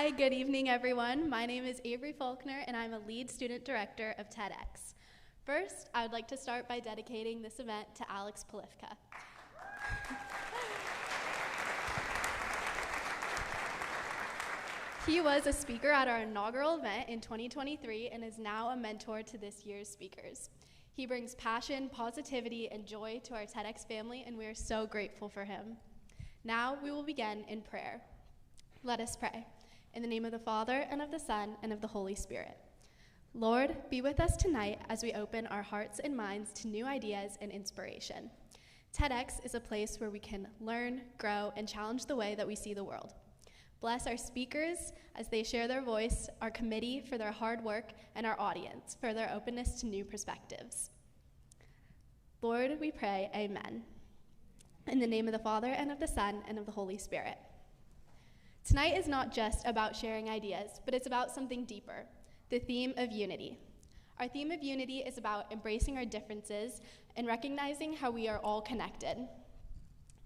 Hi, good evening, everyone. My name is Avery Faulkner, and I'm a lead student director of TEDx. First, I would like to start by dedicating this event to Alex Polifka. He was a speaker at our inaugural event in 2023 and is now a mentor to this year's speakers. He brings passion, positivity, and joy to our TEDx family, and we are so grateful for him. Now we will begin in prayer. Let us pray. In the name of the Father, and of the Son, and of the Holy Spirit. Lord, be with us tonight as we open our hearts and minds to new ideas and inspiration. TEDx is a place where we can learn, grow, and challenge the way that we see the world. Bless our speakers as they share their voice, our committee for their hard work, and our audience for their openness to new perspectives. Lord, we pray, amen. In the name of the Father, and of the Son, and of the Holy Spirit. Tonight is not just about sharing ideas, but it's about something deeper, the theme of unity. Our theme of unity is about embracing our differences and recognizing how we are all connected.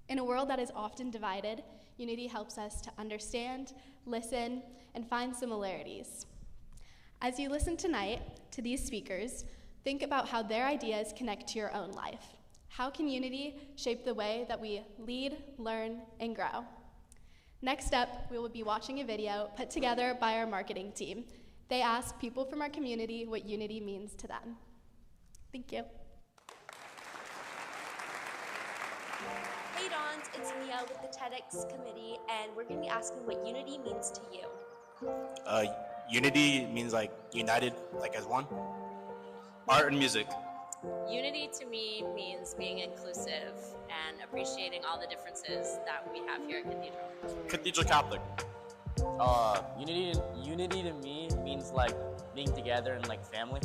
In a world that is often divided, unity helps us to understand, listen, and find similarities. As you listen tonight to these speakers, think about how their ideas connect to your own life. How can unity shape the way that we lead, learn, and grow? Next up, we will be watching a video put together by our marketing team. They ask people from our community what unity means to them. Thank you. Hey Dons, it's Mia with the TEDx committee, and we're going to be asking what unity means to you. Unity means like united, like as one. Art and music. Unity to me means being inclusive and appreciating all the differences that we have here at Cathedral. Cathedral Catholic. Unity to me means like being together and like family.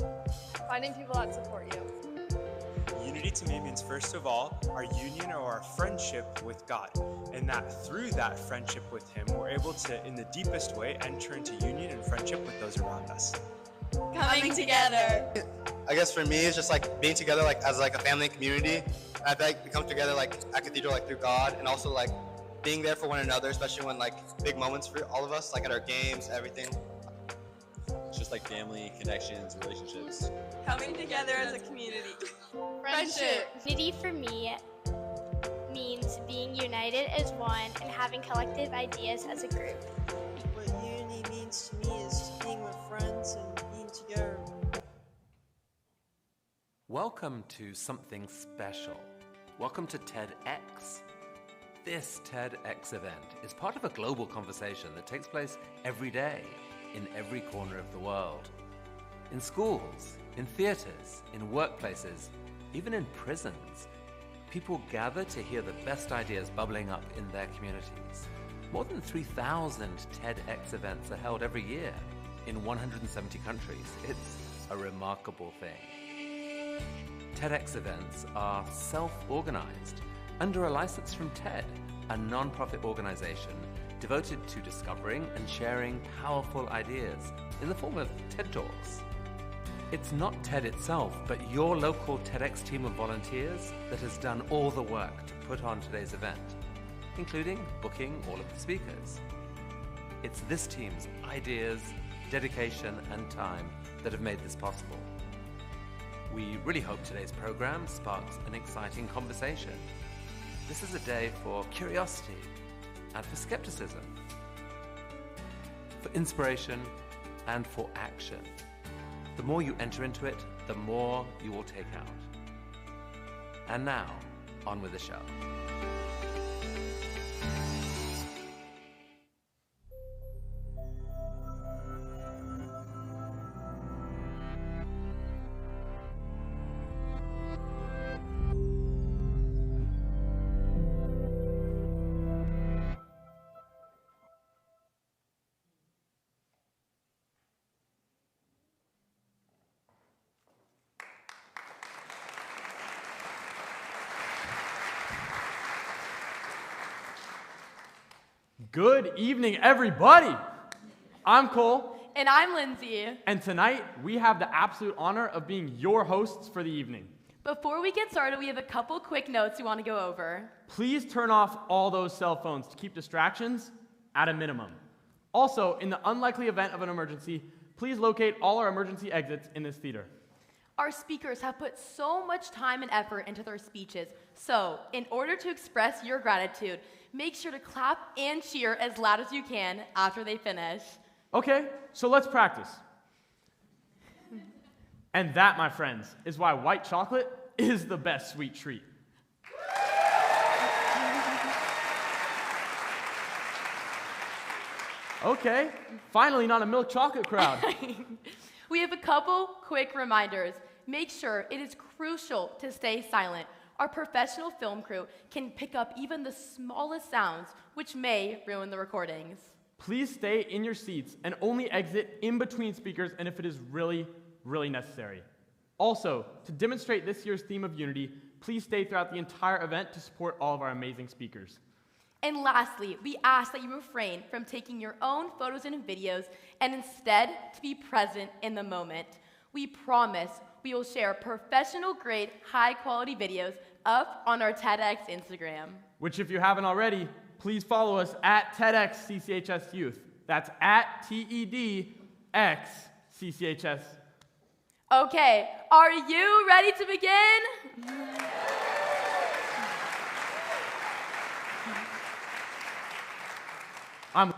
Finding people that support you. Unity to me means, first of all, our union or our friendship with God, and that through that friendship with Him, we're able to, in the deepest way, enter into union and friendship with those around us. Coming together. I guess for me, it's just like being together like as like a family community. I feel like we come together like at Cathedral like through God, and also like being there for one another, especially when like big moments for all of us, like at our games, everything. It's just like family, connections, relationships. Coming together as a community. Friendship. Unity for me means being united as one and having collective ideas as a group. What unity means to me is just being with friends and being together. Welcome to something special. Welcome to TEDx. This TEDx event is part of a global conversation that takes place every day in every corner of the world. In schools, in theaters, in workplaces, even in prisons, people gather to hear the best ideas bubbling up in their communities. More than 3,000 TEDx events are held every year in 170 countries. It's a remarkable thing. TEDx events are self-organized under a license from TED, a non-profit organization devoted to discovering and sharing powerful ideas in the form of TED Talks. It's not TED itself, but your local TEDx team of volunteers that has done all the work to put on today's event, including booking all of the speakers. It's this team's ideas, dedication, and time that have made this possible. We really hope today's program sparks an exciting conversation. This is a day for curiosity and for skepticism, for inspiration and for action. The more you enter into it, the more you will take out. And now, on with the show. Good evening, everybody. I'm Cole. And I'm Lindsay. And tonight, we have the absolute honor of being your hosts for the evening. Before we get started, we have a couple quick notes we want to go over. Please turn off all those cell phones to keep distractions at a minimum. Also, in the unlikely event of an emergency, please locate all our emergency exits in this theater. Our speakers have put so much time and effort into their speeches, so in order to express your gratitude, make sure to clap and cheer as loud as you can after they finish. Okay, so let's practice. And that, my friends, is why white chocolate is the best sweet treat. Okay, finally not a milk chocolate crowd. We have a couple quick reminders. Make sure it is crucial to stay silent. Our professional film crew can pick up even the smallest sounds, which may ruin the recordings. Please stay in your seats and only exit in between speakers and if it is really, really necessary. Also, to demonstrate this year's theme of unity, please stay throughout the entire event to support all of our amazing speakers. And lastly, we ask that you refrain from taking your own photos and videos and instead to be present in the moment. We promise we will share professional-grade, high-quality videos up on our TEDx Instagram. Which, if you haven't already, please follow us at TEDx CCHS Youth. That's at TEDx CCHS. Okay, are you ready to begin? I'm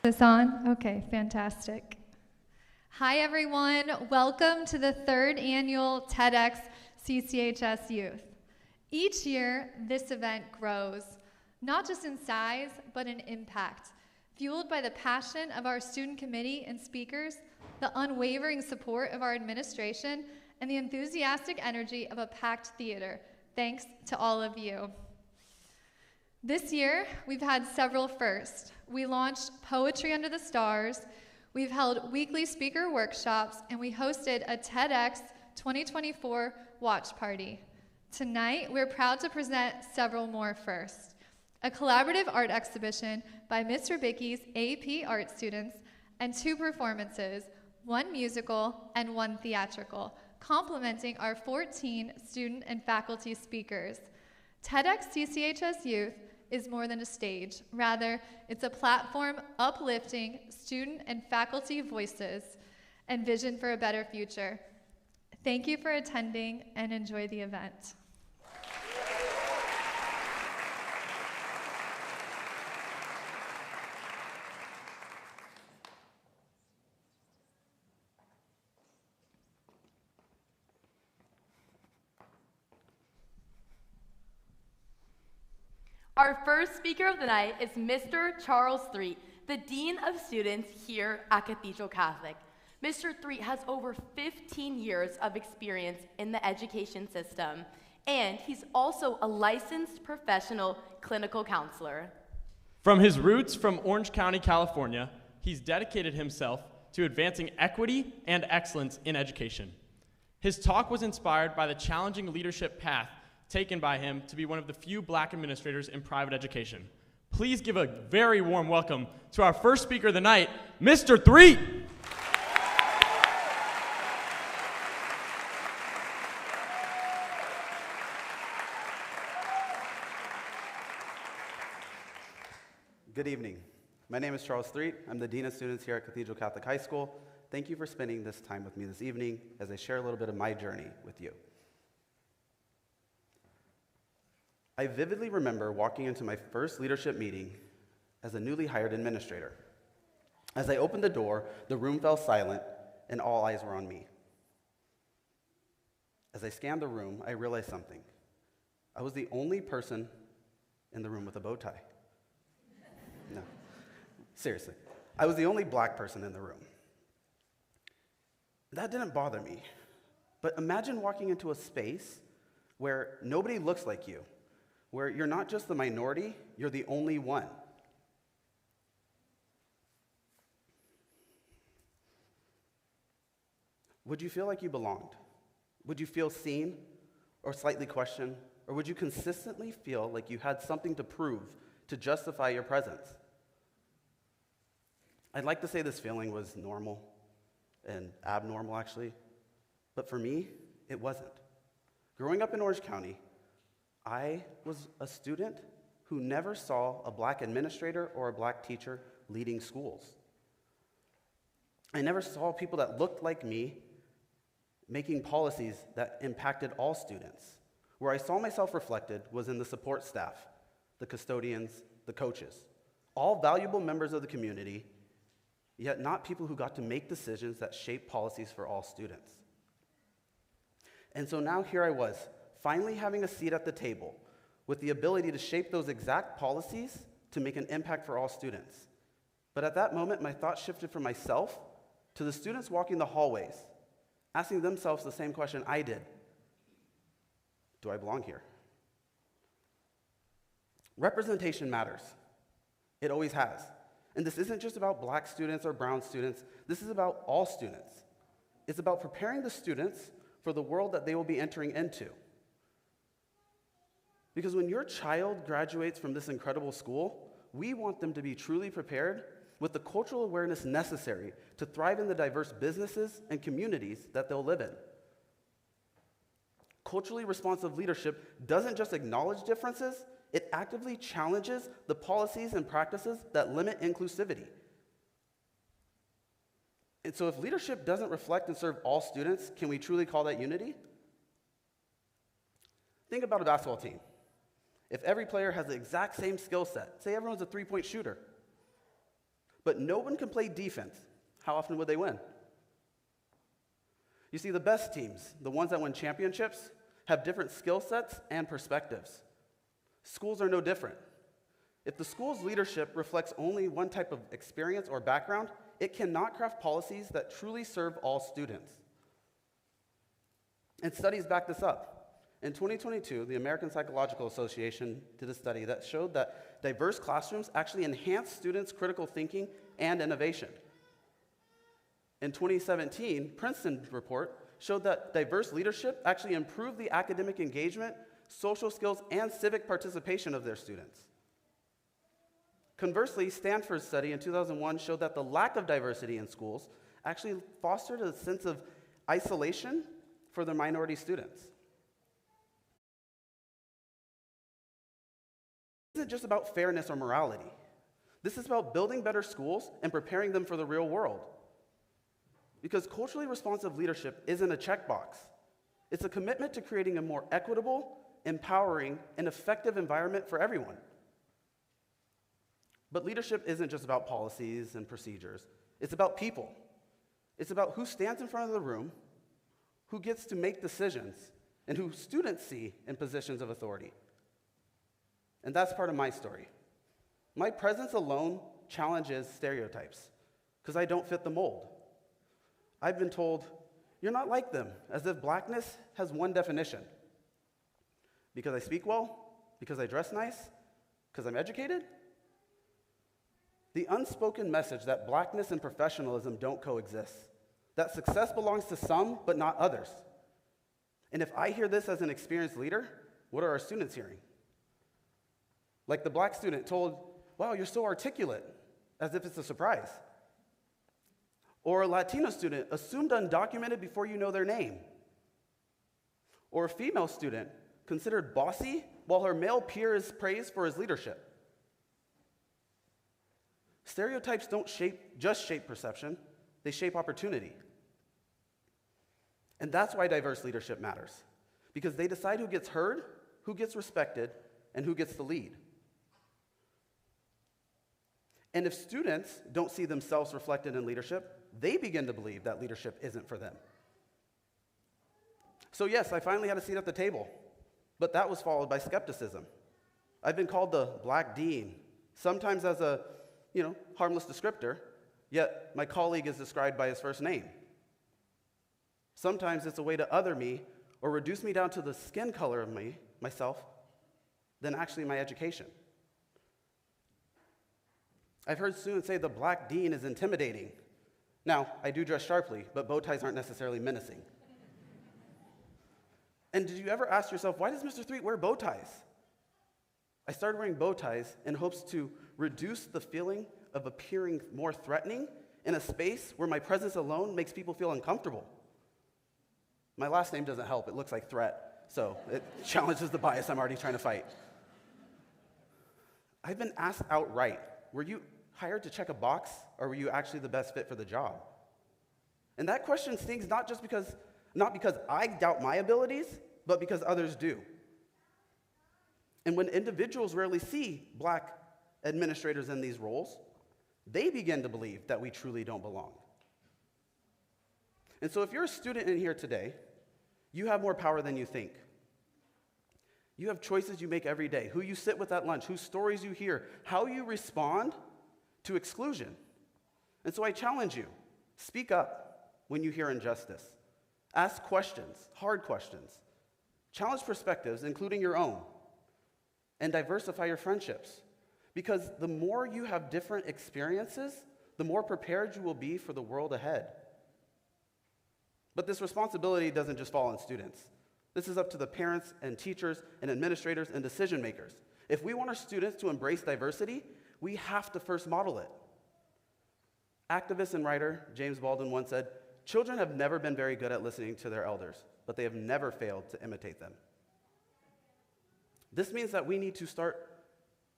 This on? Okay, fantastic. Hi everyone, welcome to the 3rd annual TEDx CCHS Youth. Each year, this event grows, not just in size, but in impact, fueled by the passion of our student committee and speakers, the unwavering support of our administration, and the enthusiastic energy of a packed theater. Thanks to all of you. This year, we've had several firsts. We launched Poetry Under the Stars, we've held weekly speaker workshops, and we hosted a TEDx 2024 watch party. Tonight, we're proud to present several more firsts. A collaborative art exhibition by Ms. Rubicki's AP art students, and 2 performances, 1 musical and 1 theatrical, complementing our 14 student and faculty speakers. TEDx CCHS Youth is more than a stage. Rather, it's a platform uplifting student and faculty voices and vision for a better future. Thank you for attending and enjoy the event. Our first speaker of the night is Mr. Charles Threet, the Dean of Students here at Cathedral Catholic. Mr. Threet has over 15 years of experience in the education system, and he's also a licensed professional clinical counselor. From his roots from Orange County, California, he's dedicated himself to advancing equity and excellence in education. His talk was inspired by the challenging leadership path taken by him to be one of the few Black administrators in private education. Please give a very warm welcome to our first speaker of the night, Mr. Threet. Good evening. My name is Charles Threet. I'm the Dean of Students here at Cathedral Catholic High School. Thank you for spending this time with me this evening as I share a little bit of my journey with you. I vividly remember walking into my first leadership meeting as a newly hired administrator. As I opened the door, the room fell silent and all eyes were on me. As I scanned the room, I realized something. I was the only person in the room with a bow tie. No, seriously. I was the only Black person in the room. That didn't bother me. But imagine walking into a space where nobody looks like you, where you're not just the minority, you're the only one. Would you feel like you belonged? Would you feel seen or slightly questioned? Or would you consistently feel like you had something to prove to justify your presence? I'd like to say this feeling was normal and abnormal, actually, but for me, it wasn't. Growing up in Orange County, I was a student who never saw a black administrator or a black teacher leading schools. I never saw people that looked like me making policies that impacted all students. Where I saw myself reflected was in the support staff, the custodians, the coaches, all valuable members of the community, yet not people who got to make decisions that shape policies for all students. And so now here I was, finally having a seat at the table with the ability to shape those exact policies to make an impact for all students. But at that moment, my thoughts shifted from myself to the students walking the hallways, asking themselves the same question I did. Do I belong here? Representation matters. It always has. And this isn't just about black students or brown students. This is about all students. It's about preparing the students for the world that they will be entering into. Because when your child graduates from this incredible school, we want them to be truly prepared with the cultural awareness necessary to thrive in the diverse businesses and communities that they'll live in. Culturally responsive leadership doesn't just acknowledge differences, it actively challenges the policies and practices that limit inclusivity. And so if leadership doesn't reflect and serve all students, can we truly call that unity? Think about a basketball team. If every player has the exact same skill set, say everyone's a three-point shooter, but no one can play defense, how often would they win? You see, the best teams, the ones that win championships, have different skill sets and perspectives. Schools are no different. If the school's leadership reflects only one type of experience or background, it cannot craft policies that truly serve all students. And studies back this up. In 2022, the American Psychological Association did a study that showed that diverse classrooms actually enhance students' critical thinking and innovation. In 2017, Princeton's report showed that diverse leadership actually improved the academic engagement, social skills, and civic participation of their students. Conversely, Stanford's study in 2001 showed that the lack of diversity in schools actually fostered a sense of isolation for the minority students. This isn't just about fairness or morality. This is about building better schools and preparing them for the real world. Because culturally responsive leadership isn't a checkbox. It's a commitment to creating a more equitable, empowering, and effective environment for everyone. But leadership isn't just about policies and procedures. It's about people. It's about who stands in front of the room, who gets to make decisions, and who students see in positions of authority. And that's part of my story. My presence alone challenges stereotypes because I don't fit the mold. I've been told, you're not like them, as if blackness has one definition. Because I speak well? Because I dress nice? Because I'm educated? The unspoken message that blackness and professionalism don't coexist, that success belongs to some but not others. And if I hear this as an experienced leader, what are our students hearing? Like the black student told, wow, you're so articulate, as if it's a surprise. Or a Latino student assumed undocumented before you know their name. Or a female student considered bossy while her male peer is praised for his leadership. Stereotypes don't just shape perception, they shape opportunity. And that's why diverse leadership matters, because they decide who gets heard, who gets respected, and who gets to lead. And if students don't see themselves reflected in leadership, they begin to believe that leadership isn't for them. So yes, I finally had a seat at the table, but that was followed by skepticism. I've been called the Black Dean, sometimes as a, harmless descriptor, yet my colleague is described by his first name. Sometimes it's a way to other me or reduce me down to the skin color of myself, than actually my education. I've heard students say the Black Dean is intimidating. Now, I do dress sharply, but bow ties aren't necessarily menacing. And did you ever ask yourself, why does Mr. Threet wear bow ties? I started wearing bow ties in hopes to reduce the feeling of appearing more threatening in a space where my presence alone makes people feel uncomfortable. My last name doesn't help. It looks like threat, so it challenges the bias I'm already trying to fight. I've been asked outright, were you hired to check a box, or were you actually the best fit for the job? And that question stings not because I doubt my abilities, but because others do. And when individuals rarely see Black administrators in these roles, they begin to believe that we truly don't belong. And so if you're a student in here today, you have more power than you think. You have choices you make every day, who you sit with at lunch, whose stories you hear, how you respond to exclusion. And so I challenge you, speak up when you hear injustice. Ask questions, hard questions. Challenge perspectives, including your own, and diversify your friendships. Because the more you have different experiences, the more prepared you will be for the world ahead. But this responsibility doesn't just fall on students. This is up to the parents and teachers and administrators and decision makers. If we want our students to embrace diversity, we have to first model it. Activist and writer James Baldwin once said, "Children have never been very good at listening to their elders, but they have never failed to imitate them." This means that we need to start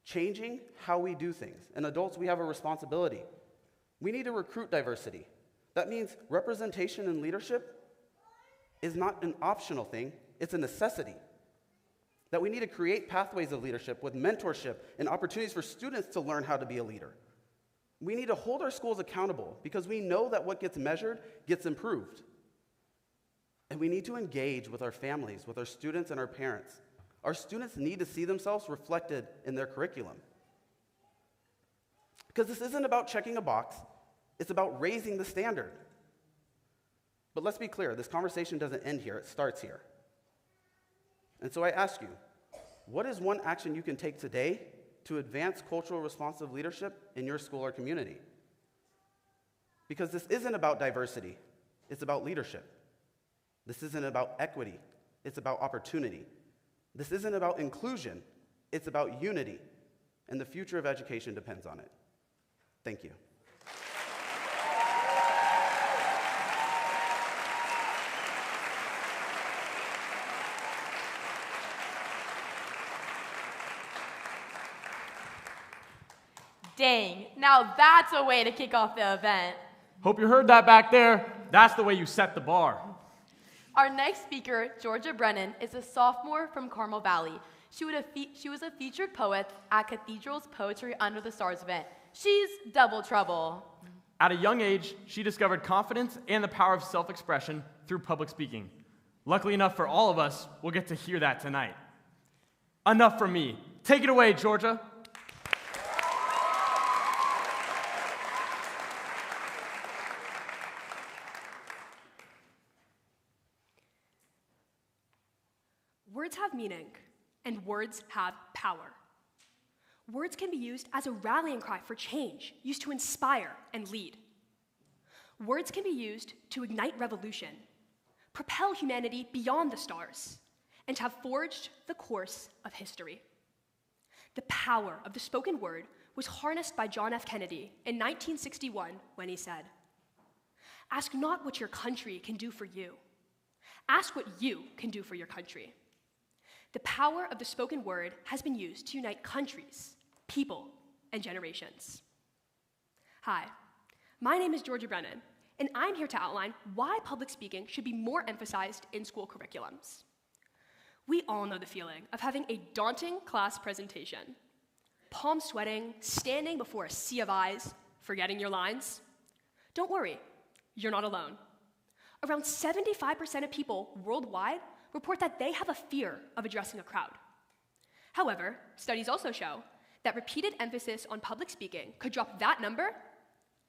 changing how we do things. And adults, we have a responsibility. We need to recruit diversity. That means representation in leadership is not an optional thing, it's a necessity. That we need to create pathways of leadership with mentorship and opportunities for students to learn how to be a leader. We need to hold our schools accountable because we know that what gets measured gets improved. And we need to engage with our families, with our students and our parents. Our students need to see themselves reflected in their curriculum. Because this isn't about checking a box, it's about raising the standard. But let's be clear, this conversation doesn't end here, it starts here. And so I ask you, what is one action you can take today to advance cultural responsive leadership in your school or community? Because this isn't about diversity, it's about leadership. This isn't about equity, it's about opportunity. This isn't about inclusion, it's about unity. And the future of education depends on it. Thank you. Dang, now that's a way to kick off the event. Hope you heard that back there. That's the way you set the bar. Our next speaker, Georgia Brennan, is a sophomore from Carmel Valley. She was a featured poet at Cathedral's Poetry Under the Stars event. She's double trouble. At a young age, she discovered confidence and the power of self-expression through public speaking. Luckily enough for all of us, we'll get to hear that tonight. Enough from me. Take it away, Georgia. Words have meaning, and words have power. Words can be used as a rallying cry for change, used to inspire and lead. Words can be used to ignite revolution, propel humanity beyond the stars, and have forged the course of history. The power of the spoken word was harnessed by John F. Kennedy in 1961 when he said, "Ask not what your country can do for you. Ask what you can do for your country." The power of the spoken word has been used to unite countries, people, and generations. Hi, my name is Georgia Brennan, and I'm here to outline why public speaking should be more emphasized in school curriculums. We all know the feeling of having a daunting class presentation, palm sweating, standing before a sea of eyes, forgetting your lines. Don't worry, you're not alone. Around 75% of people worldwide report that they have a fear of addressing a crowd. However, studies also show that repeated emphasis on public speaking could drop that number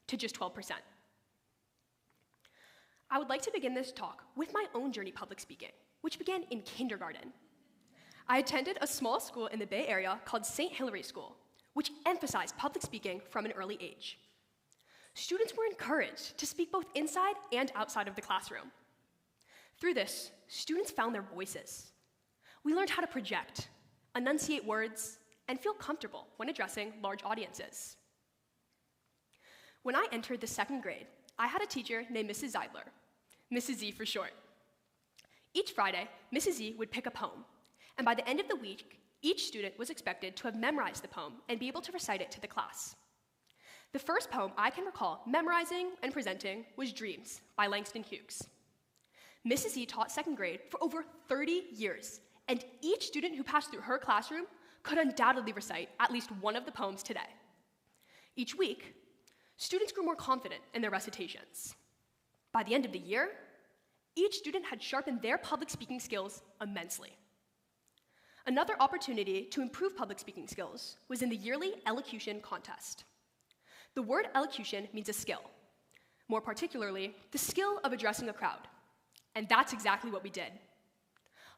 to just 12%. I would like to begin this talk with my own journey public speaking, which began in kindergarten. I attended a small school in the Bay Area called St. Hilary School, which emphasized public speaking from an early age. Students were encouraged to speak both inside and outside of the classroom. Through this, students found their voices. We learned how to project, enunciate words, and feel comfortable when addressing large audiences. When I entered the second grade, I had a teacher named Mrs. Zeidler, Mrs. Z for short. Each Friday, Mrs. Z would pick a poem, and by the end of the week, each student was expected to have memorized the poem and be able to recite it to the class. The first poem I can recall memorizing and presenting was Dreams by Langston Hughes. Mrs. Z taught second grade for over 30 years, and each student who passed through her classroom could undoubtedly recite at least one of the poems today. Each week, students grew more confident in their recitations. By the end of the year, each student had sharpened their public speaking skills immensely. Another opportunity to improve public speaking skills was in the yearly elocution contest. The word elocution means a skill, more particularly, the skill of addressing a crowd. And that's exactly what we did.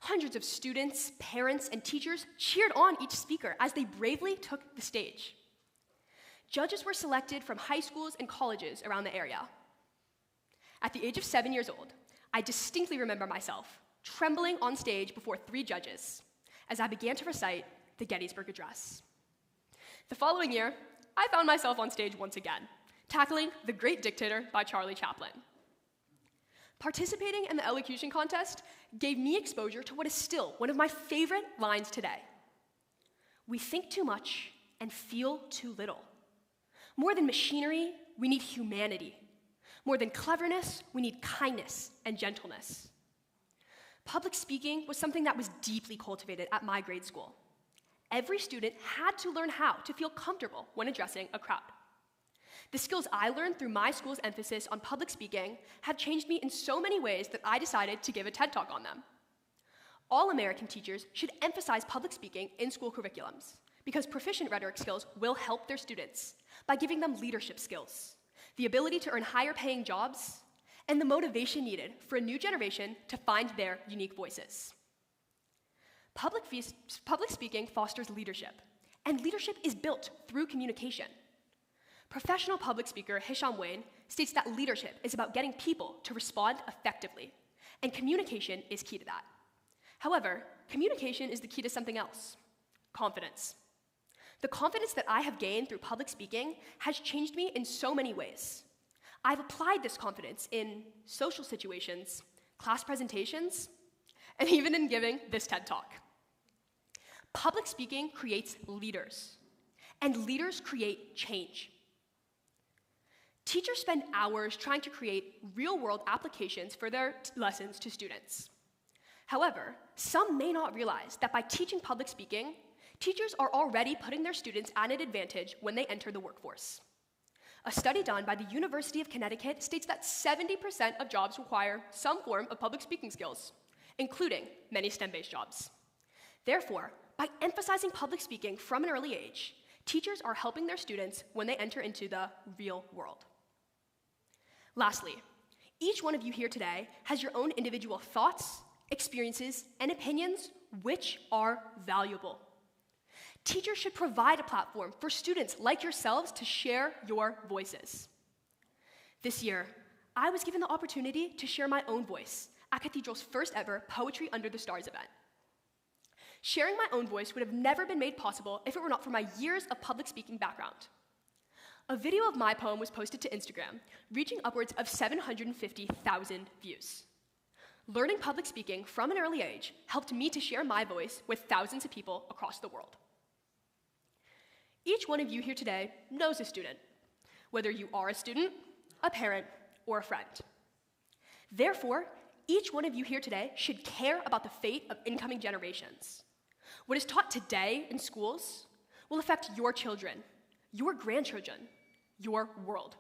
Hundreds of students, parents, and teachers cheered on each speaker as they bravely took the stage. Judges were selected from high schools and colleges around the area. At the age of 7 years old, I distinctly remember myself trembling on stage before 3 judges as I began to recite the Gettysburg Address. The following year, I found myself on stage once again, tackling The Great Dictator by Charlie Chaplin. Participating in the elocution contest gave me exposure to what is still one of my favorite lines today. We think too much and feel too little. More than machinery, we need humanity. More than cleverness, we need kindness and gentleness. Public speaking was something that was deeply cultivated at my grade school. Every student had to learn how to feel comfortable when addressing a crowd. The skills I learned through my school's emphasis on public speaking have changed me in so many ways that I decided to give a TED Talk on them. All American teachers should emphasize public speaking in school curriculums because proficient rhetoric skills will help their students by giving them leadership skills, the ability to earn higher paying jobs, and the motivation needed for a new generation to find their unique voices. Public speaking fosters leadership, and leadership is built through communication. Professional public speaker Hisham Wayne states that leadership is about getting people to respond effectively, and communication is key to that. However, communication is the key to something else: confidence. The confidence that I have gained through public speaking has changed me in so many ways. I've applied this confidence in social situations, class presentations, and even in giving this TED Talk. Public speaking creates leaders, and leaders create change. Teachers spend hours trying to create real-world applications for their lessons to students. However, some may not realize that by teaching public speaking, teachers are already putting their students at an advantage when they enter the workforce. A study done by the University of Connecticut states that 70% of jobs require some form of public speaking skills, including many STEM-based jobs. Therefore, by emphasizing public speaking from an early age, teachers are helping their students when they enter into the real world. Lastly, each one of you here today has your own individual thoughts, experiences, and opinions which are valuable. Teachers should provide a platform for students like yourselves to share your voices. This year, I was given the opportunity to share my own voice at Cathedral's first ever Poetry Under the Stars event. Sharing my own voice would have never been made possible if it were not for my years of public speaking background. A video of my poem was posted to Instagram, reaching upwards of 750,000 views. Learning public speaking from an early age helped me to share my voice with thousands of people across the world. Each one of you here today knows a student, whether you are a student, a parent, or a friend. Therefore, each one of you here today should care about the fate of incoming generations. What is taught today in schools will affect your children, your grandchildren, your world.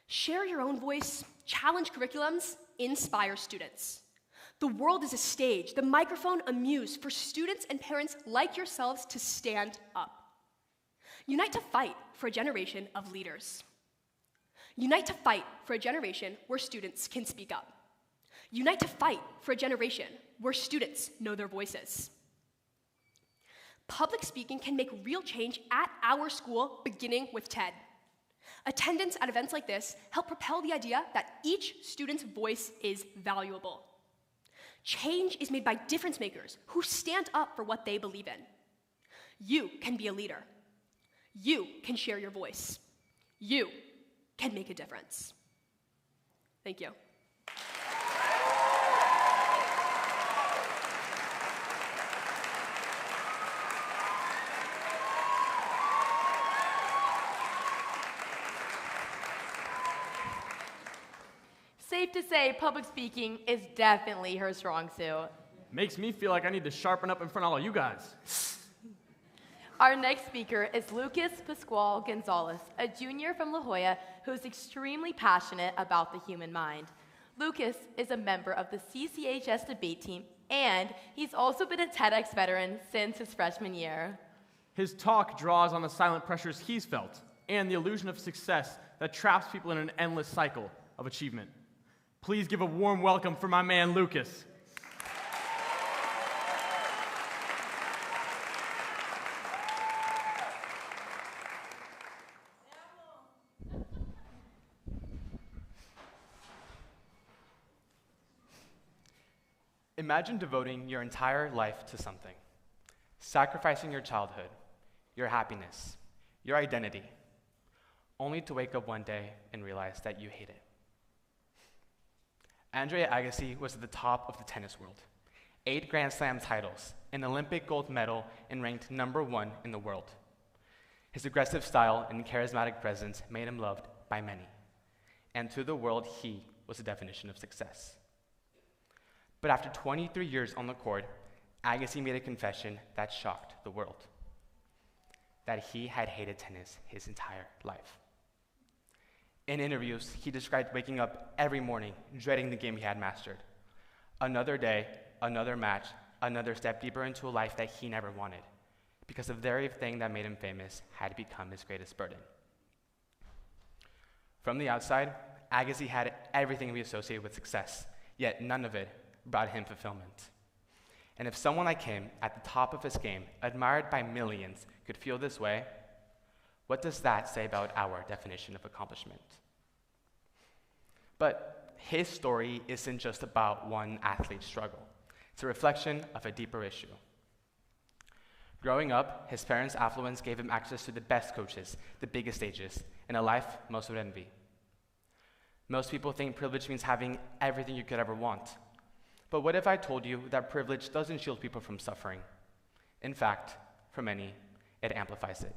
Share your own voice, challenge curriculums, inspire students. The world is a stage, the microphone a muse for students and parents like yourselves to stand up. Unite to fight for a generation of leaders. Unite to fight for a generation where students can speak up. Unite to fight for a generation where students know their voices. Public speaking can make real change at our school, beginning with TED. Attendance at events like this help propel the idea that each student's voice is valuable. Change is made by difference makers who stand up for what they believe in. You can be a leader. You can share your voice. You can make a difference. Thank you. Safe to say, public speaking is definitely her strong suit. Makes me feel like I need to sharpen up in front of all you guys. Our next speaker is Lucas Pascual Gonzalez, a junior from La Jolla who's extremely passionate about the human mind. Lucas is a member of the CCHS debate team, and he's also been a TEDx veteran since his freshman year. His talk draws on the silent pressures he's felt and the illusion of success that traps people in an endless cycle of achievement. Please give a warm welcome for my man, Lucas. Imagine devoting your entire life to something, sacrificing your childhood, your happiness, your identity, only to wake up one day and realize that you hate it. Andre Agassi was at the top of the tennis world. 8 Grand Slam titles, an Olympic gold medal, and ranked #1 in the world. His aggressive style and charismatic presence made him loved by many. And to the world, he was the definition of success. But after 23 years on the court, Agassi made a confession that shocked the world: that he had hated tennis his entire life. In interviews, he described waking up every morning dreading the game he had mastered. Another day, another match, another step deeper into a life that he never wanted, because the very thing that made him famous had become his greatest burden. From the outside, Agassi had everything we associate with success, yet none of it brought him fulfillment. And if someone like him, at the top of his game, admired by millions, could feel this way, what does that say about our definition of accomplishment? But his story isn't just about one athlete's struggle. It's a reflection of a deeper issue. Growing up, his parents' affluence gave him access to the best coaches, the biggest stages, and a life most would envy. Most people think privilege means having everything you could ever want. But what if I told you that privilege doesn't shield people from suffering? In fact, for many, it amplifies it.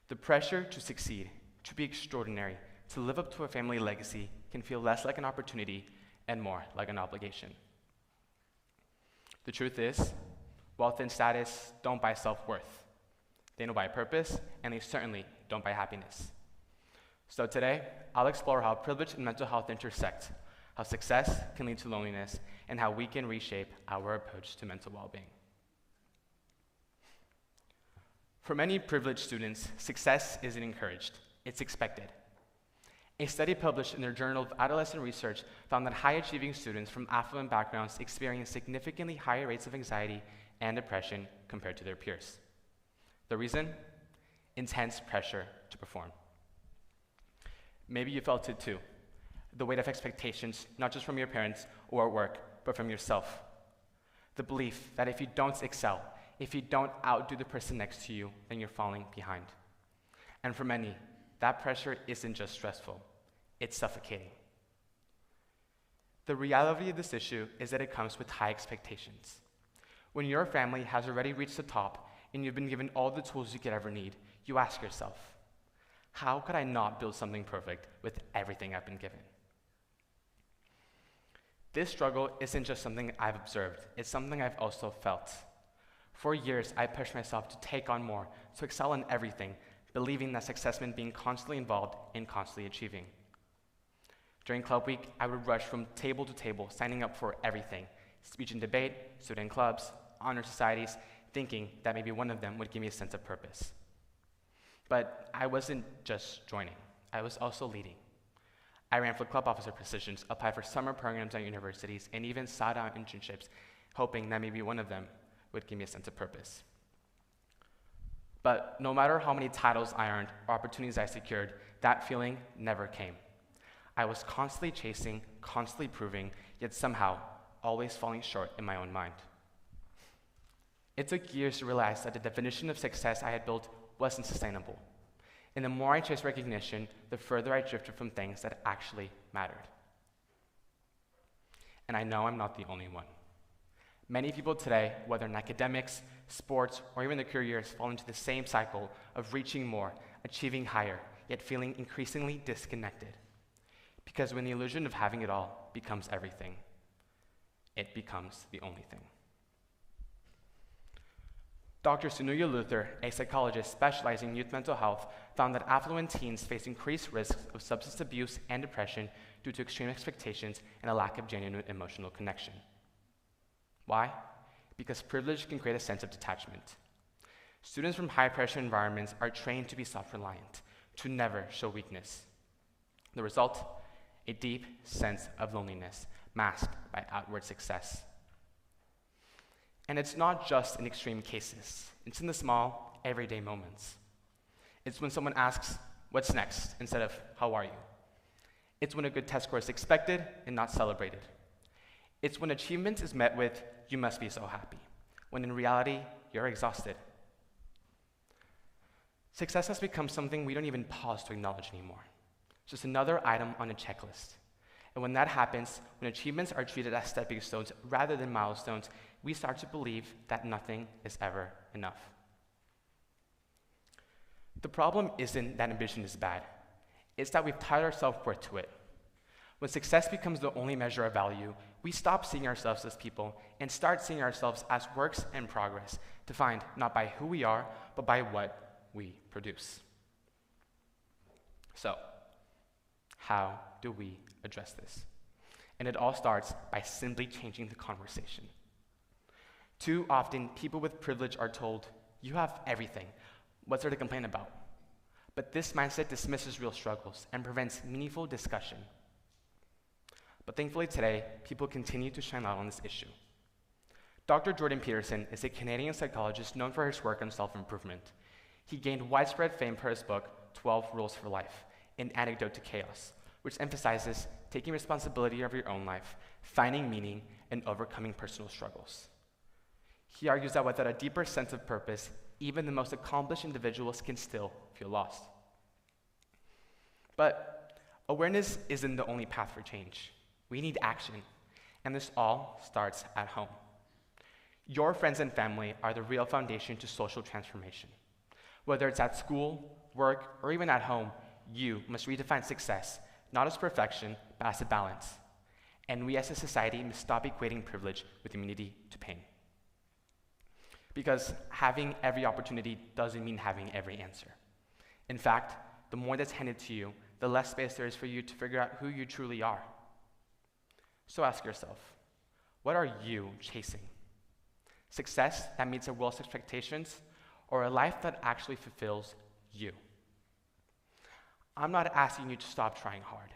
The pressure to succeed, to be extraordinary, to live up to a family legacy can feel less like an opportunity and more like an obligation. The truth is, wealth and status don't buy self-worth. They don't buy purpose, and they certainly don't buy happiness. So today, I'll explore how privilege and mental health intersect, how success can lead to loneliness, and how we can reshape our approach to mental well-being. For many privileged students, success isn't encouraged, it's expected. A study published in their Journal of Adolescent Research found that high-achieving students from affluent backgrounds experience significantly higher rates of anxiety and depression compared to their peers. The reason? Intense pressure to perform. Maybe you felt it too. The weight of expectations, not just from your parents or at work, but from yourself. The belief that if you don't excel, if you don't outdo the person next to you, then you're falling behind. And for many, that pressure isn't just stressful, it's suffocating. The reality of this issue is that it comes with high expectations. When your family has already reached the top and you've been given all the tools you could ever need, you ask yourself, how could I not build something perfect with everything I've been given? This struggle isn't just something I've observed, it's something I've also felt. For years, I pushed myself to take on more, to excel in everything, believing that success meant being constantly involved and constantly achieving. During club week, I would rush from table to table, signing up for everything: speech and debate, student clubs, honor societies, thinking that maybe one of them would give me a sense of purpose. But I wasn't just joining, I was also leading. I ran for club officer positions, applied for summer programs at universities, and even sought out internships, hoping that maybe one of them would give me a sense of purpose. But no matter how many titles I earned or opportunities I secured, that feeling never came. I was constantly chasing, constantly proving, yet somehow always falling short in my own mind. It took years to realize that the definition of success I had built wasn't sustainable. And the more I chased recognition, the further I drifted from things that actually mattered. And I know I'm not the only one. Many people today, whether in academics, sports, or even their careers, fall into the same cycle of reaching more, achieving higher, yet feeling increasingly disconnected. Because when the illusion of having it all becomes everything, it becomes the only thing. Dr. Sunuya Luther, a psychologist specializing in youth mental health, found that affluent teens face increased risks of substance abuse and depression due to extreme expectations and a lack of genuine emotional connection. Why? Because privilege can create a sense of detachment. Students from high-pressure environments are trained to be self-reliant, to never show weakness. The result? A deep sense of loneliness, masked by outward success. And it's not just in extreme cases. It's in the small, everyday moments. It's when someone asks, "What's next?" instead of, "How are you?" It's when a good test score is expected and not celebrated. It's when achievement is met with, "You must be so happy," when in reality, you're exhausted. Success has become something we don't even pause to acknowledge anymore. It's just another item on a checklist. And when that happens, when achievements are treated as stepping stones rather than milestones, we start to believe that nothing is ever enough. The problem isn't that ambition is bad. It's that we've tied our self-worth to it. When success becomes the only measure of value, we stop seeing ourselves as people and start seeing ourselves as works in progress, defined not by who we are, but by what we produce. So, how do we address this? And it all starts by simply changing the conversation. Too often, people with privilege are told, "You have everything. What's there to complain about?" But this mindset dismisses real struggles and prevents meaningful discussion. But thankfully today, people continue to shine light on this issue. Dr. Jordan Peterson is a Canadian psychologist known for his work on self-improvement. He gained widespread fame for his book, 12 Rules for Life, An Antidote to Chaos, which emphasizes taking responsibility of your own life, finding meaning, and overcoming personal struggles. He argues that without a deeper sense of purpose, even the most accomplished individuals can still feel lost. But awareness isn't the only path for change. We need action, and this all starts at home. Your friends and family are the real foundation to social transformation. Whether it's at school, work, or even at home, you must redefine success, not as perfection, but as a balance. And we as a society must stop equating privilege with immunity to pain. Because having every opportunity doesn't mean having every answer. In fact, the more that's handed to you, the less space there is for you to figure out who you truly are. So ask yourself, what are you chasing? Success that meets the world's expectations, or a life that actually fulfills you? I'm not asking you to stop trying hard,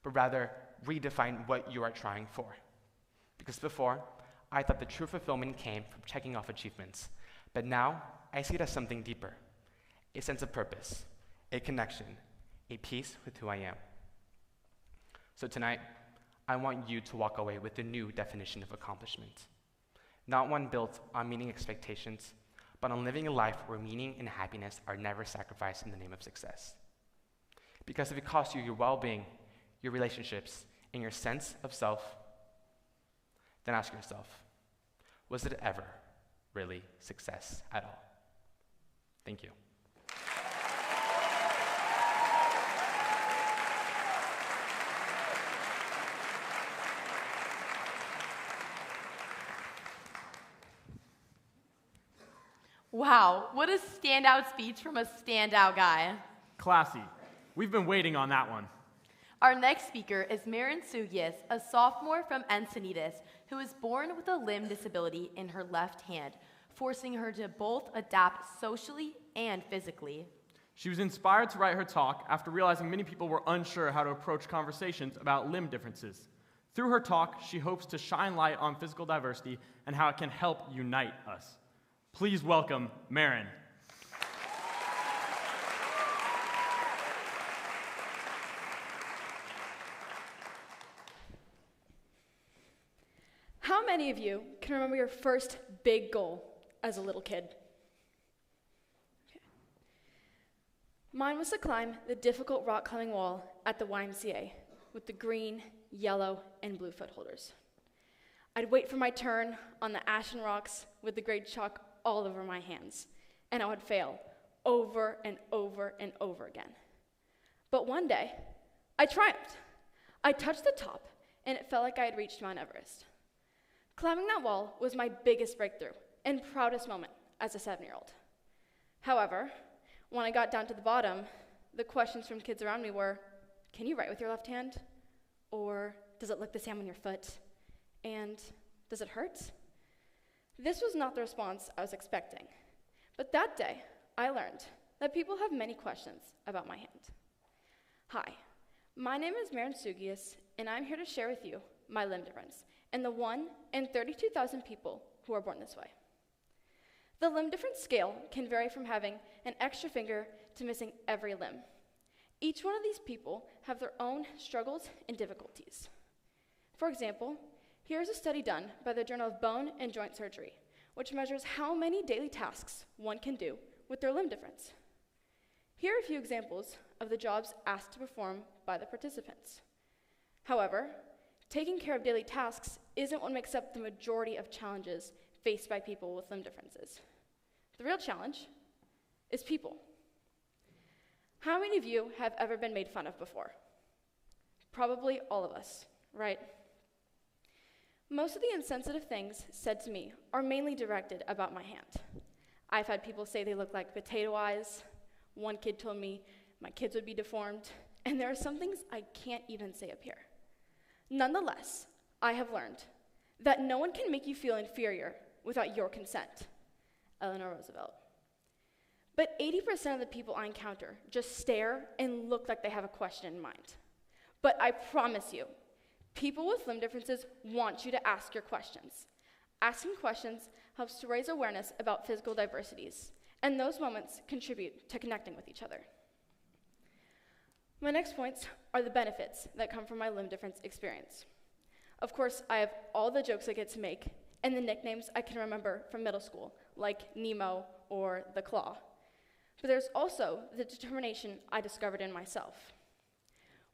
but rather redefine what you are trying for. Because before, I thought the true fulfillment came from checking off achievements, but now I see it as something deeper, a sense of purpose, a connection, a peace with who I am. So tonight, I want you to walk away with a new definition of accomplishment, not one built on meeting expectations, but on living a life where meaning and happiness are never sacrificed in the name of success. Because if it costs you your well-being, your relationships, and your sense of self, then ask yourself, was it ever really success at all? Thank you. Wow, what a standout speech from a standout guy. Classy. We've been waiting on that one. Our next speaker is Marin Sugias, a sophomore from Encinitas, who was born with a limb disability in her left hand, forcing her to both adapt socially and physically. She was inspired to write her talk after realizing many people were unsure how to approach conversations about limb differences. Through her talk, she hopes to shine light on physical diversity and how it can help unite us. Please welcome Marin. How many of you can remember your first big goal as a little kid? Okay. Mine was to climb the difficult rock climbing wall at the YMCA with the green, yellow, and blue footholders. I'd wait for my turn on the ashen rocks with the gray chalk all over my hands, and I would fail over and over and over again. But one day, I triumphed. I touched the top, and it felt like I had reached Mount Everest. Climbing that wall was my biggest breakthrough and proudest moment as a 7-year-old. However, when I got down to the bottom, the questions from kids around me were, can you write with your left hand? Or does it look the same on your foot? And does it hurt? This was not the response I was expecting. But that day, I learned that people have many questions about my hand. Hi, my name is Maren Sugius, and I'm here to share with you my limb difference and the 1 in 32,000 people who are born this way. The limb difference scale can vary from having an extra finger to missing every limb. Each one of these people have their own struggles and difficulties. For example, here's a study done by the Journal of Bone and Joint Surgery, which measures how many daily tasks one can do with their limb difference. Here are a few examples of the jobs asked to perform by the participants. However, taking care of daily tasks isn't what makes up the majority of challenges faced by people with limb differences. The real challenge is people. How many of you have ever been made fun of before? Probably all of us, right? Most of the insensitive things said to me are mainly directed about my hand. I've had people say they look like potato eyes. One kid told me my kids would be deformed, and there are some things I can't even say up here. Nonetheless, I have learned that no one can make you feel inferior without your consent. Eleanor Roosevelt. But 80% of the people I encounter just stare and look like they have a question in mind. But I promise you, people with limb differences want you to ask your questions. Asking questions helps to raise awareness about physical diversities, and those moments contribute to connecting with each other. My next points are the benefits that come from my limb difference experience. Of course, I have all the jokes I get to make and the nicknames I can remember from middle school, like Nemo or the Claw. But there's also the determination I discovered in myself.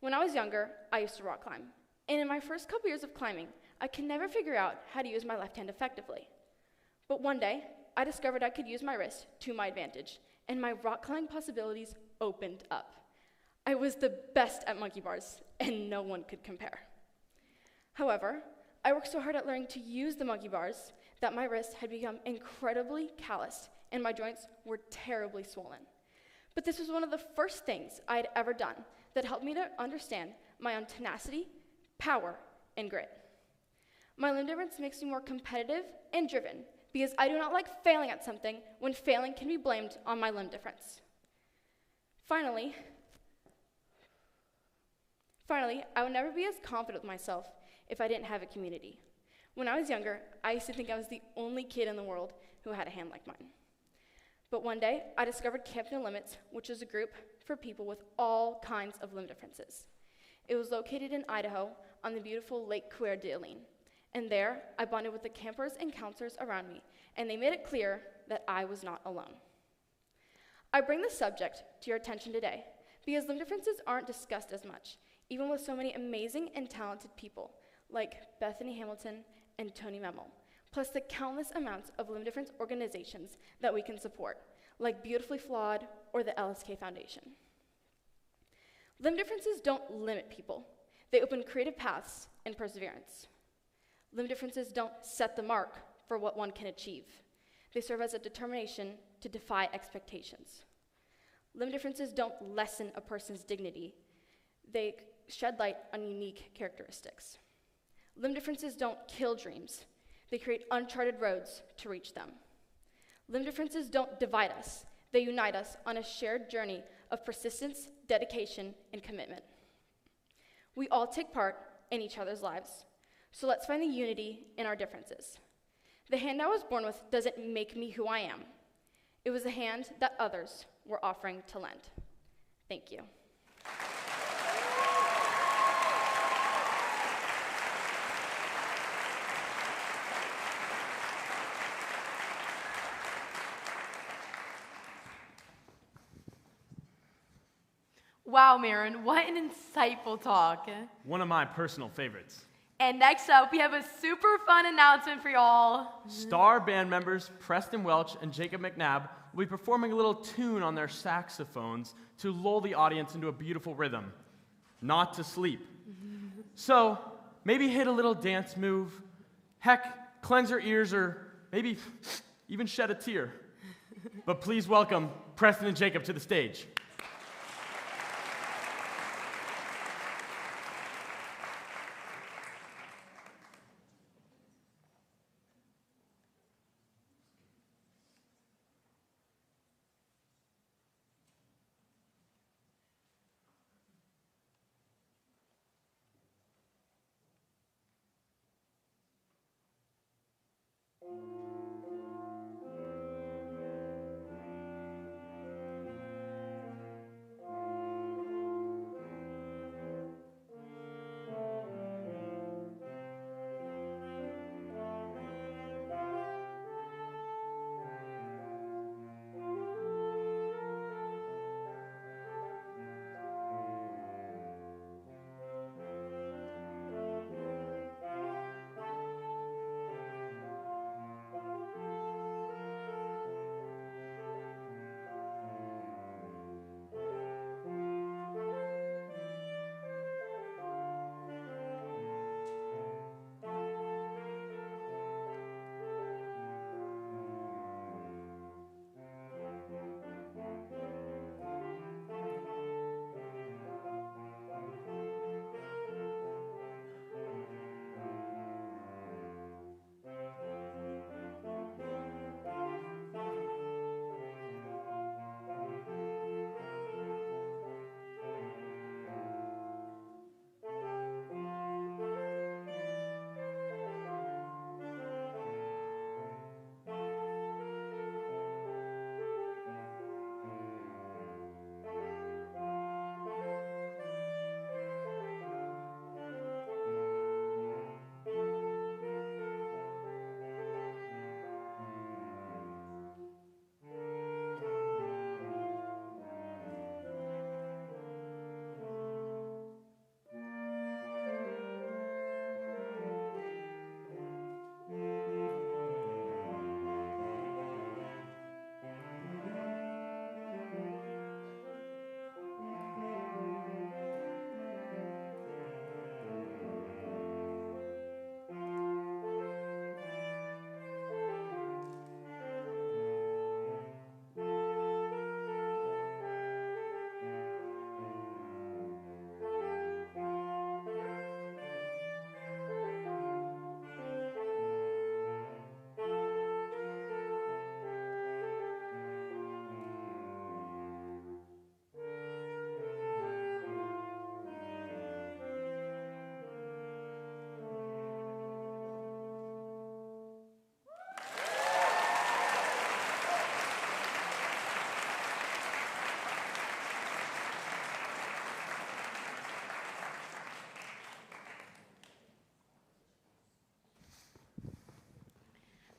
When I was younger, I used to rock climb. And in my first couple years of climbing, I could never figure out how to use my left hand effectively. But one day, I discovered I could use my wrist to my advantage, and my rock climbing possibilities opened up. I was the best at monkey bars, and no one could compare. However, I worked so hard at learning to use the monkey bars that my wrist had become incredibly calloused, and my joints were terribly swollen. But this was one of the first things I had ever done that helped me to understand my own tenacity, power, and grit. My limb difference makes me more competitive and driven because I do not like failing at something when failing can be blamed on my limb difference. Finally, I would never be as confident with myself if I didn't have a community. When I was younger, I used to think I was the only kid in the world who had a hand like mine. But one day, I discovered Camp No Limits, which is a group for people with all kinds of limb differences. It was located in Idaho on the beautiful Lake Coeur d'Alene. And there, I bonded with the campers and counselors around me, and they made it clear that I was not alone. I bring this subject to your attention today because limb differences aren't discussed as much, even with so many amazing and talented people like Bethany Hamilton and Tony Memel, plus the countless amounts of limb difference organizations that we can support, like Beautifully Flawed or the LSK Foundation. Limb differences don't limit people. They open creative paths and perseverance. Limb differences don't set the mark for what one can achieve. They serve as a determination to defy expectations. Limb differences don't lessen a person's dignity. They shed light on unique characteristics. Limb differences don't kill dreams. They create uncharted roads to reach them. Limb differences don't divide us. They unite us on a shared journey of persistence, dedication, and commitment. We all take part in each other's lives, so let's find the unity in our differences. The hand I was born with doesn't make me who I am. It was a hand that others were offering to lend. Thank you. Wow, Marin, what an insightful talk. One of my personal favorites. And next up, we have a super fun announcement for y'all. Star band members Preston Welch and Jacob McNabb will be performing a little tune on their saxophones to lull the audience into a beautiful rhythm, not to sleep. So, maybe hit a little dance move, heck, cleanse your ears, or maybe even shed a tear. But please welcome Preston and Jacob to the stage.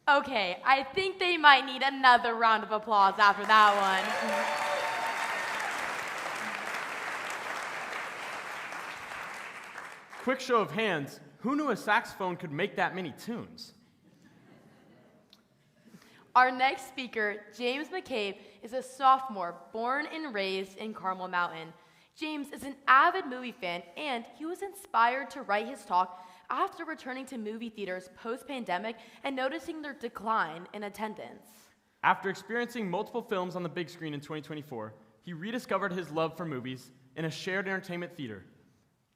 Okay, I think they might need another round of applause after that one. Quick show of hands, who knew a saxophone could make that many tunes? Our next speaker, James McCabe, is a sophomore born and raised in Carmel Mountain. James is an avid movie fan, and he was inspired to write his talk after returning to movie theaters post-pandemic and noticing their decline in attendance. After experiencing multiple films on the big screen in 2024, he rediscovered his love for movies in a shared entertainment theater,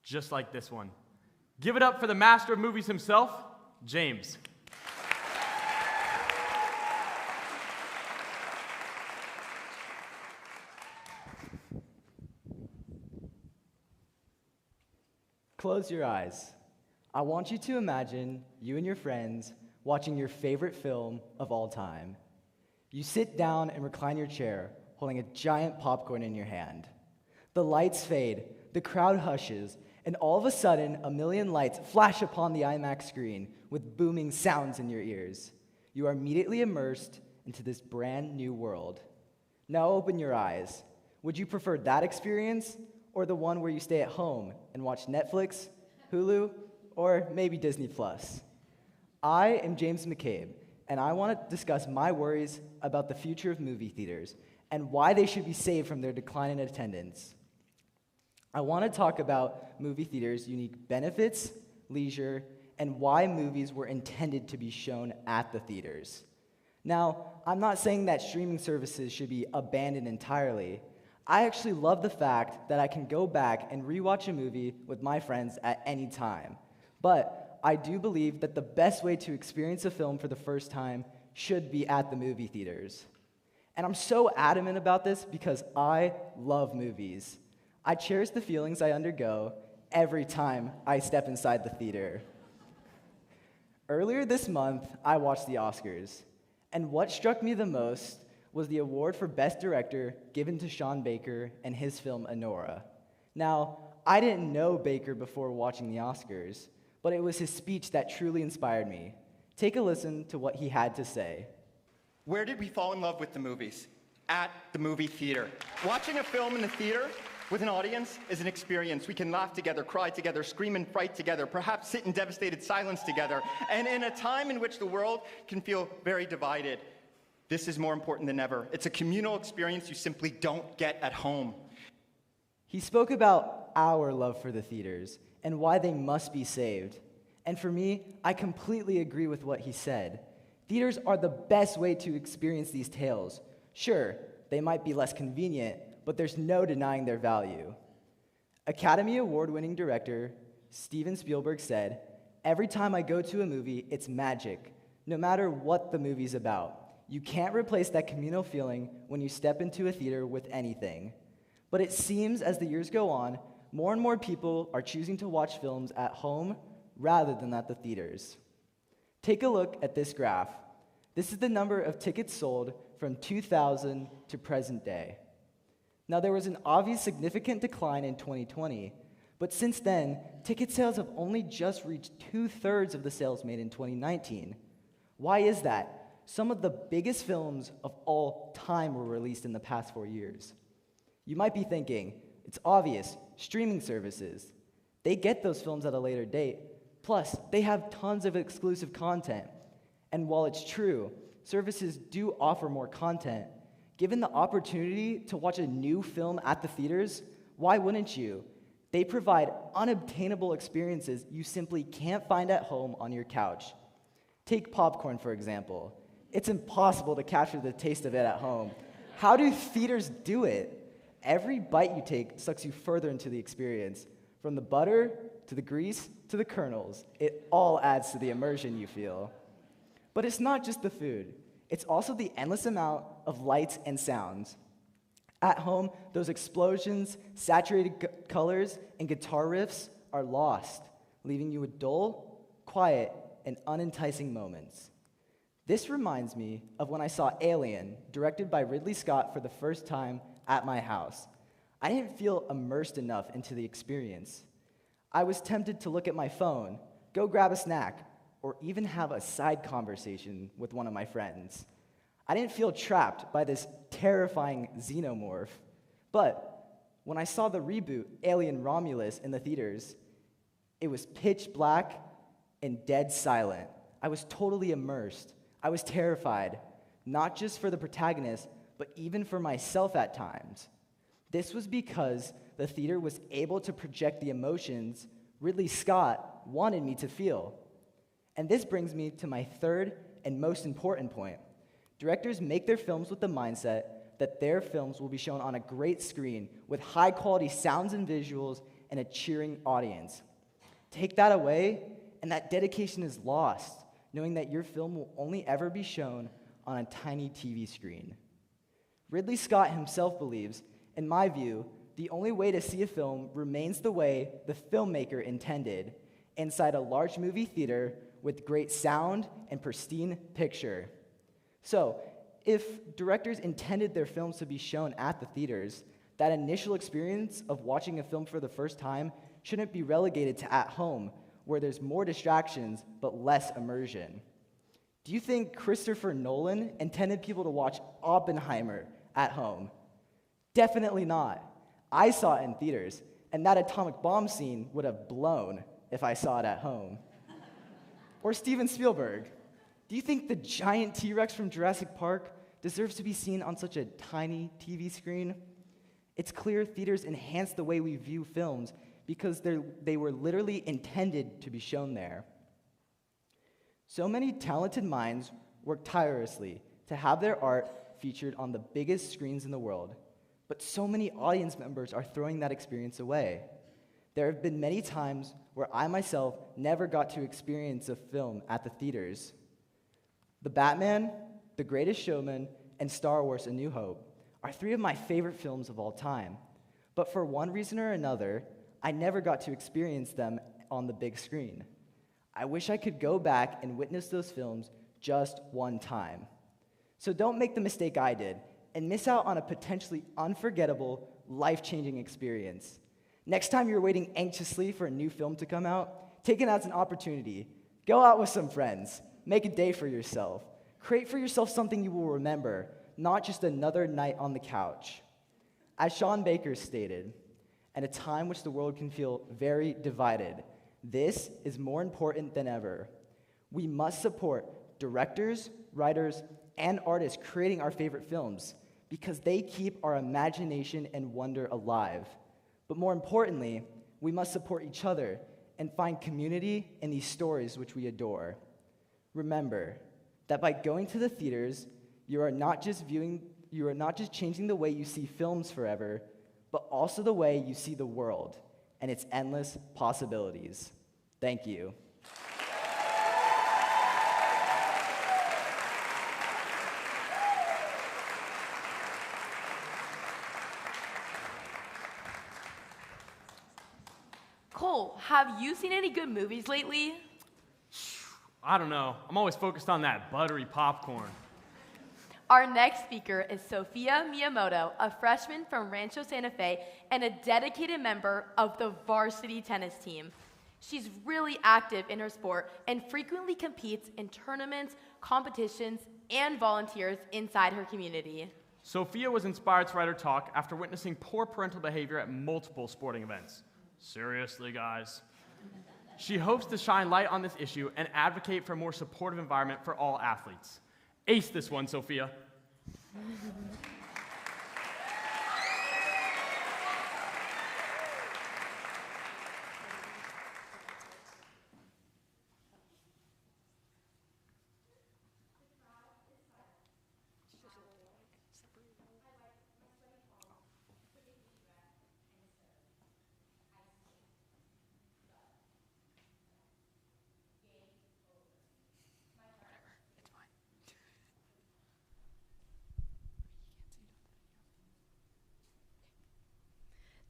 just like this one. Give it up for the master of movies himself, James. Close your eyes. I want you to imagine you and your friends watching your favorite film of all time. You sit down and recline your chair, holding a giant popcorn in your hand. The lights fade, the crowd hushes, and all of a sudden, a million lights flash upon the IMAX screen with booming sounds in your ears. You are immediately immersed into this brand new world. Now open your eyes. Would you prefer that experience or the one where you stay at home and watch Netflix, Hulu, or maybe Disney Plus? I am James McCabe, and I want to discuss my worries about the future of movie theaters and why they should be saved from their decline in attendance. I want to talk about movie theaters' unique benefits, leisure, and why movies were intended to be shown at the theaters. Now, I'm not saying that streaming services should be abandoned entirely. I actually love the fact that I can go back and rewatch a movie with my friends at any time. But I do believe that the best way to experience a film for the first time should be at the movie theaters. And I'm so adamant about this because I love movies. I cherish the feelings I undergo every time I step inside the theater. Earlier this month, I watched the Oscars, and what struck me the most was the award for Best Director given to Sean Baker and his film Anora. Now, I didn't know Baker before watching the Oscars, but it was his speech that truly inspired me. Take a listen to what he had to say. Where did we fall in love with the movies? At the movie theater. Watching a film in the theater with an audience is an experience. We can laugh together, cry together, scream and fright together, perhaps sit in devastated silence together. And in a time in which the world can feel very divided, this is more important than ever. It's a communal experience you simply don't get at home. He spoke about our love for the theaters and why they must be saved. And for me, I completely agree with what he said. Theaters are the best way to experience these tales. Sure, they might be less convenient, but there's no denying their value. Academy Award-winning director Steven Spielberg said, "Every time I go to a movie, it's magic, no matter what the movie's about. You can't replace that communal feeling when you step into a theater with anything." But it seems as the years go on, more and more people are choosing to watch films at home rather than at the theaters. Take a look at this graph. This is the number of tickets sold from 2000 to present day. Now, there was an obvious significant decline in 2020, but since then, ticket sales have only just reached 2/3 of the sales made in 2019. Why is that? Some of the biggest films of all time were released in the past 4 years. You might be thinking, it's obvious, streaming services. They get those films at a later date, plus they have tons of exclusive content. And while it's true, services do offer more content, given the opportunity to watch a new film at the theaters, why wouldn't you? They provide unobtainable experiences you simply can't find at home on your couch. Take popcorn, for example. It's impossible to capture the taste of it at home. How do theaters do it? Every bite you take sucks you further into the experience. From the butter, to the grease, to the kernels, it all adds to the immersion you feel. But it's not just the food. It's also the endless amount of lights and sounds. At home, those explosions, saturated colors, and guitar riffs are lost, leaving you with dull, quiet, and unenticing moments. This reminds me of when I saw Alien, directed by Ridley Scott for the first time at my house. I didn't feel immersed enough into the experience. I was tempted to look at my phone, go grab a snack, or even have a side conversation with one of my friends. I didn't feel trapped by this terrifying xenomorph. But when I saw the reboot Alien Romulus in the theaters, it was pitch black and dead silent. I was totally immersed. I was terrified, not just for the protagonist, but even for myself at times. This was because the theater was able to project the emotions Ridley Scott wanted me to feel. And this brings me to my third and most important point. Directors make their films with the mindset that their films will be shown on a great screen with high-quality sounds and visuals and a cheering audience. Take that away, and that dedication is lost, knowing that your film will only ever be shown on a tiny TV screen. Ridley Scott himself believes, in my view, the only way to see a film remains the way the filmmaker intended, inside a large movie theater with great sound and pristine picture. So, if directors intended their films to be shown at the theaters, that initial experience of watching a film for the first time shouldn't be relegated to at home, where there's more distractions but less immersion. Do you think Christopher Nolan intended people to watch Oppenheimer at home? Definitely not. I saw it in theaters, and that atomic bomb scene would have blown if I saw it at home. Or Steven Spielberg. Do you think the giant T-Rex from Jurassic Park deserves to be seen on such a tiny TV screen? It's clear theaters enhance the way we view films because they were literally intended to be shown there. So many talented minds work tirelessly to have their art featured on the biggest screens in the world, but so many audience members are throwing that experience away. There have been many times where I myself never got to experience a film at the theaters. The Batman, The Greatest Showman, and Star Wars: A New Hope are three of my favorite films of all time, but for one reason or another, I never got to experience them on the big screen. I wish I could go back and witness those films just one time. So don't make the mistake I did and miss out on a potentially unforgettable, life-changing experience. Next time you're waiting anxiously for a new film to come out, take it as an opportunity. Go out with some friends. Make a day for yourself. Create for yourself something you will remember, not just another night on the couch. As Sean Baker stated, at a time which the world can feel very divided, this is more important than ever. We must support directors, writers, and artists creating our favorite films because they keep our imagination and wonder alive. But more importantly, we must support each other and find community in these stories which we adore. Remember that by going to the theaters, you are not just changing the way you see films forever, but also the way you see the world and its endless possibilities. Thank you. Cole, have you seen any good movies lately? I don't know. I'm always focused on that buttery popcorn. Our next speaker is Sophia Miyamoto, a freshman from Rancho Santa Fe and a dedicated member of the varsity tennis team. She's really active in her sport and frequently competes in tournaments, competitions, and volunteers inside her community. Sophia was inspired to write her talk after witnessing poor parental behavior at multiple sporting events. Seriously, guys. She hopes to shine light on this issue and advocate for a more supportive environment for all athletes. Ace this one, Sophia.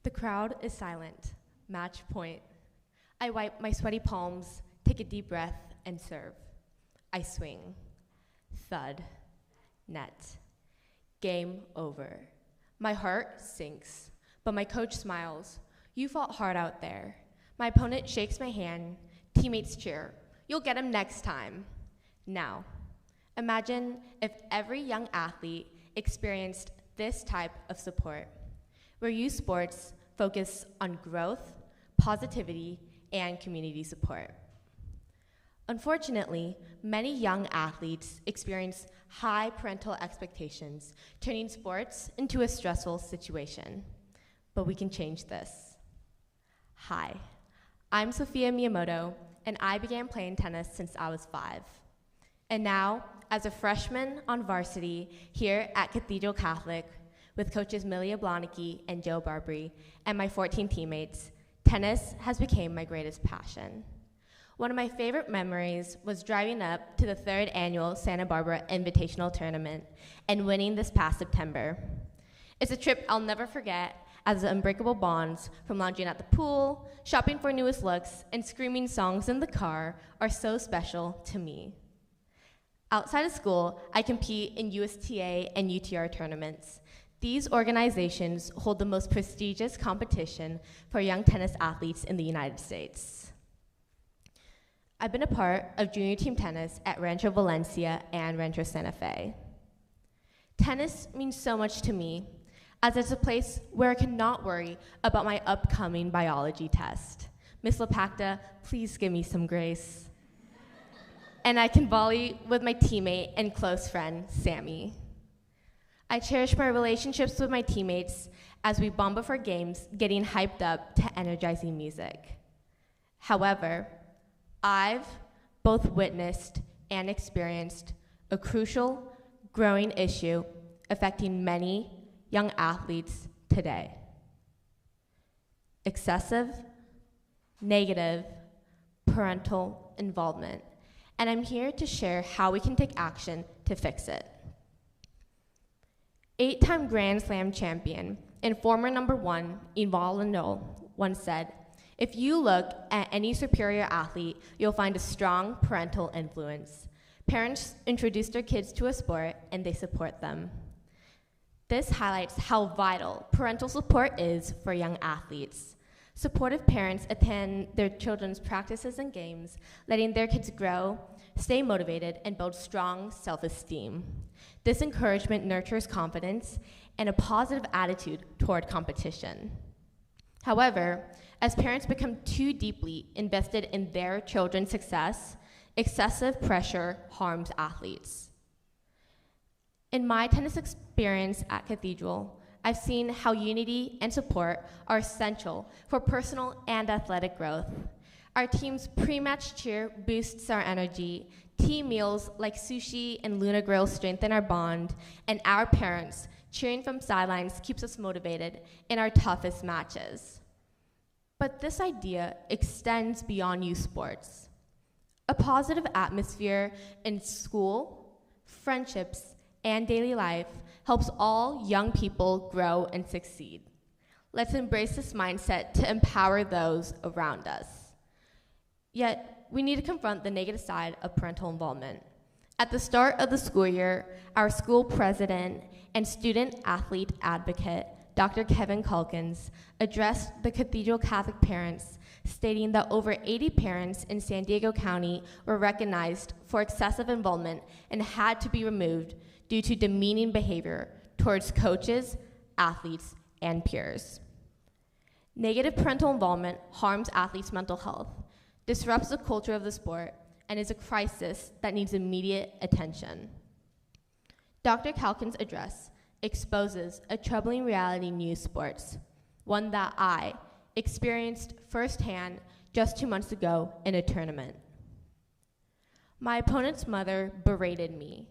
The crowd is silent. Match point. I wipe my sweaty palms, take a deep breath, and serve. I swing. Thud. Net. Game over. My heart sinks, but my coach smiles. You fought hard out there. My opponent shakes my hand. Teammates cheer. You'll get him next time. Now, imagine if every young athlete experienced this type of support, where youth sports focus on growth, positivity, and community support. Unfortunately, many young athletes experience high parental expectations, turning sports into a stressful situation. But we can change this. Hi, I'm Sophia Miyamoto, and I began playing tennis since I was 5. And now, as a freshman on varsity here at Cathedral Catholic, with coaches Milia Blonecki and Joe Barbary, and my 14 teammates, tennis has become my greatest passion. One of my favorite memories was driving up to the 3rd annual Santa Barbara Invitational Tournament and winning this past September. It's a trip I'll never forget, as the unbreakable bonds from lounging at the pool, shopping for newest looks, and screaming songs in the car are so special to me. Outside of school, I compete in USTA and UTR tournaments. These organizations hold the most prestigious competition for young tennis athletes in the United States. I've been a part of junior team tennis at Rancho Valencia and Rancho Santa Fe. Tennis means so much to me, as it's a place where I cannot worry about my upcoming biology test. Miss LaPacta, please give me some grace. And I can volley with my teammate and close friend, Sammy. I cherish my relationships with my teammates as we bond before games, getting hyped up to energizing music. However, I've both witnessed and experienced a crucial, growing issue affecting many young athletes today. Excessive, negative parental involvement. And I'm here to share how we can take action to fix it. 8-time Grand Slam champion and former #1, Yvonne Lendl, once said, "If you look at any superior athlete, you'll find a strong parental influence. Parents introduce their kids to a sport and they support them." This highlights how vital parental support is for young athletes. Supportive parents attend their children's practices and games, letting their kids grow, stay motivated, and build strong self-esteem. This encouragement nurtures confidence and a positive attitude toward competition. However, as parents become too deeply invested in their children's success, excessive pressure harms athletes. In my tennis experience at Cathedral, I've seen how unity and support are essential for personal and athletic growth. Our team's pre-match cheer boosts our energy, team meals like sushi and Luna Grill strengthen our bond, and our parents cheering from sidelines keeps us motivated in our toughest matches. But this idea extends beyond youth sports. A positive atmosphere in school, friendships, and daily life helps all young people grow and succeed. Let's embrace this mindset to empower those around us. Yet, we need to confront the negative side of parental involvement. At the start of the school year, our school president and student athlete advocate, Dr. Kevin Calkins, addressed the Cathedral Catholic parents, stating that over 80 parents in San Diego County were recognized for excessive involvement and had to be removed due to demeaning behavior towards coaches, athletes, and peers. Negative parental involvement harms athletes' mental health, disrupts the culture of the sport, and is a crisis that needs immediate attention. Dr. Calkin's address exposes a troubling reality in youth sports, one that I experienced firsthand just 2 months ago in a tournament. My opponent's mother berated me,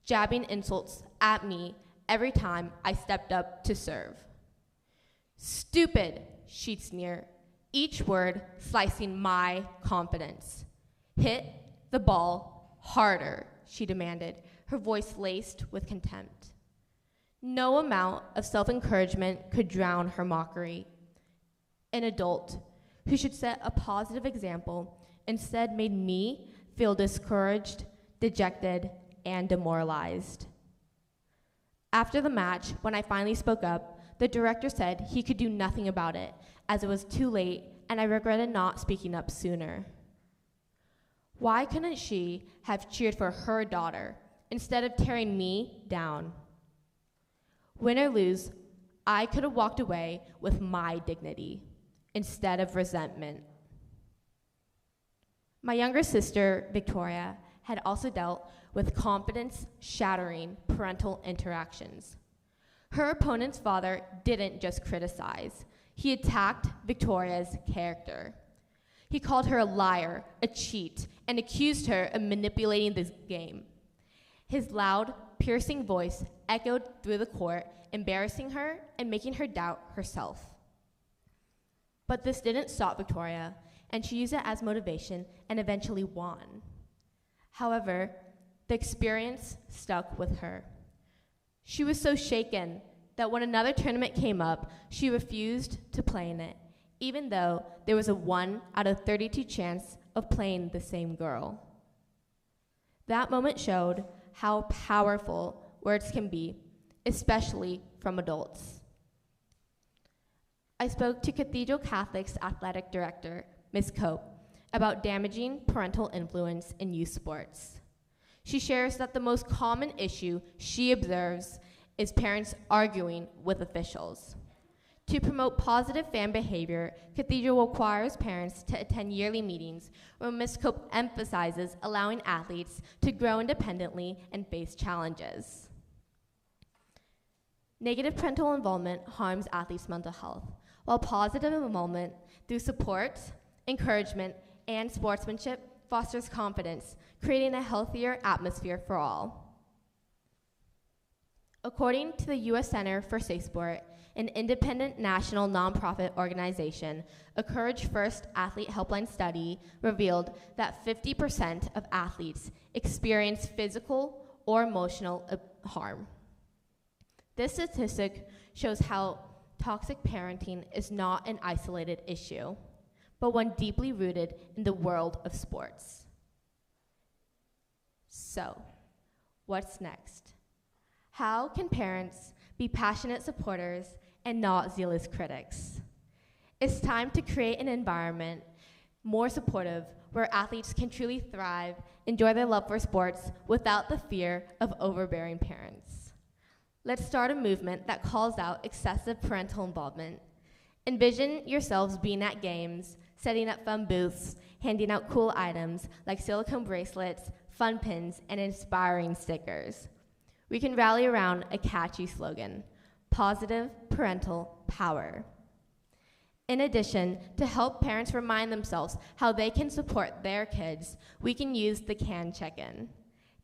jabbing insults at me every time I stepped up to serve. "Stupid," she'd sneer, each word slicing my confidence. "Hit the ball harder," she demanded, her voice laced with contempt. No amount of self-encouragement could drown her mockery. An adult who should set a positive example instead made me feel discouraged, dejected, and demoralized. After the match, when I finally spoke up, the director said he could do nothing about it, as it was too late, and I regretted not speaking up sooner. Why couldn't she have cheered for her daughter instead of tearing me down? Win or lose, I could have walked away with my dignity instead of resentment. My younger sister, Victoria, had also dealt with confidence-shattering parental interactions. Her opponent's father didn't just criticize, he attacked Victoria's character. He called her a liar, a cheat, and accused her of manipulating this game. His loud, piercing voice echoed through the court, embarrassing her and making her doubt herself. But this didn't stop Victoria, and she used it as motivation and eventually won. However, the experience stuck with her. She was so shaken that when another tournament came up, she refused to play in it, even though there was a 1 out of 32 chance of playing the same girl. That moment showed how powerful words can be, especially from adults. I spoke to Cathedral Catholic's athletic director, Ms. Cope, about damaging parental influence in youth sports. She shares that the most common issue she observes is parents arguing with officials. To promote positive fan behavior, Cathedral requires parents to attend yearly meetings where Ms. Cope emphasizes allowing athletes to grow independently and face challenges. Negative parental involvement harms athletes' mental health, while positive involvement through support, encouragement, and sportsmanship fosters confidence, creating a healthier atmosphere for all. According to the U.S. Center for Safe Sport, an independent national nonprofit organization, a Courage First Athlete Helpline study revealed that 50% of athletes experience physical or emotional harm. This statistic shows how toxic parenting is not an isolated issue, but one deeply rooted in the world of sports. So, what's next? How can parents be passionate supporters and not zealous critics? It's time to create an environment more supportive where athletes can truly thrive, enjoy their love for sports without the fear of overbearing parents. Let's start a movement that calls out excessive parental involvement. Envision yourselves being at games, setting up fun booths, handing out cool items like silicone bracelets, fun pins, and inspiring stickers. We can rally around a catchy slogan: positive parental power. In addition, to help parents remind themselves how they can support their kids, we can use the CAN check-in.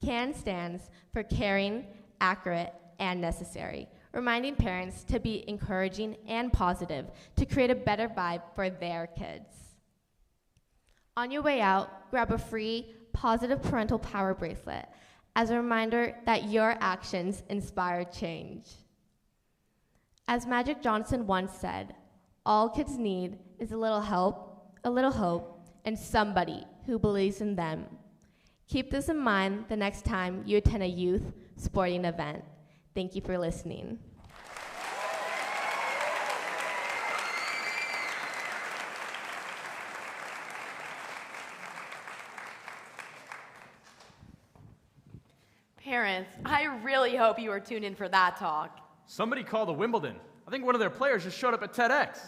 CAN stands for caring, accurate, and necessary, reminding parents to be encouraging and positive to create a better vibe for their kids. On your way out, grab a free positive parental power bracelet as a reminder that your actions inspire change. As Magic Johnson once said, all kids need is a little help, a little hope, and somebody who believes in them. Keep this in mind the next time you attend a youth sporting event. Thank you for listening. Parents, I really hope you were tuned in for that talk. Somebody called a Wimbledon. I think one of their players just showed up at TEDx.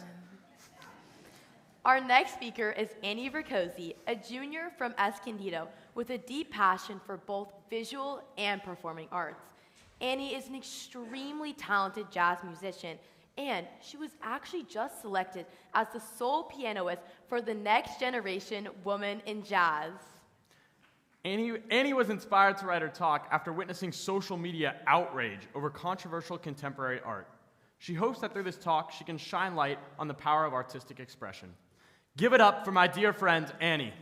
Our next speaker is Annie Vercosi, a junior from Escondido with a deep passion for both visual and performing arts. Annie is an extremely talented jazz musician, and she was actually just selected as the sole pianist for the Next Generation Woman in Jazz. Annie was inspired to write her talk after witnessing social media outrage over controversial contemporary art. She hopes that through this talk, she can shine light on the power of artistic expression. Give it up for my dear friend, Annie.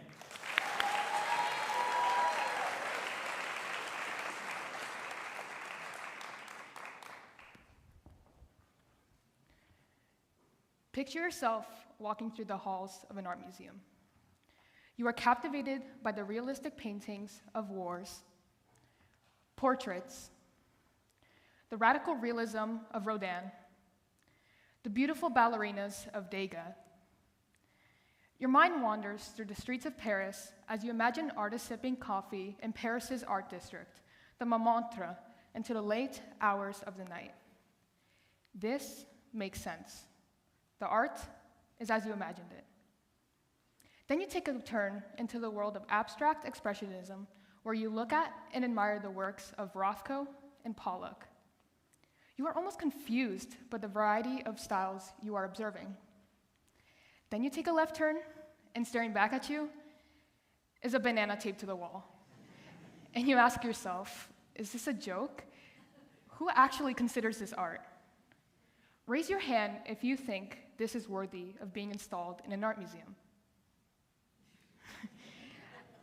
Picture yourself walking through the halls of an art museum. You are captivated by the realistic paintings of wars, portraits, the radical realism of Rodin, the beautiful ballerinas of Degas. Your mind wanders through the streets of Paris as you imagine artists sipping coffee in Paris's art district, the Montmartre, into the late hours of the night. This makes sense. The art is as you imagined it. Then you take a turn into the world of abstract expressionism, where you look at and admire the works of Rothko and Pollock. You are almost confused by the variety of styles you are observing. Then you take a left turn, and staring back at you is a banana taped to the wall. And you ask yourself, is this a joke? Who actually considers this art? Raise your hand if you think this is worthy of being installed in an art museum.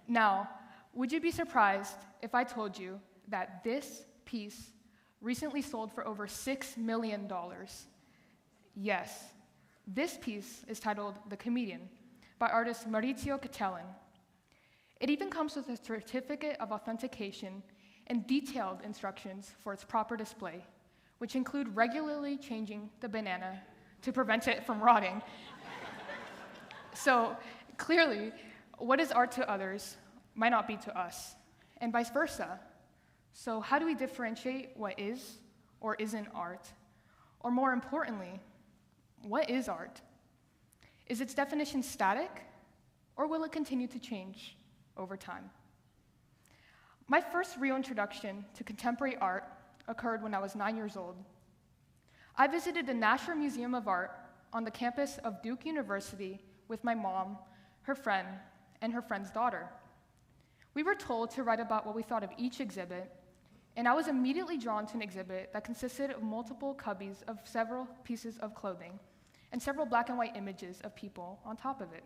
Now, would you be surprised if I told you that this piece recently sold for over $6 million? Yes, this piece is titled The Comedian by artist Maurizio Cattelan. It even comes with a certificate of authentication and detailed instructions for its proper display, which include regularly changing the banana to prevent it from rotting. So, clearly, what is art to others might not be to us, and vice versa. So how do we differentiate what is or isn't art? Or more importantly, what is art? Is its definition static, or will it continue to change over time? My first real introduction to contemporary art occurred when I was 9 years old. I visited the National Museum of Art on the campus of Duke University with my mom, her friend, and her friend's daughter. We were told to write about what we thought of each exhibit, and I was immediately drawn to an exhibit that consisted of multiple cubbies of several pieces of clothing and several black and white images of people on top of it.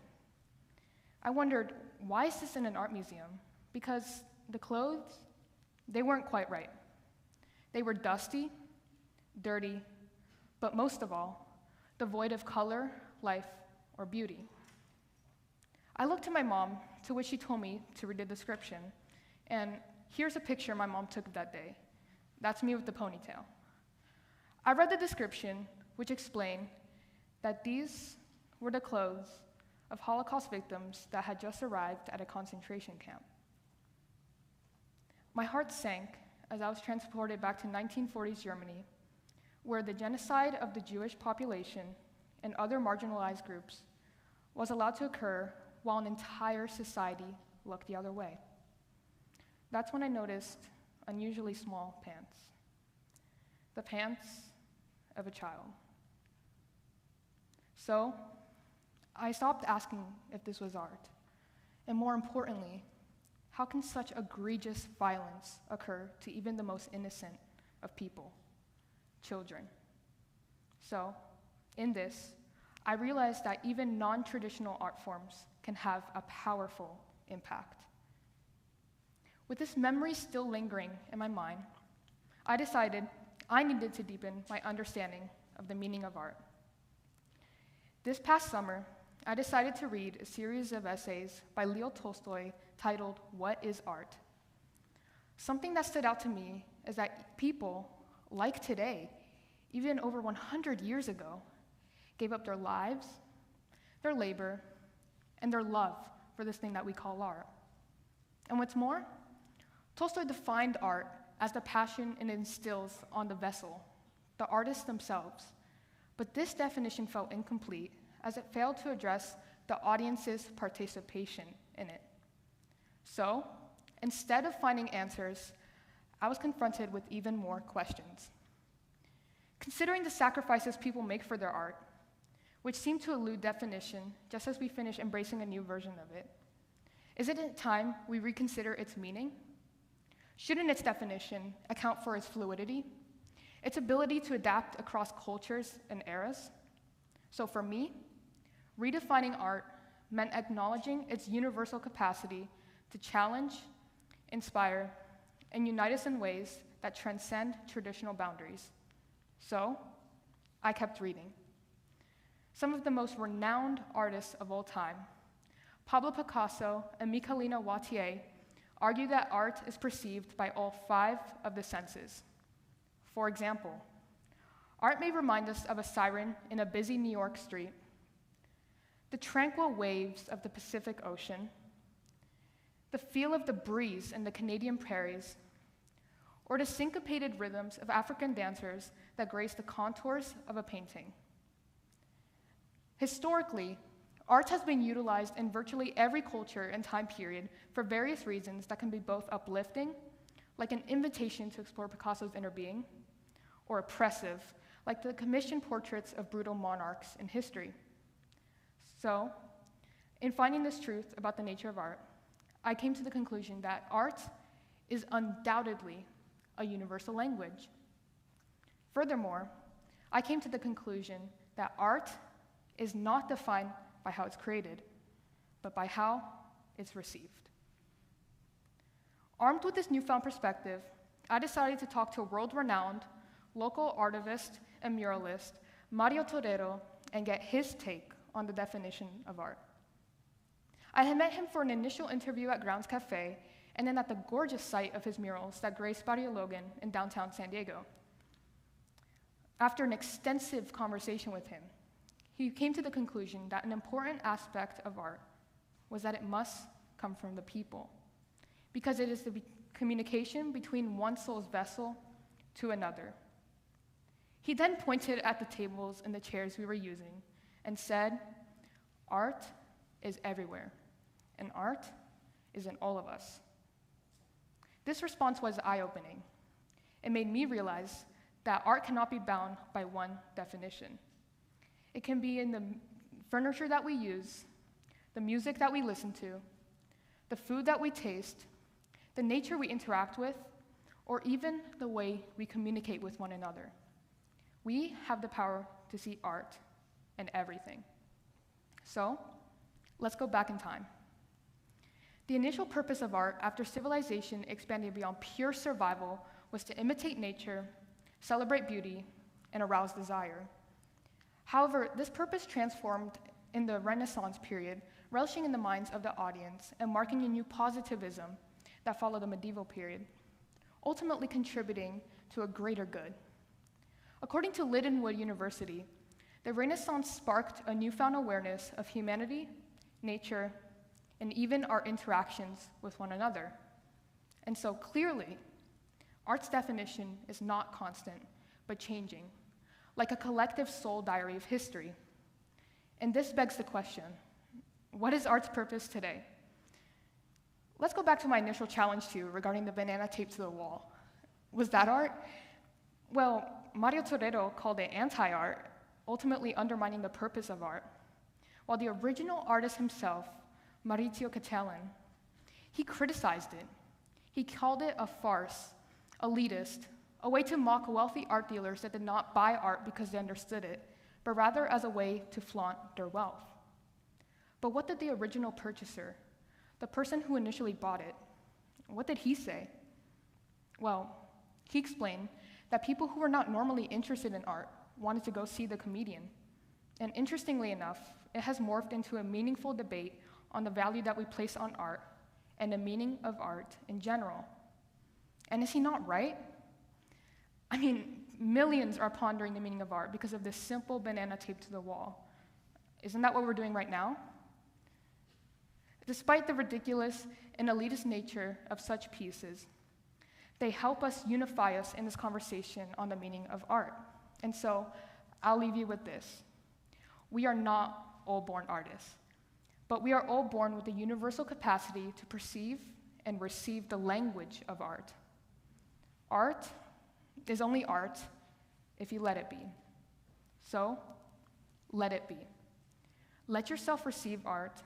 I wondered, why is this in an art museum? Because the clothes, they weren't quite right. They were dusty, dirty, but most of all, devoid of color, life, or beauty. I looked to my mom, to which she told me to read the description, and here's a picture my mom took of that day. That's me with the ponytail. I read the description, which explained that these were the clothes of Holocaust victims that had just arrived at a concentration camp. My heart sank as I was transported back to 1940s Germany, where the genocide of the Jewish population and other marginalized groups was allowed to occur while an entire society looked the other way. That's when I noticed unusually small pants. The pants of a child. So, I stopped asking if this was art, and more importantly, how can such egregious violence occur to even the most innocent of people, children? So, in this, I realized that even non-traditional art forms can have a powerful impact. With this memory still lingering in my mind, I decided I needed to deepen my understanding of the meaning of art. This past summer, I decided to read a series of essays by Leo Tolstoy titled, "What is Art?" Something that stood out to me is that people, like today, even over 100 years ago, gave up their lives, their labor, and their love for this thing that we call art. And what's more, Tolstoy defined art as the passion it instills on the vessel, the artists themselves. But this definition felt incomplete as it failed to address the audience's participation in it. So, instead of finding answers, I was confronted with even more questions. Considering the sacrifices people make for their art, which seem to elude definition just as we finish embracing a new version of it, isn't it time we reconsider its meaning? Shouldn't its definition account for its fluidity, its ability to adapt across cultures and eras? So for me, redefining art meant acknowledging its universal capacity to challenge, inspire, and unite us in ways that transcend traditional boundaries. So, I kept reading. Some of the most renowned artists of all time, Pablo Picasso and Michelina Wattier, argue that art is perceived by all 5 of the senses. For example, art may remind us of a siren in a busy New York street, the tranquil waves of the Pacific Ocean, the feel of the breeze in the Canadian prairies, or the syncopated rhythms of African dancers that grace the contours of a painting. Historically, art has been utilized in virtually every culture and time period for various reasons that can be both uplifting, like an invitation to explore Picasso's inner being, or oppressive, like the commissioned portraits of brutal monarchs in history. So, in finding this truth about the nature of art, I came to the conclusion that art is undoubtedly a universal language. Furthermore, I came to the conclusion that art is not defined by how it's created, but by how it's received. Armed with this newfound perspective, I decided to talk to world-renowned local artivist and muralist Mario Torero and get his take on the definition of art. I had met him for an initial interview at Grounds Cafe and then at the gorgeous site of his murals that grace Barrio Logan in downtown San Diego. After an extensive conversation with him, he came to the conclusion that an important aspect of art was that it must come from the people, because it is the communication between one soul's vessel to another. He then pointed at the tables and the chairs we were using and said, "Art is everywhere, and art is in all of us." This response was eye-opening. It made me realize that art cannot be bound by one definition. It can be in the furniture that we use, the music that we listen to, the food that we taste, the nature we interact with, or even the way we communicate with one another. We have the power to see art in everything. So, let's go back in time. The initial purpose of art after civilization expanded beyond pure survival was to imitate nature, celebrate beauty, and arouse desire. However, this purpose transformed in the Renaissance period, relishing in the minds of the audience and marking a new positivism that followed the medieval period, ultimately contributing to a greater good. According to Lindenwood University, the Renaissance sparked a newfound awareness of humanity, nature, and even our interactions with one another. And so clearly, art's definition is not constant, but changing, like a collective soul diary of history. And this begs the question, what is art's purpose today? Let's go back to my initial challenge to you regarding the banana taped to the wall. Was that art? Well, Mario Torero called it anti-art, ultimately undermining the purpose of art. While the original artist himself, Maurizio Cattelan, he criticized it. He called it a farce, elitist, a way to mock wealthy art dealers that did not buy art because they understood it, but rather as a way to flaunt their wealth. But what did the original purchaser, the person who initially bought it, what did he say? Well, he explained that people who were not normally interested in art wanted to go see the comedian. And interestingly enough, it has morphed into a meaningful debate on the value that we place on art and the meaning of art in general. And is he not right? I mean, millions are pondering the meaning of art because of this simple banana taped to the wall. Isn't that what we're doing right now? Despite the ridiculous and elitist nature of such pieces, they help us unify us in this conversation on the meaning of art. And so, I'll leave you with this. We are not all born artists, but we are all born with the universal capacity to perceive and receive the language of art. Art is only art if you let it be. So, let it be. Let yourself receive art,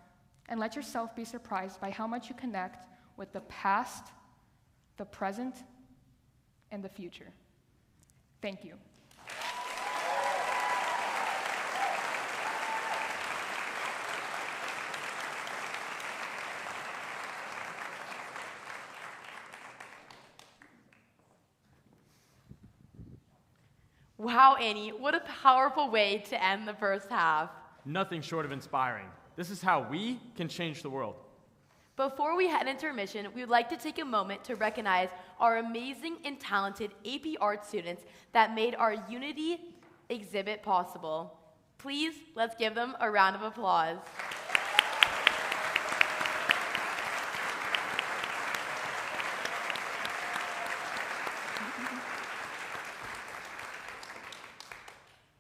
and let yourself be surprised by how much you connect with the past, the present, and the future. Thank you. Wow, Annie, what a powerful way to end the first half. Nothing short of inspiring. This is how we can change the world. Before we head into intermission, we would like to take a moment to recognize our amazing and talented AP Art students that made our Unity exhibit possible. Please, let's give them a round of applause.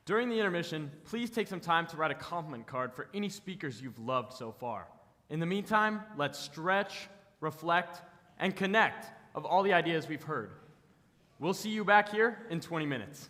During the intermission, please take some time to write a compliment card for any speakers you've loved so far. In the meantime, let's stretch, reflect, and connect of all the ideas we've heard. We'll see you back here in 20 minutes.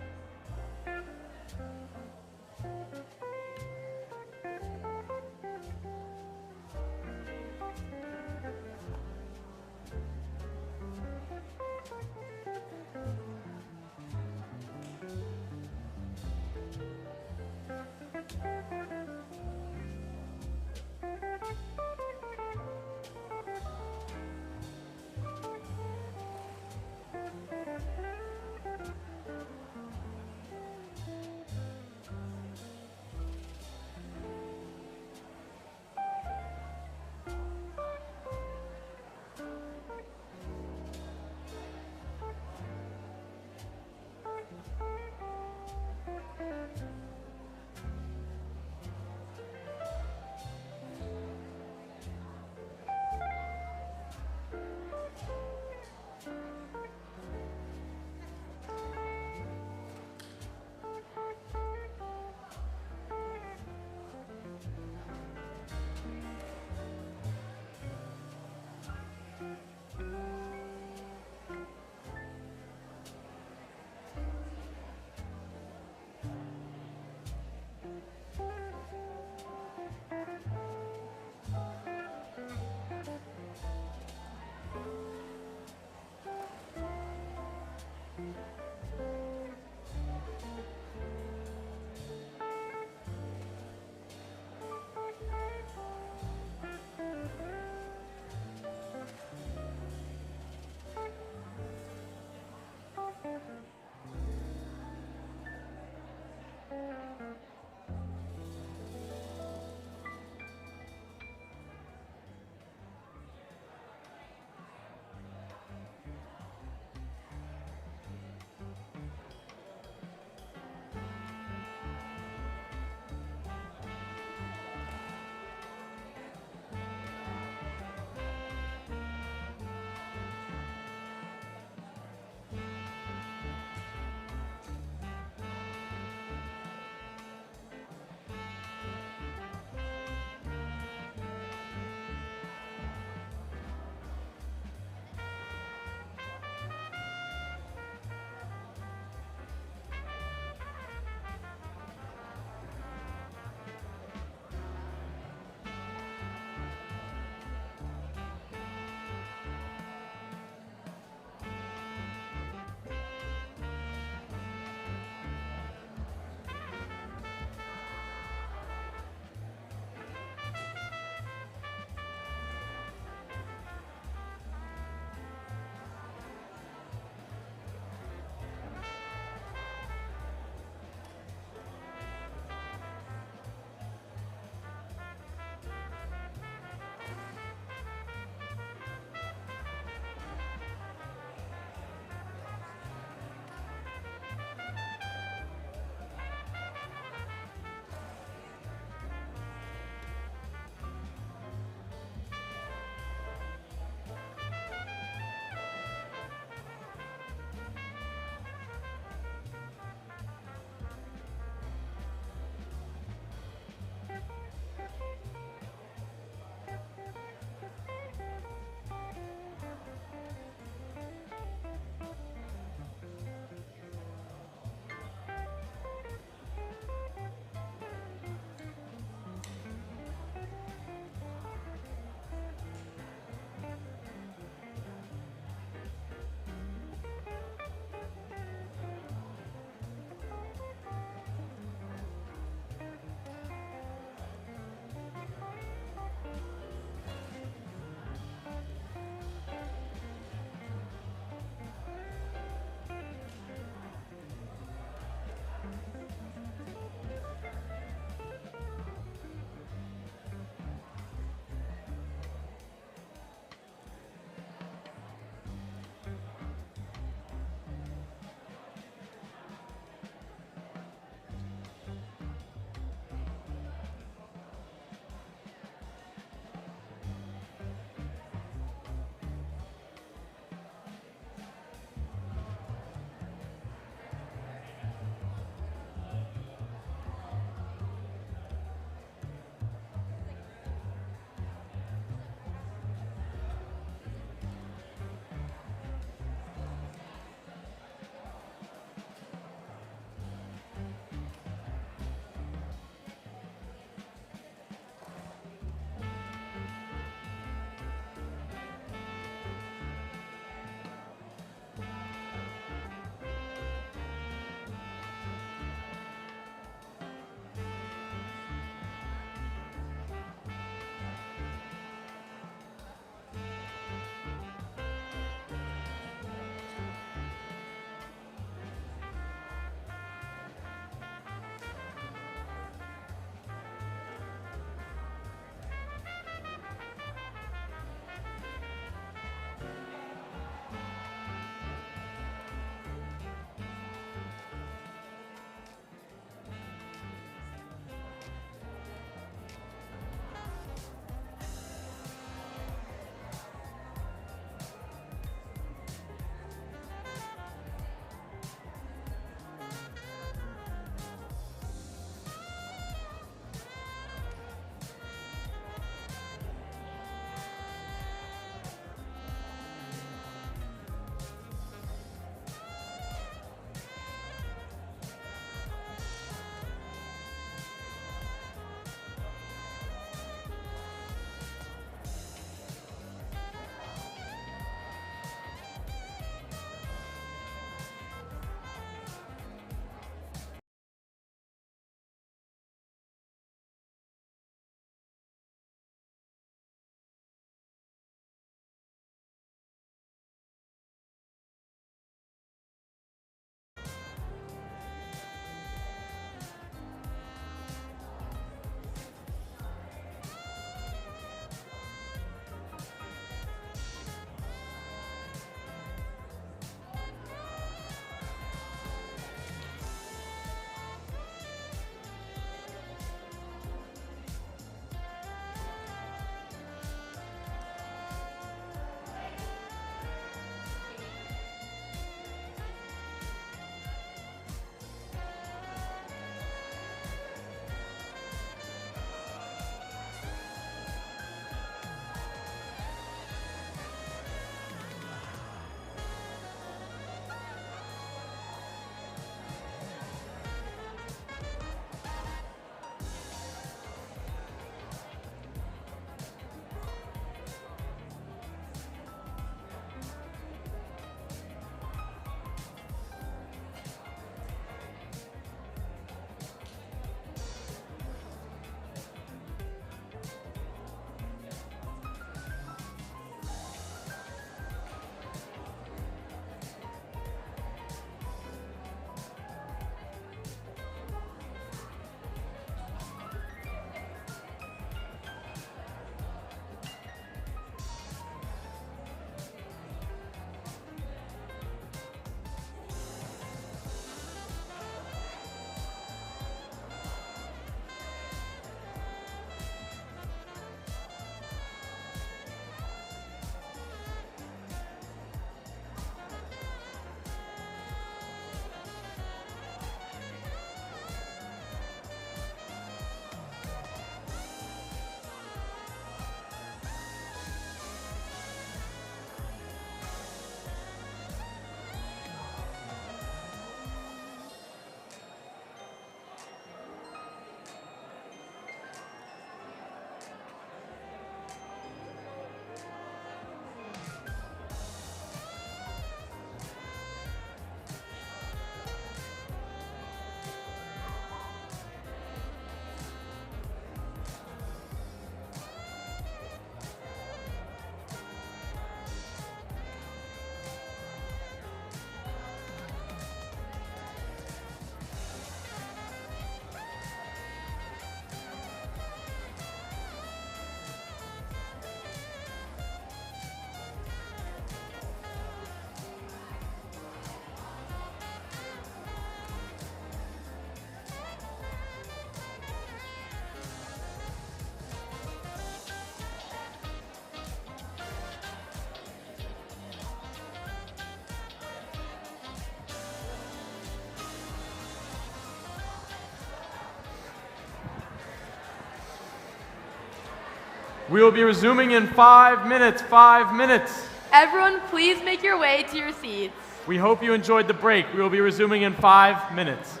We will be resuming in 5 minutes. 5 minutes. Everyone, please make your way to your seats. We hope you enjoyed the break. We will be resuming in 5 minutes.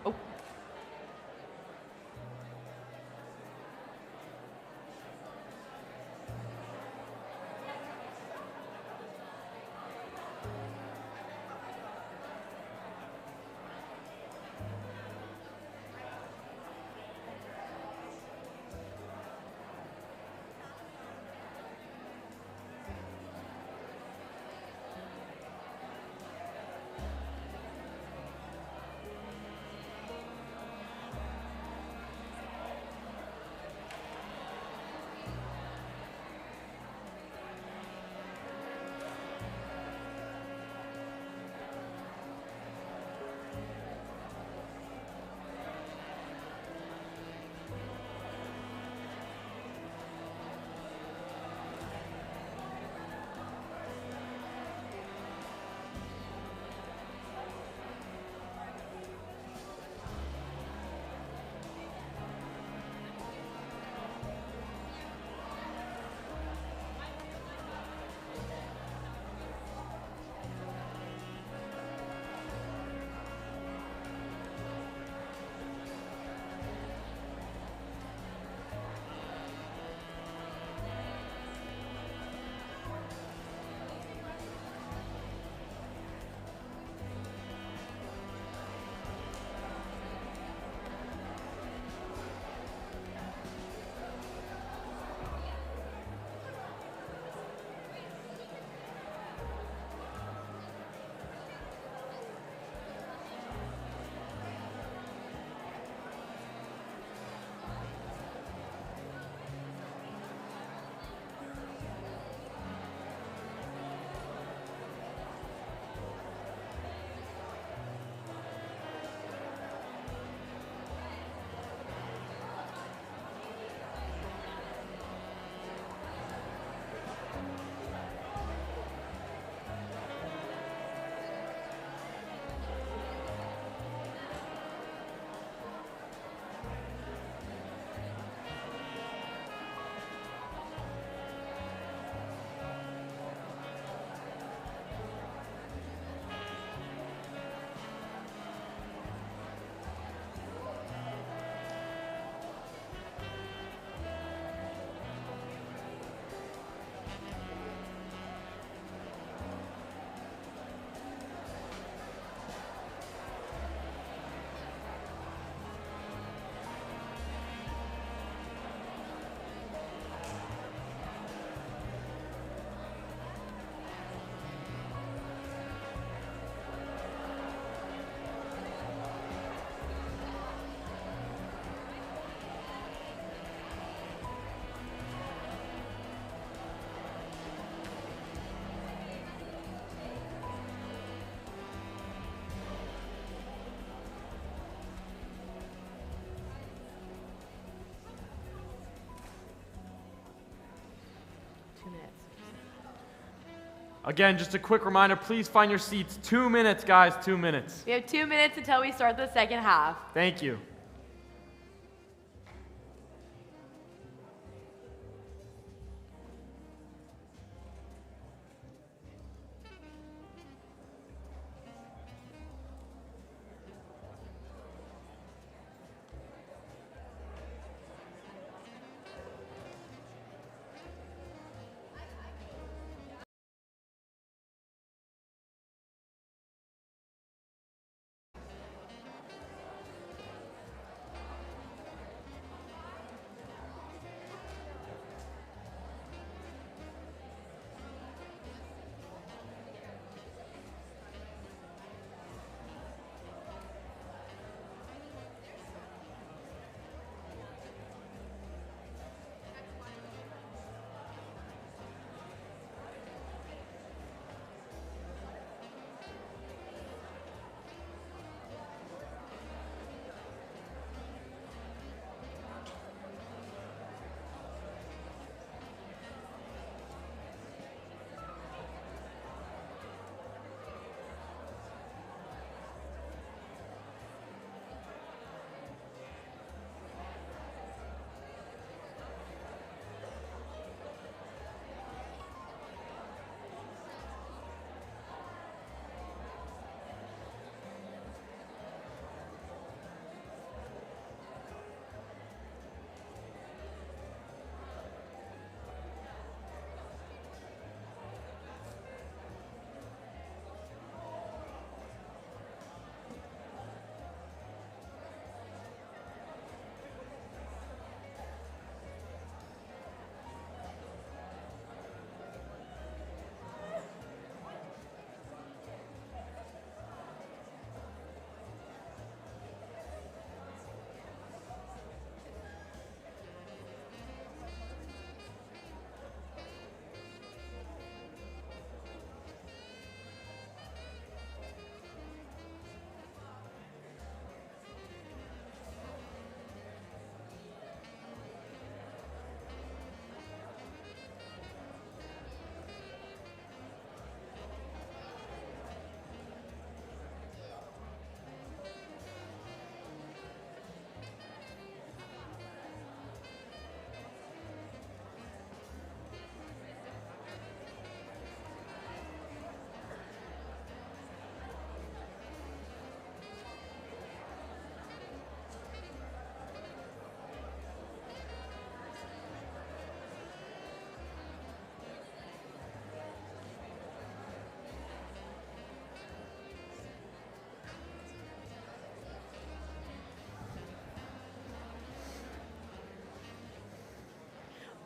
Oh. Again, just a quick reminder, please find your seats. 2 minutes, guys, 2 minutes. We have 2 minutes until we start the second half. Thank you.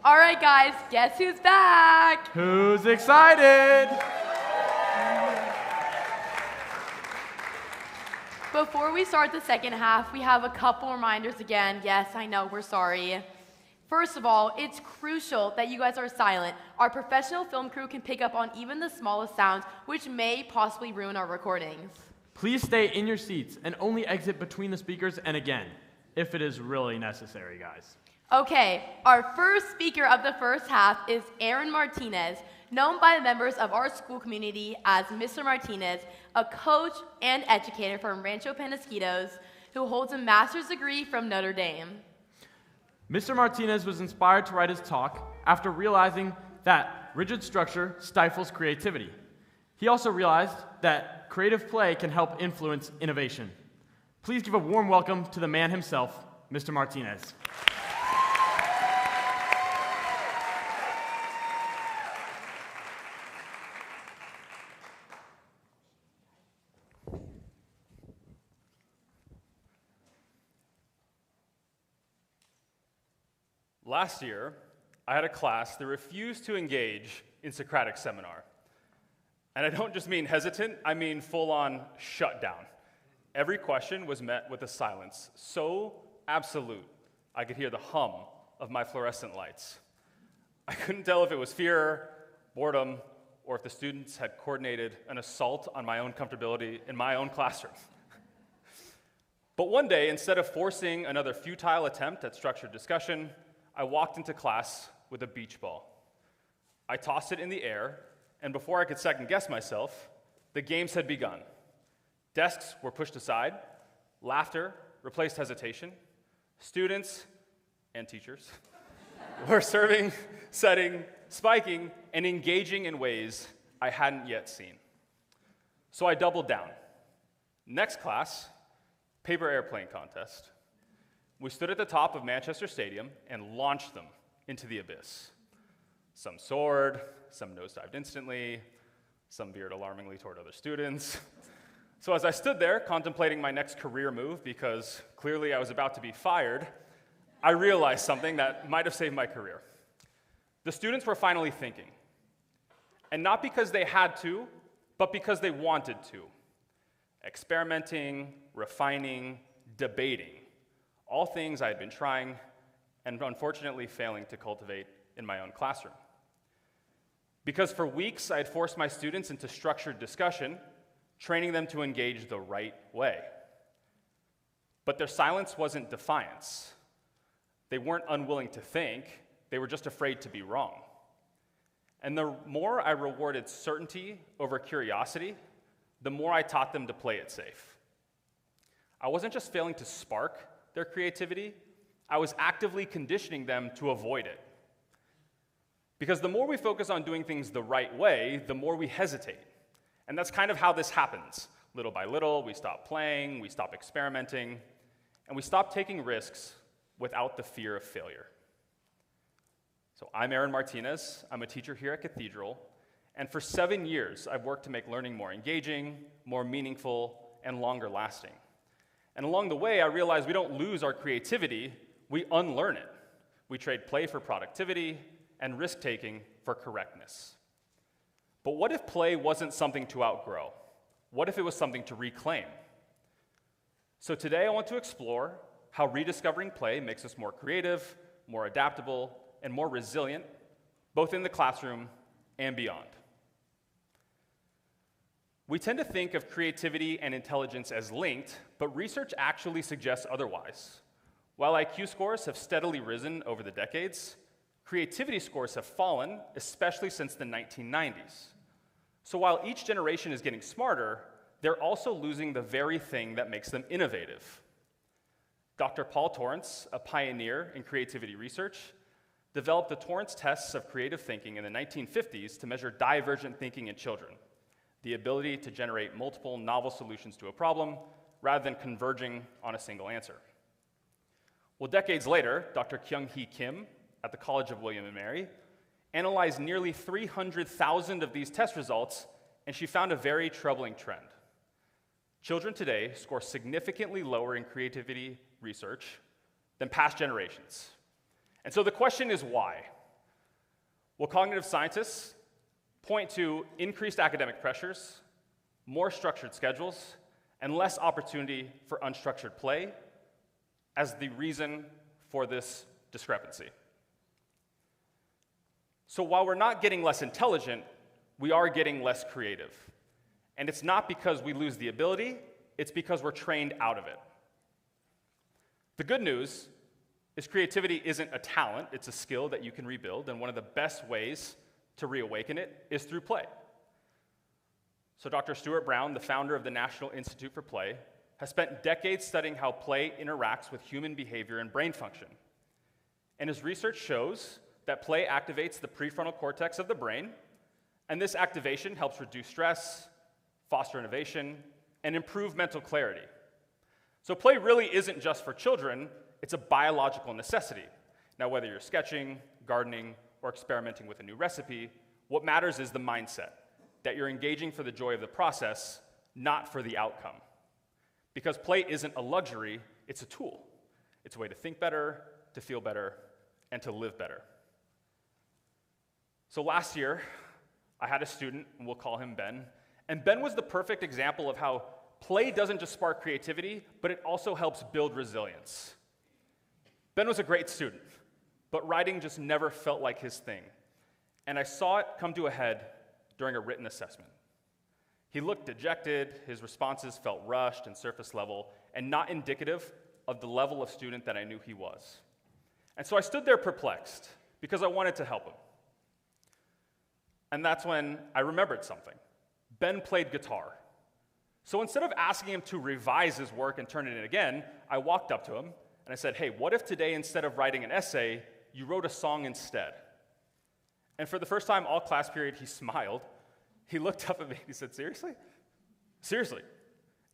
All right, guys, guess who's back? Who's excited? Before we start the second half, we have a couple reminders again. Yes, I know, we're sorry. First of all, it's crucial that you guys are silent. Our professional film crew can pick up on even the smallest sounds, which may possibly ruin our recordings. Please stay in your seats and only exit between the speakers and again, if it is really necessary, guys. Okay, our first speaker of the first half is Aaron Martinez, known by the members of our school community as Mr. Martinez, a coach and educator from Rancho Penasquitos who holds a master's degree from Notre Dame. Mr. Martinez was inspired to write his talk after realizing that rigid structure stifles creativity. He also realized that creative play can help influence innovation. Please give a warm welcome to the man himself, Mr. Martinez. Last year, I had a class that refused to engage in Socratic seminar. And I don't just mean hesitant, I mean full-on shutdown. Every question was met with a silence so absolute, I could hear the hum of my fluorescent lights. I couldn't tell if it was fear, boredom, or if the students had coordinated an assault on my own comfortability in my own classroom. But one day, instead of forcing another futile attempt at structured discussion, I walked into class with a beach ball. I tossed it in the air, and before I could second-guess myself, the games had begun. Desks were pushed aside, laughter replaced hesitation, students and teachers were serving, setting, spiking, and engaging in ways I hadn't yet seen. So I doubled down. Next class, paper airplane contest. We stood at the top of Manchester Stadium and launched them into the abyss. Some soared, some nosedived instantly, some veered alarmingly toward other students. So as I stood there contemplating my next career move, because clearly I was about to be fired, I realized something that might have saved my career. The students were finally thinking. And not because they had to, but because they wanted to. Experimenting, refining, debating. All things I had been trying and unfortunately failing to cultivate in my own classroom. Because for weeks I had forced my students into structured discussion, training them to engage the right way. But their silence wasn't defiance. They weren't unwilling to think, they were just afraid to be wrong. And the more I rewarded certainty over curiosity, the more I taught them to play it safe. I wasn't just failing to spark their creativity, I was actively conditioning them to avoid it. Because the more we focus on doing things the right way, the more we hesitate. And that's kind of how this happens. Little by little, we stop playing, we stop experimenting, and we stop taking risks without the fear of failure. So I'm Aaron Martinez. I'm a teacher here at Cathedral, and for 7 years, I've worked to make learning more engaging, more meaningful, and longer lasting. And along the way, I realized we don't lose our creativity, we unlearn it. We trade play for productivity and risk-taking for correctness. But what if play wasn't something to outgrow? What if it was something to reclaim? So today I want to explore how rediscovering play makes us more creative, more adaptable, and more resilient, both in the classroom and beyond. We tend to think of creativity and intelligence as linked, but research actually suggests otherwise. While IQ scores have steadily risen over the decades, creativity scores have fallen, especially since the 1990s. So while each generation is getting smarter, they're also losing the very thing that makes them innovative. Dr. Paul Torrance, a pioneer in creativity research, developed the Torrance tests of creative thinking in the 1950s to measure divergent thinking in children, the ability to generate multiple novel solutions to a problem rather than converging on a single answer. Well, decades later, Dr. Kyung-hee Kim at the College of William & Mary analyzed nearly 300,000 of these test results, and she found a very troubling trend. Children today score significantly lower in creativity research than past generations. And so the question is why? Well, cognitive scientists point to increased academic pressures, more structured schedules, and less opportunity for unstructured play as the reason for this discrepancy. So while we're not getting less intelligent, we are getting less creative. And it's not because we lose the ability, it's because we're trained out of it. The good news is creativity isn't a talent, it's a skill that you can rebuild, and one of the best ways to reawaken it is through play. So Dr. Stuart Brown, the founder of the National Institute for Play, has spent decades studying how play interacts with human behavior and brain function. And his research shows that play activates the prefrontal cortex of the brain, and this activation helps reduce stress, foster innovation, and improve mental clarity. So play really isn't just for children, it's a biological necessity. Now, whether you're sketching, gardening, or experimenting with a new recipe, what matters is the mindset, that you're engaging for the joy of the process, not for the outcome. Because play isn't a luxury, it's a tool. It's a way to think better, to feel better, and to live better. So last year, I had a student, and we'll call him Ben, and Ben was the perfect example of how play doesn't just spark creativity, but it also helps build resilience. Ben was a great student, but writing just never felt like his thing. And I saw it come to a head during a written assessment. He looked dejected, his responses felt rushed and surface level, and not indicative of the level of student that I knew he was. And so I stood there perplexed, because I wanted to help him. And that's when I remembered something. Ben played guitar. So instead of asking him to revise his work and turn it in again, I walked up to him and I said, hey, what if today, instead of writing an essay, you wrote a song instead? And for the first time all class period, he smiled. He looked up at me and he said, seriously? Seriously.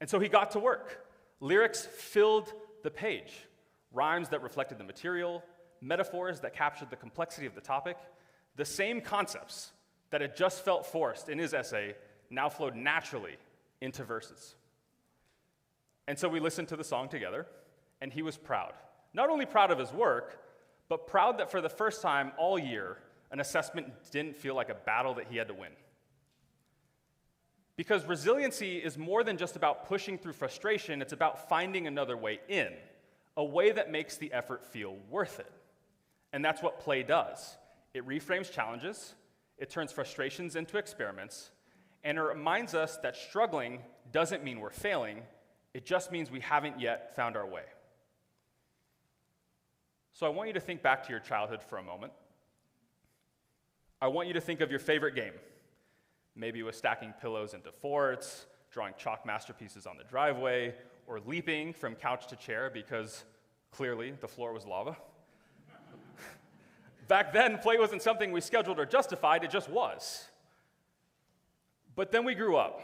And so he got to work. Lyrics filled the page. Rhymes that reflected the material, metaphors that captured the complexity of the topic. The same concepts that had just felt forced in his essay now flowed naturally into verses. And so we listened to the song together, and he was proud. Not only proud of his work, but proud that for the first time all year, an assessment didn't feel like a battle that he had to win. Because resiliency is more than just about pushing through frustration, it's about finding another way in, a way that makes the effort feel worth it. And that's what play does. It reframes challenges, it turns frustrations into experiments, and it reminds us that struggling doesn't mean we're failing, it just means we haven't yet found our way. So I want you to think back to your childhood for a moment. I want you to think of your favorite game. Maybe it was stacking pillows into forts, drawing chalk masterpieces on the driveway, or leaping from couch to chair because clearly the floor was lava. Back then, play wasn't something we scheduled or justified, it just was. But then we grew up,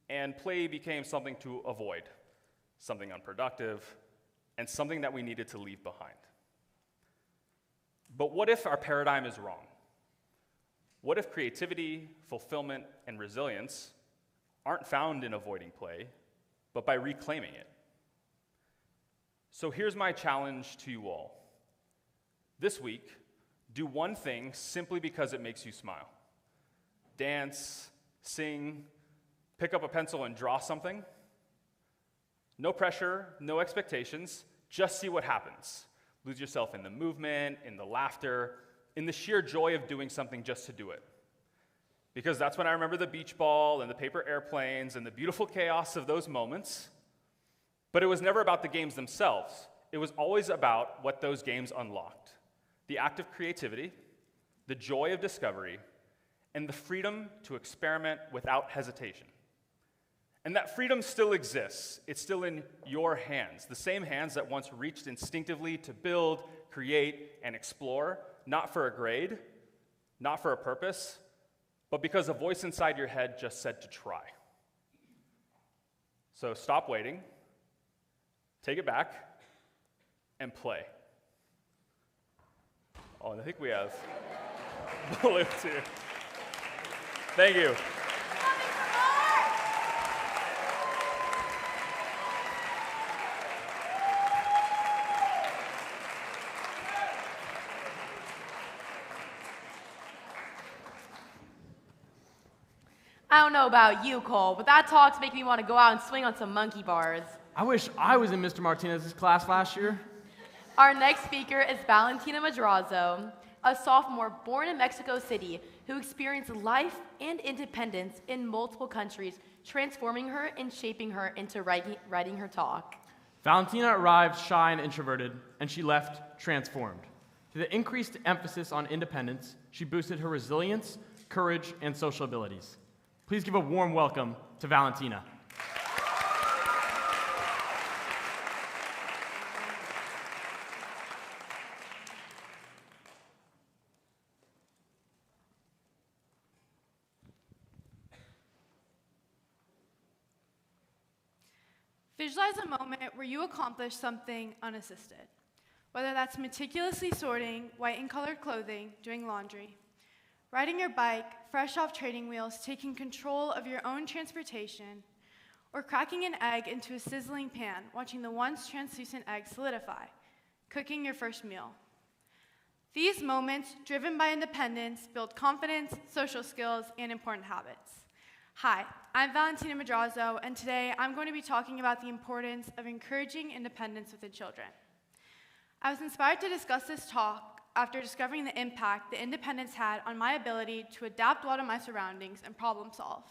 and play became something to avoid, something unproductive, and something that we needed to leave behind. But what if our paradigm is wrong? What if creativity, fulfillment, and resilience aren't found in avoiding play, but by reclaiming it? So here's my challenge to you all. This week, do one thing simply because it makes you smile. Dance, sing, pick up a pencil and draw something. No pressure, no expectations, just see what happens. Lose yourself in the movement, in the laughter, in the sheer joy of doing something just to do it. Because that's when I remember the beach ball and the paper airplanes and the beautiful chaos of those moments. But it was never about the games themselves. It was always about what those games unlocked. The act of creativity, the joy of discovery, and the freedom to experiment without hesitation. And that freedom still exists. It's still in your hands, the same hands that once reached instinctively to build, create, and explore, not for a grade, not for a purpose, but because a voice inside your head just said to try. So stop waiting, take it back, and play. Oh, and I think we have balloons here. Thank you. I don't know about you, Cole, but that talk's making me want to go out and swing on some monkey bars. I wish I was in Mr. Martinez's class last year. Our next speaker is Valentina Madrazo, a sophomore born in Mexico City who experienced life and independence in multiple countries, transforming her and shaping her into writing her talk. Valentina arrived shy and introverted, and she left transformed. To the increased emphasis on independence, she boosted her resilience, courage, and social abilities. Please give a warm welcome to Valentina. Visualize a moment where you accomplish something unassisted, whether that's meticulously sorting white and colored clothing, doing laundry, riding your bike, fresh off training wheels, taking control of your own transportation, or cracking an egg into a sizzling pan, watching the once translucent egg solidify, cooking your first meal. These moments, driven by independence, build confidence, social skills, and important habits. Hi, I'm Valentina Madrazo, and today I'm going to be talking about the importance of encouraging independence within children. I was inspired to discuss this talk after discovering the impact that independence had on my ability to adapt well to my surroundings and problem solve.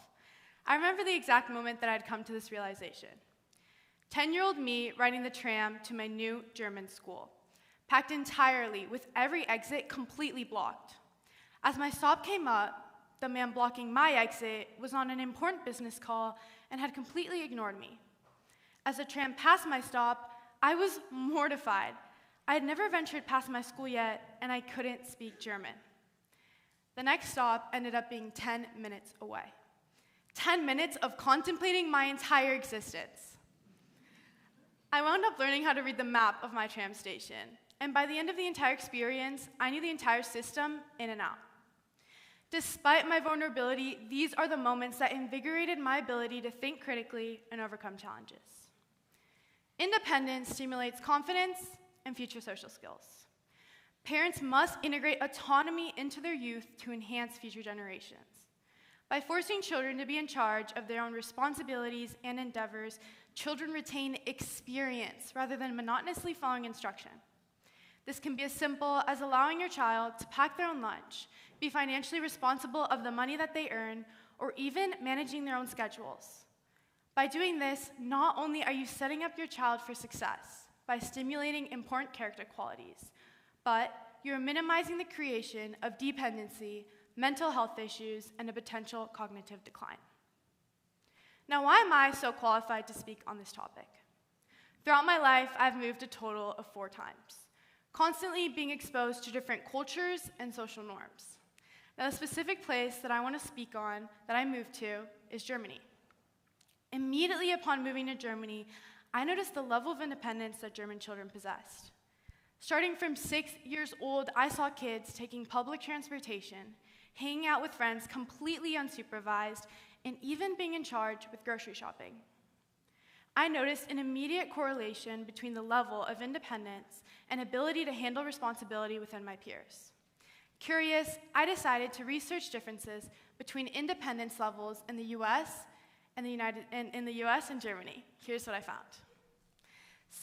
I remember the exact moment that I'd come to this realization. 10-year-old me riding the tram to my new German school, packed entirely with every exit completely blocked. As my stop came up, the man blocking my exit was on an important business call and had completely ignored me. As the tram passed my stop, I was mortified. I had never ventured past my school yet, and I couldn't speak German. The next stop ended up being 10 minutes away. 10 minutes of contemplating my entire existence. I wound up learning how to read the map of my tram station, and by the end of the entire experience, I knew the entire system in and out. Despite my vulnerability, these are the moments that invigorated my ability to think critically and overcome challenges. Independence stimulates confidence and future social skills. Parents must integrate autonomy into their youth to enhance future generations. By forcing children to be in charge of their own responsibilities and endeavors, children retain experience rather than monotonously following instruction. This can be as simple as allowing your child to pack their own lunch, be financially responsible of the money that they earn, or even managing their own schedules. By doing this, not only are you setting up your child for success by stimulating important character qualities, but you're minimizing the creation of dependency, mental health issues, and a potential cognitive decline. Now, why am I so qualified to speak on this topic? Throughout my life, I've moved a total of 4 times, constantly being exposed to different cultures and social norms. Now, the specific place that I want to speak on that I moved to is Germany. Immediately upon moving to Germany, I noticed the level of independence that German children possessed. Starting from 6 years old, I saw kids taking public transportation, hanging out with friends completely unsupervised, and even being in charge with grocery shopping. I noticed an immediate correlation between the level of independence and ability to handle responsibility within my peers. Curious, I decided to research differences between independence levels in the US and Germany. Here's what I found.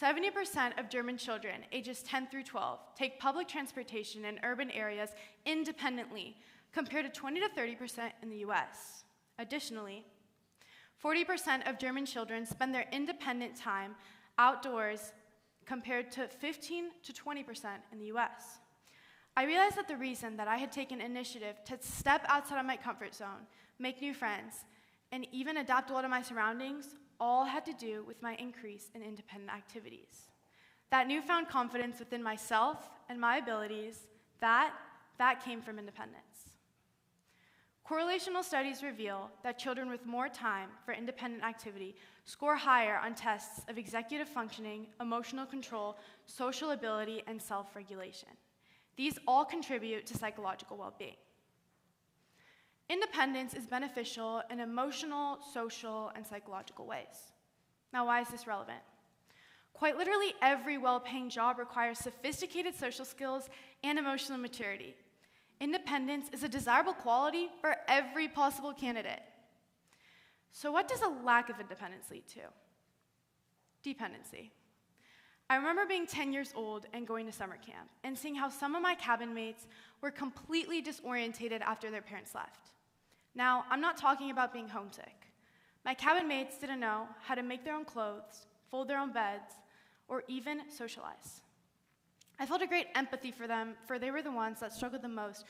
70% of German children ages 10 through 12 take public transportation in urban areas independently, compared to 20 to 30% in the US. Additionally, 40% of German children spend their independent time outdoors, compared to 15 to 20% in the US. I realized that the reason that I had taken initiative to step outside of my comfort zone, make new friends, and even adapt well to my surroundings all had to do with my increase in independent activities. That newfound confidence within myself and my abilities, that came from independence. Correlational studies reveal that children with more time for independent activity score higher on tests of executive functioning, emotional control, social ability, and self-regulation. These all contribute to psychological well-being. Independence is beneficial in emotional, social, and psychological ways. Now, why is this relevant? Quite literally, every well-paying job requires sophisticated social skills and emotional maturity. Independence is a desirable quality for every possible candidate. So what does a lack of independence lead to? Dependency. I remember being 10 years old and going to summer camp and seeing how some of my cabin mates were completely disorientated after their parents left. Now, I'm not talking about being homesick. My cabin mates didn't know how to make their own clothes, fold their own beds, or even socialize. I felt a great empathy for them, for they were the ones that struggled the most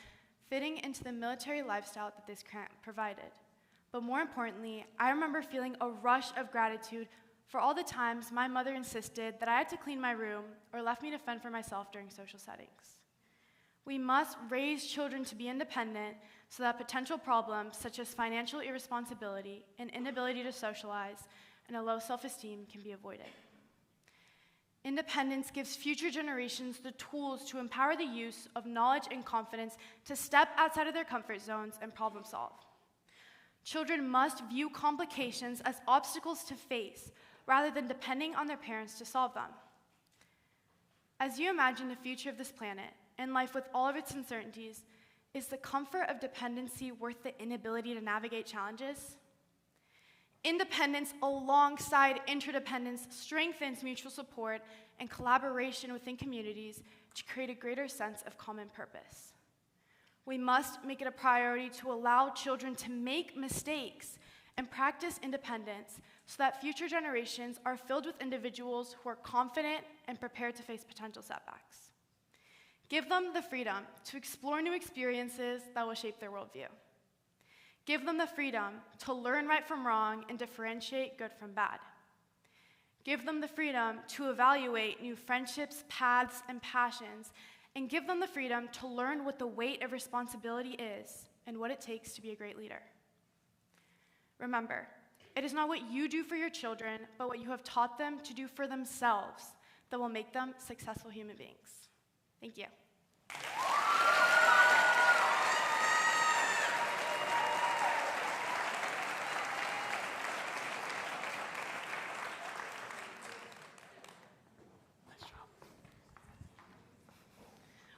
fitting into the military lifestyle that this camp provided. But more importantly, I remember feeling a rush of gratitude for all the times my mother insisted that I had to clean my room or left me to fend for myself during social settings. We must raise children to be independent so that potential problems such as financial irresponsibility, an inability to socialize, and a low self-esteem can be avoided. Independence gives future generations the tools to empower the use of knowledge and confidence to step outside of their comfort zones and problem solve. Children must view complications as obstacles to face rather than depending on their parents to solve them. As you imagine the future of this planet and life with all of its uncertainties, is the comfort of dependency worth the inability to navigate challenges? Independence alongside interdependence strengthens mutual support and collaboration within communities to create a greater sense of common purpose. We must make it a priority to allow children to make mistakes and practice independence so that future generations are filled with individuals who are confident and prepared to face potential setbacks. Give them the freedom to explore new experiences that will shape their worldview. Give them the freedom to learn right from wrong and differentiate good from bad. Give them the freedom to evaluate new friendships, paths, and passions, and give them the freedom to learn what the weight of responsibility is and what it takes to be a great leader. Remember, it is not what you do for your children, but what you have taught them to do for themselves that will make them successful human beings. Thank you.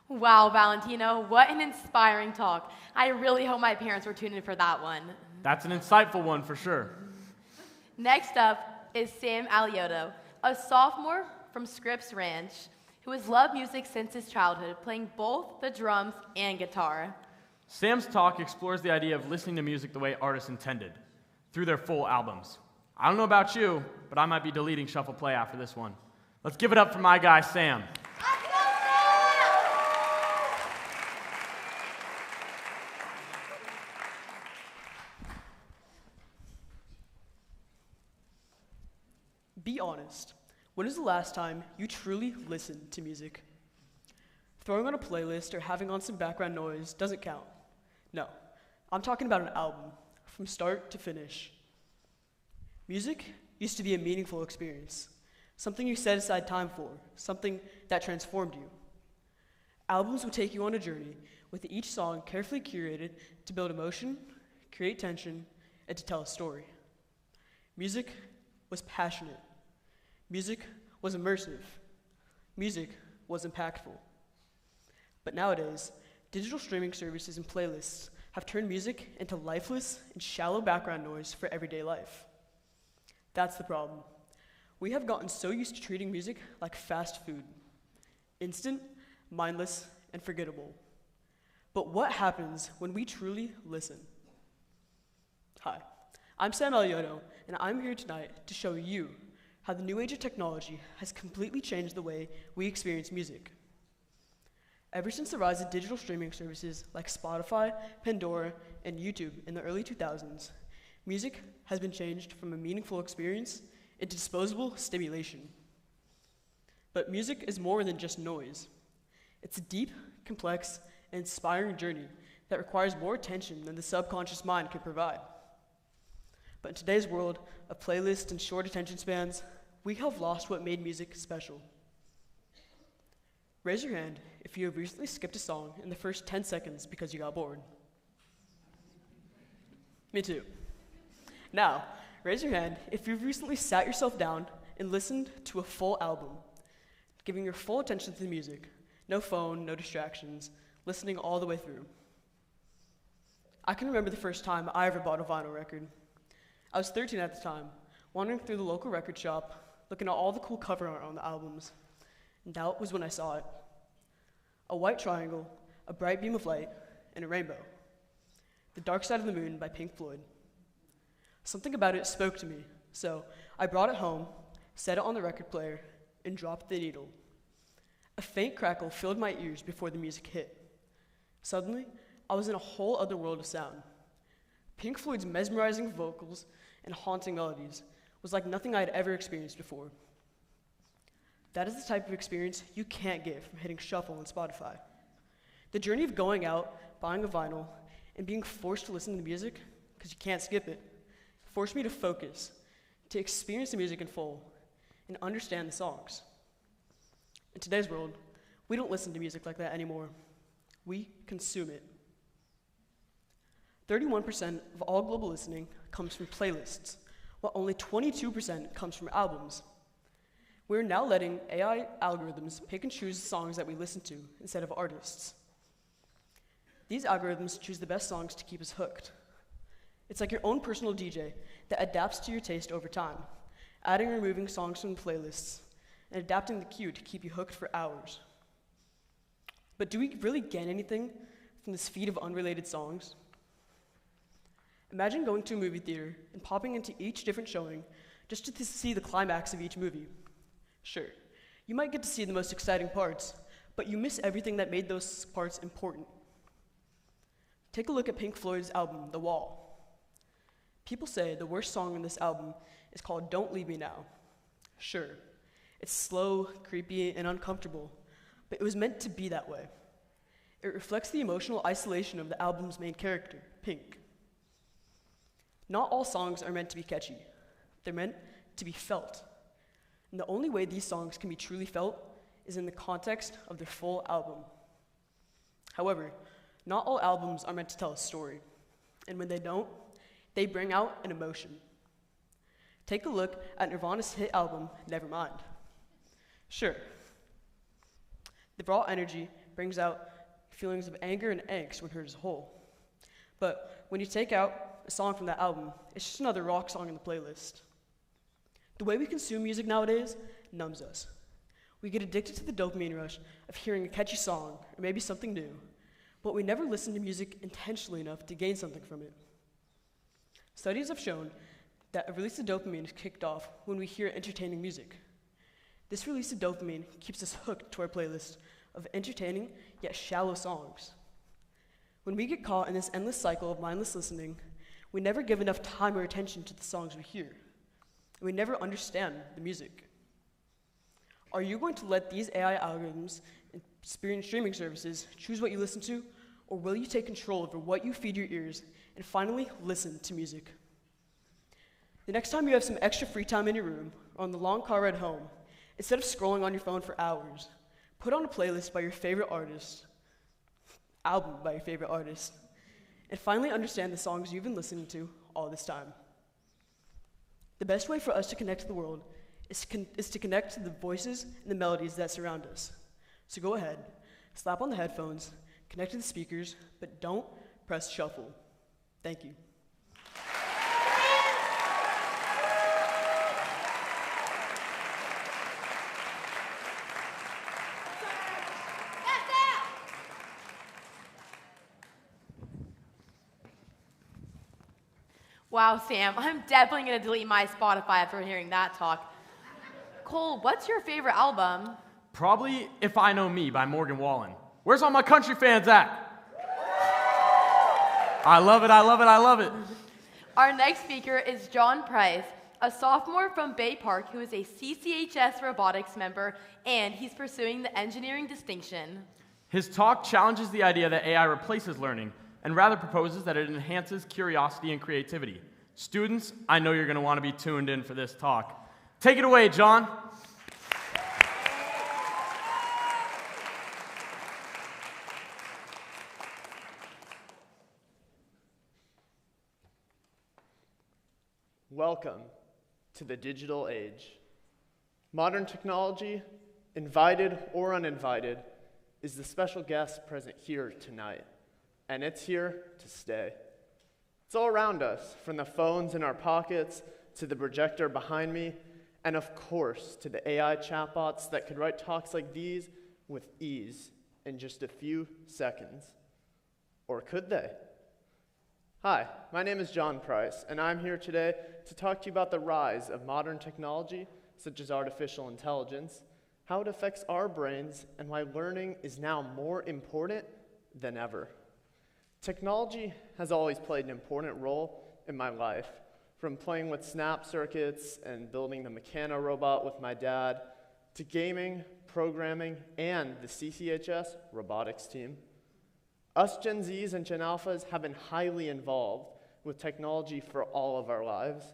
Wow, Valentino, what an inspiring talk. I really hope my parents were tuned in for that one. That's an insightful one for sure. Next up is Sam Aliotto, a sophomore from Scripps Ranch, who has loved music since his childhood, playing both the drums and guitar. Sam's talk explores the idea of listening to music the way artists intended, through their full albums. I don't know about you, but I might be deleting Shuffle Play after this one. Let's give it up for my guy, Sam. Be honest. When is the last time you truly listened to music? Throwing on a playlist or having on some background noise doesn't count. No, I'm talking about an album, from start to finish. Music used to be a meaningful experience, something you set aside time for, something that transformed you. Albums would take you on a journey, with each song carefully curated to build emotion, create tension, and to tell a story. Music was passionate. Music was immersive. Music was impactful. But nowadays, digital streaming services and playlists have turned music into lifeless and shallow background noise for everyday life. That's the problem. We have gotten so used to treating music like fast food, instant, mindless, and forgettable. But what happens when we truly listen? Hi, I'm Sam Aliotto, and I'm here tonight to show you how the new age of technology has completely changed the way we experience music. Ever since the rise of digital streaming services like Spotify, Pandora, and YouTube in the early 2000s, music has been changed from a meaningful experience into disposable stimulation. But music is more than just noise. It's a deep, complex, and inspiring journey that requires more attention than the subconscious mind can provide. But in today's world of playlists and short attention spans, we have lost what made music special. Raise your hand if you have recently skipped a song in the first 10 seconds because you got bored. Me too. Now, raise your hand if you've recently sat yourself down and listened to a full album, giving your full attention to the music, no phone, no distractions, listening all the way through. I can remember the first time I ever bought a vinyl record. I was 13 at the time, wandering through the local record shop, looking at all the cool cover art on the albums. And that was when I saw it. A white triangle, a bright beam of light, and a rainbow. The Dark Side of the Moon by Pink Floyd. Something about it spoke to me, so I brought it home, set it on the record player, and dropped the needle. A faint crackle filled my ears before the music hit. Suddenly, I was in a whole other world of sound. Pink Floyd's mesmerizing vocals and haunting melodies was like nothing I had ever experienced before. That is the type of experience you can't get from hitting shuffle on Spotify. The journey of going out, buying a vinyl, and being forced to listen to music, because you can't skip it, forced me to focus, to experience the music in full, and understand the songs. In today's world, we don't listen to music like that anymore. We consume it. 31% of all global listening comes from playlists, while only 22% comes from albums. We're now letting AI algorithms pick and choose the songs that we listen to instead of artists. These algorithms choose the best songs to keep us hooked. It's like your own personal DJ that adapts to your taste over time, adding and removing songs from the playlists, and adapting the cue to keep you hooked for hours. But do we really get anything from this feed of unrelated songs? Imagine going to a movie theater and popping into each different showing just to see the climax of each movie. Sure, you might get to see the most exciting parts, but you miss everything that made those parts important. Take a look at Pink Floyd's album, The Wall. People say the worst song on this album is called Don't Leave Me Now. Sure, it's slow, creepy, and uncomfortable, but it was meant to be that way. It reflects the emotional isolation of the album's main character, Pink. Not all songs are meant to be catchy. They're meant to be felt. And the only way these songs can be truly felt is in the context of their full album. However, not all albums are meant to tell a story. And when they don't, they bring out an emotion. Take a look at Nirvana's hit album, Nevermind. Sure, the raw energy brings out feelings of anger and angst when heard as a whole. But when you take out a song from that album, it's just another rock song in the playlist. The way we consume music nowadays numbs us. We get addicted to the dopamine rush of hearing a catchy song or maybe something new, but we never listen to music intentionally enough to gain something from it. Studies have shown that a release of dopamine is kicked off when we hear entertaining music. This release of dopamine keeps us hooked to our playlist of entertaining yet shallow songs. When we get caught in this endless cycle of mindless listening, we never give enough time or attention to the songs we hear, and we never understand the music. Are you going to let these AI algorithms and streaming services choose what you listen to, or will you take control over what you feed your ears and finally listen to music? The next time you have some extra free time in your room or on the long car ride home, instead of scrolling on your phone for hours, put on a playlist by your favorite artist, album by your favorite artist, and finally understand the songs you've been listening to all this time. The best way for us to connect to the world is to connect to the voices and the melodies that surround us. So go ahead, slap on the headphones, connect to the speakers, but don't press shuffle. Thank you. Wow, Sam, I'm definitely going to delete my Spotify after hearing that talk. Cole, what's your favorite album? Probably If I Know Me by Morgan Wallen. Where's all my country fans at? I love it, I love it, I love it. Our next speaker is John Price, a sophomore from Bay Park who is a CCHS robotics member, and he's pursuing the engineering distinction. His talk challenges the idea that AI replaces learning, and rather proposes that it enhances curiosity and creativity. Students, I know you're going to want to be tuned in for this talk. Take it away, John. Welcome to the digital age. Modern technology, invited or uninvited, is the special guest present here tonight, and it's here to stay. It's all around us, from the phones in our pockets to the projector behind me, and of course, to the AI chatbots that could write talks like these with ease in just a few seconds. Or could they? Hi, my name is John Price, and I'm here today to talk to you about the rise of modern technology, such as artificial intelligence, how it affects our brains, and why learning is now more important than ever. Technology has always played an important role in my life, from playing with snap circuits and building the Mechano robot with my dad, to gaming, programming, and the CCHS robotics team. Us Gen Zs and Gen Alphas have been highly involved with technology for all of our lives.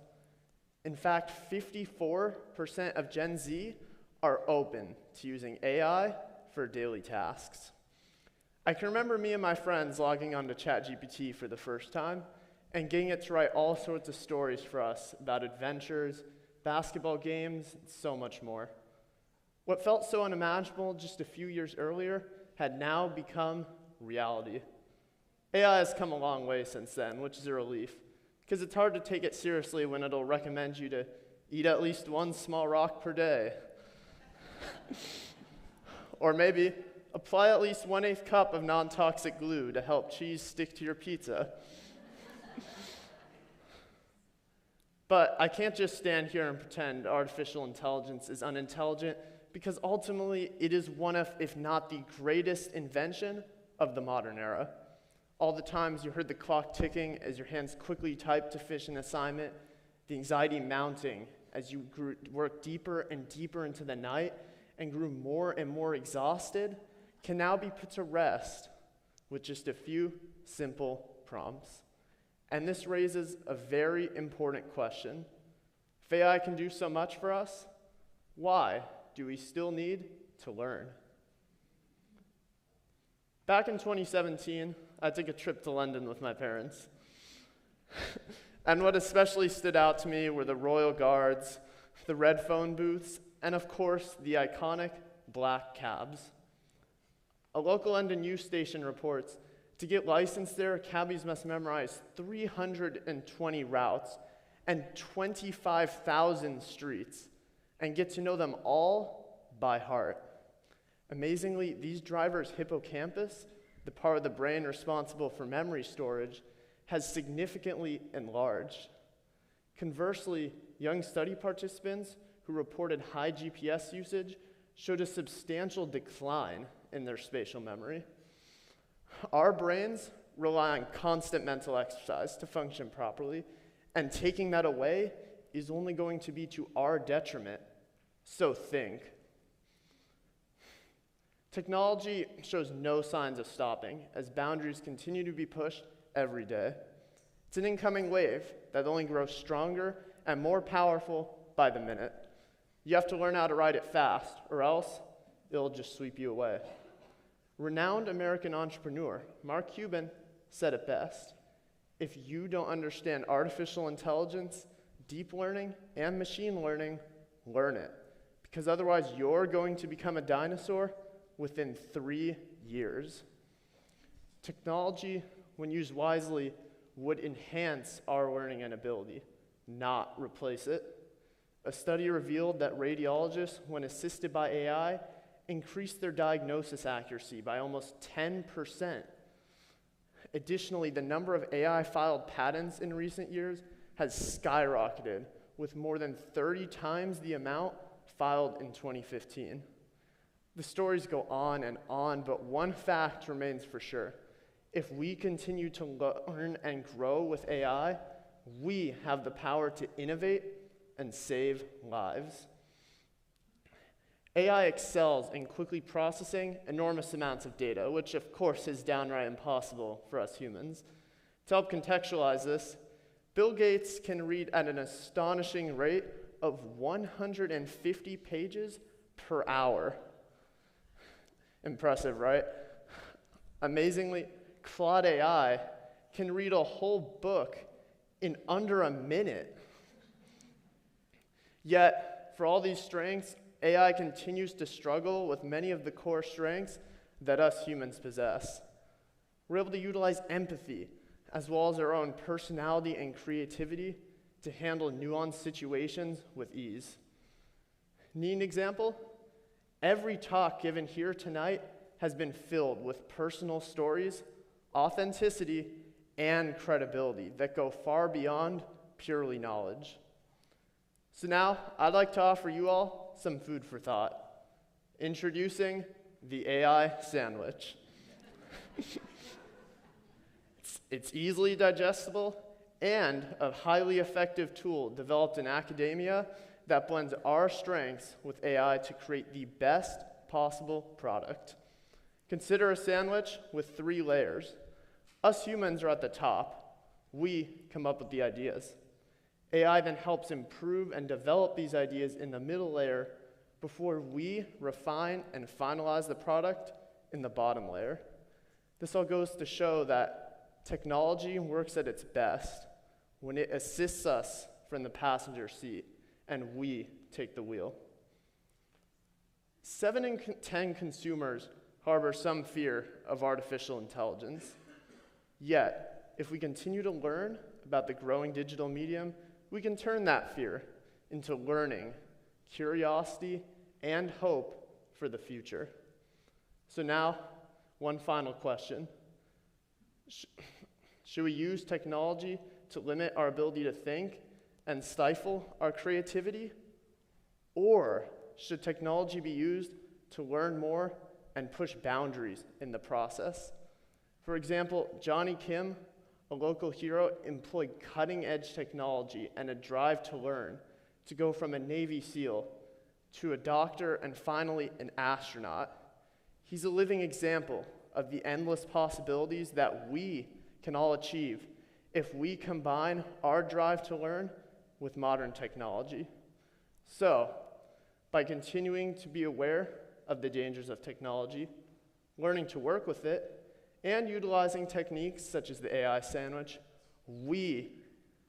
In fact, 54% of Gen Z are open to using AI for daily tasks. I can remember me and my friends logging onto ChatGPT for the first time and getting it to write all sorts of stories for us about adventures, basketball games, and so much more. What felt so unimaginable just a few years earlier had now become reality. AI has come a long way since then, which is a relief, because it's hard to take it seriously when it'll recommend you to eat at least one small rock per day. Or maybe apply at least 1/8 cup of non-toxic glue to help cheese stick to your pizza. But I can't just stand here and pretend artificial intelligence is unintelligent, because ultimately it is one of, if not the greatest invention of the modern era. All the times you heard the clock ticking as your hands quickly typed to finish an assignment, the anxiety mounting as you worked deeper and deeper into the night and grew more and more exhausted, can now be put to rest with just a few simple prompts. And this raises a very important question. If AI can do so much for us, why do we still need to learn? Back in 2017, I took a trip to London with my parents. And what especially stood out to me were the Royal Guards, the red phone booths, and of course, the iconic black cabs. A local London news station reports, to get licensed there, cabbies must memorize 320 routes and 25,000 streets and get to know them all by heart. Amazingly, these drivers' hippocampus, the part of the brain responsible for memory storage, has significantly enlarged. Conversely, young study participants who reported high GPS usage showed a substantial decline in their spatial memory. Our brains rely on constant mental exercise to function properly, and taking that away is only going to be to our detriment. So think. Technology shows no signs of stopping as boundaries continue to be pushed every day. It's an incoming wave that only grows stronger and more powerful by the minute. You have to learn how to ride it fast, or else it'll just sweep you away. Renowned American entrepreneur Mark Cuban said it best: if you don't understand artificial intelligence, deep learning, and machine learning, learn it, because otherwise you're going to become a dinosaur within 3 years. Technology, when used wisely, would enhance our learning and ability, not replace it. A study revealed that radiologists, when assisted by AI, increased their diagnosis accuracy by almost 10%. Additionally, the number of AI-filed patents in recent years has skyrocketed, with more than 30 times the amount filed in 2015. The stories go on, but one fact remains for sure. If we continue to learn and grow with AI, we have the power to innovate and save lives. AI excels in quickly processing enormous amounts of data, which of course is downright impossible for us humans. To help contextualize this, Bill Gates can read at an astonishing rate of 150 pages per hour. Impressive, right? Amazingly, Claude AI can read a whole book in under a minute. Yet, for all these strengths, AI continues to struggle with many of the core strengths that us humans possess. We're able to utilize empathy, as well as our own personality and creativity to handle nuanced situations with ease. Need an example? Every talk given here tonight has been filled with personal stories, authenticity, and credibility that go far beyond purely knowledge. So now, I'd like to offer you all some food for thought. Introducing the AI sandwich. It's easily digestible and a highly effective tool developed in academia that blends our strengths with AI to create the best possible product. Consider a sandwich with 3 layers. Us humans are at the top. We come up with the ideas. AI then helps improve and develop these ideas in the middle layer before we refine and finalize the product in the bottom layer. This all goes to show that technology works at its best when it assists us from the passenger seat and we take the wheel. 7 in 10 consumers harbor some fear of artificial intelligence. Yet, if we continue to learn about the growing digital medium, we can turn that fear into learning, curiosity, and hope for the future. So now, one final question. Should we use technology to limit our ability to think and stifle our creativity? Or should technology be used to learn more and push boundaries in the process? For example, Johnny Kim, a local hero, employed cutting-edge technology and a drive to learn to go from a Navy SEAL to a doctor and finally an astronaut. He's a living example of the endless possibilities that we can all achieve if we combine our drive to learn with modern technology. So, by continuing to be aware of the dangers of technology, learning to work with it, and utilizing techniques such as the AI sandwich, we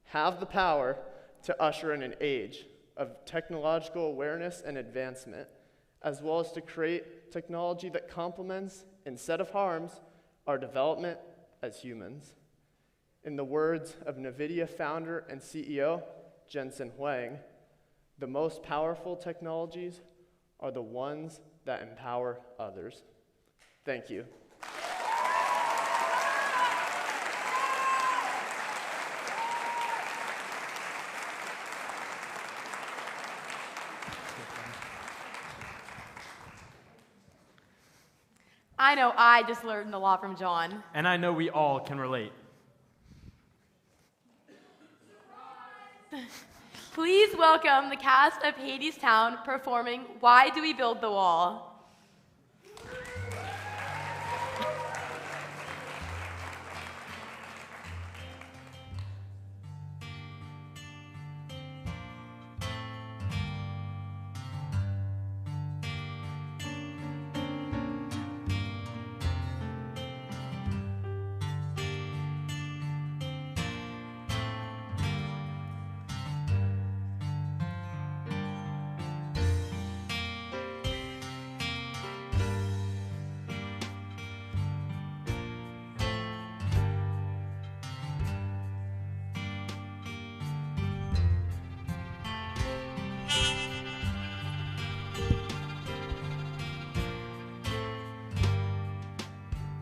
have the power to usher in an age of technological awareness and advancement, as well as to create technology that complements, instead of harms, our development as humans. In the words of NVIDIA founder and CEO, Jensen Huang, the most powerful technologies are the ones that empower others. Thank you. I know I just learned a lot from John. And I know we all can relate. Please welcome the cast of Hadestown performing Why Do We Build the Wall?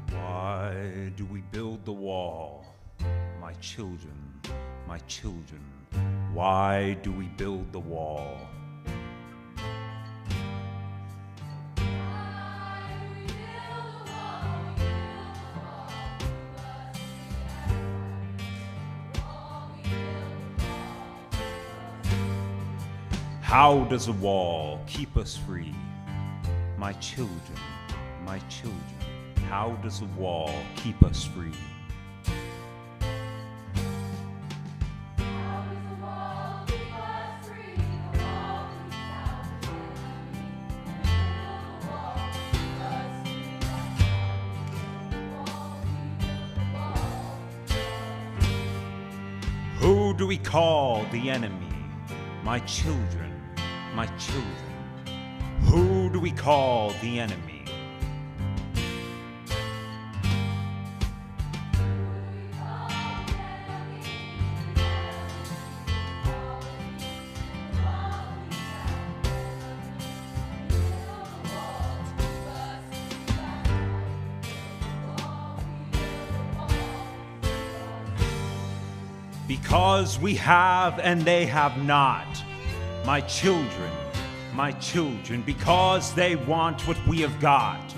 Why do we build the wall? My children, my children, why do we build the wall? How does a wall keep us free? My children, how does a wall keep us free? Who do we call the enemy? My children, my children. Who do we call the enemy? because we have and they have not. My children, because they want what we have got.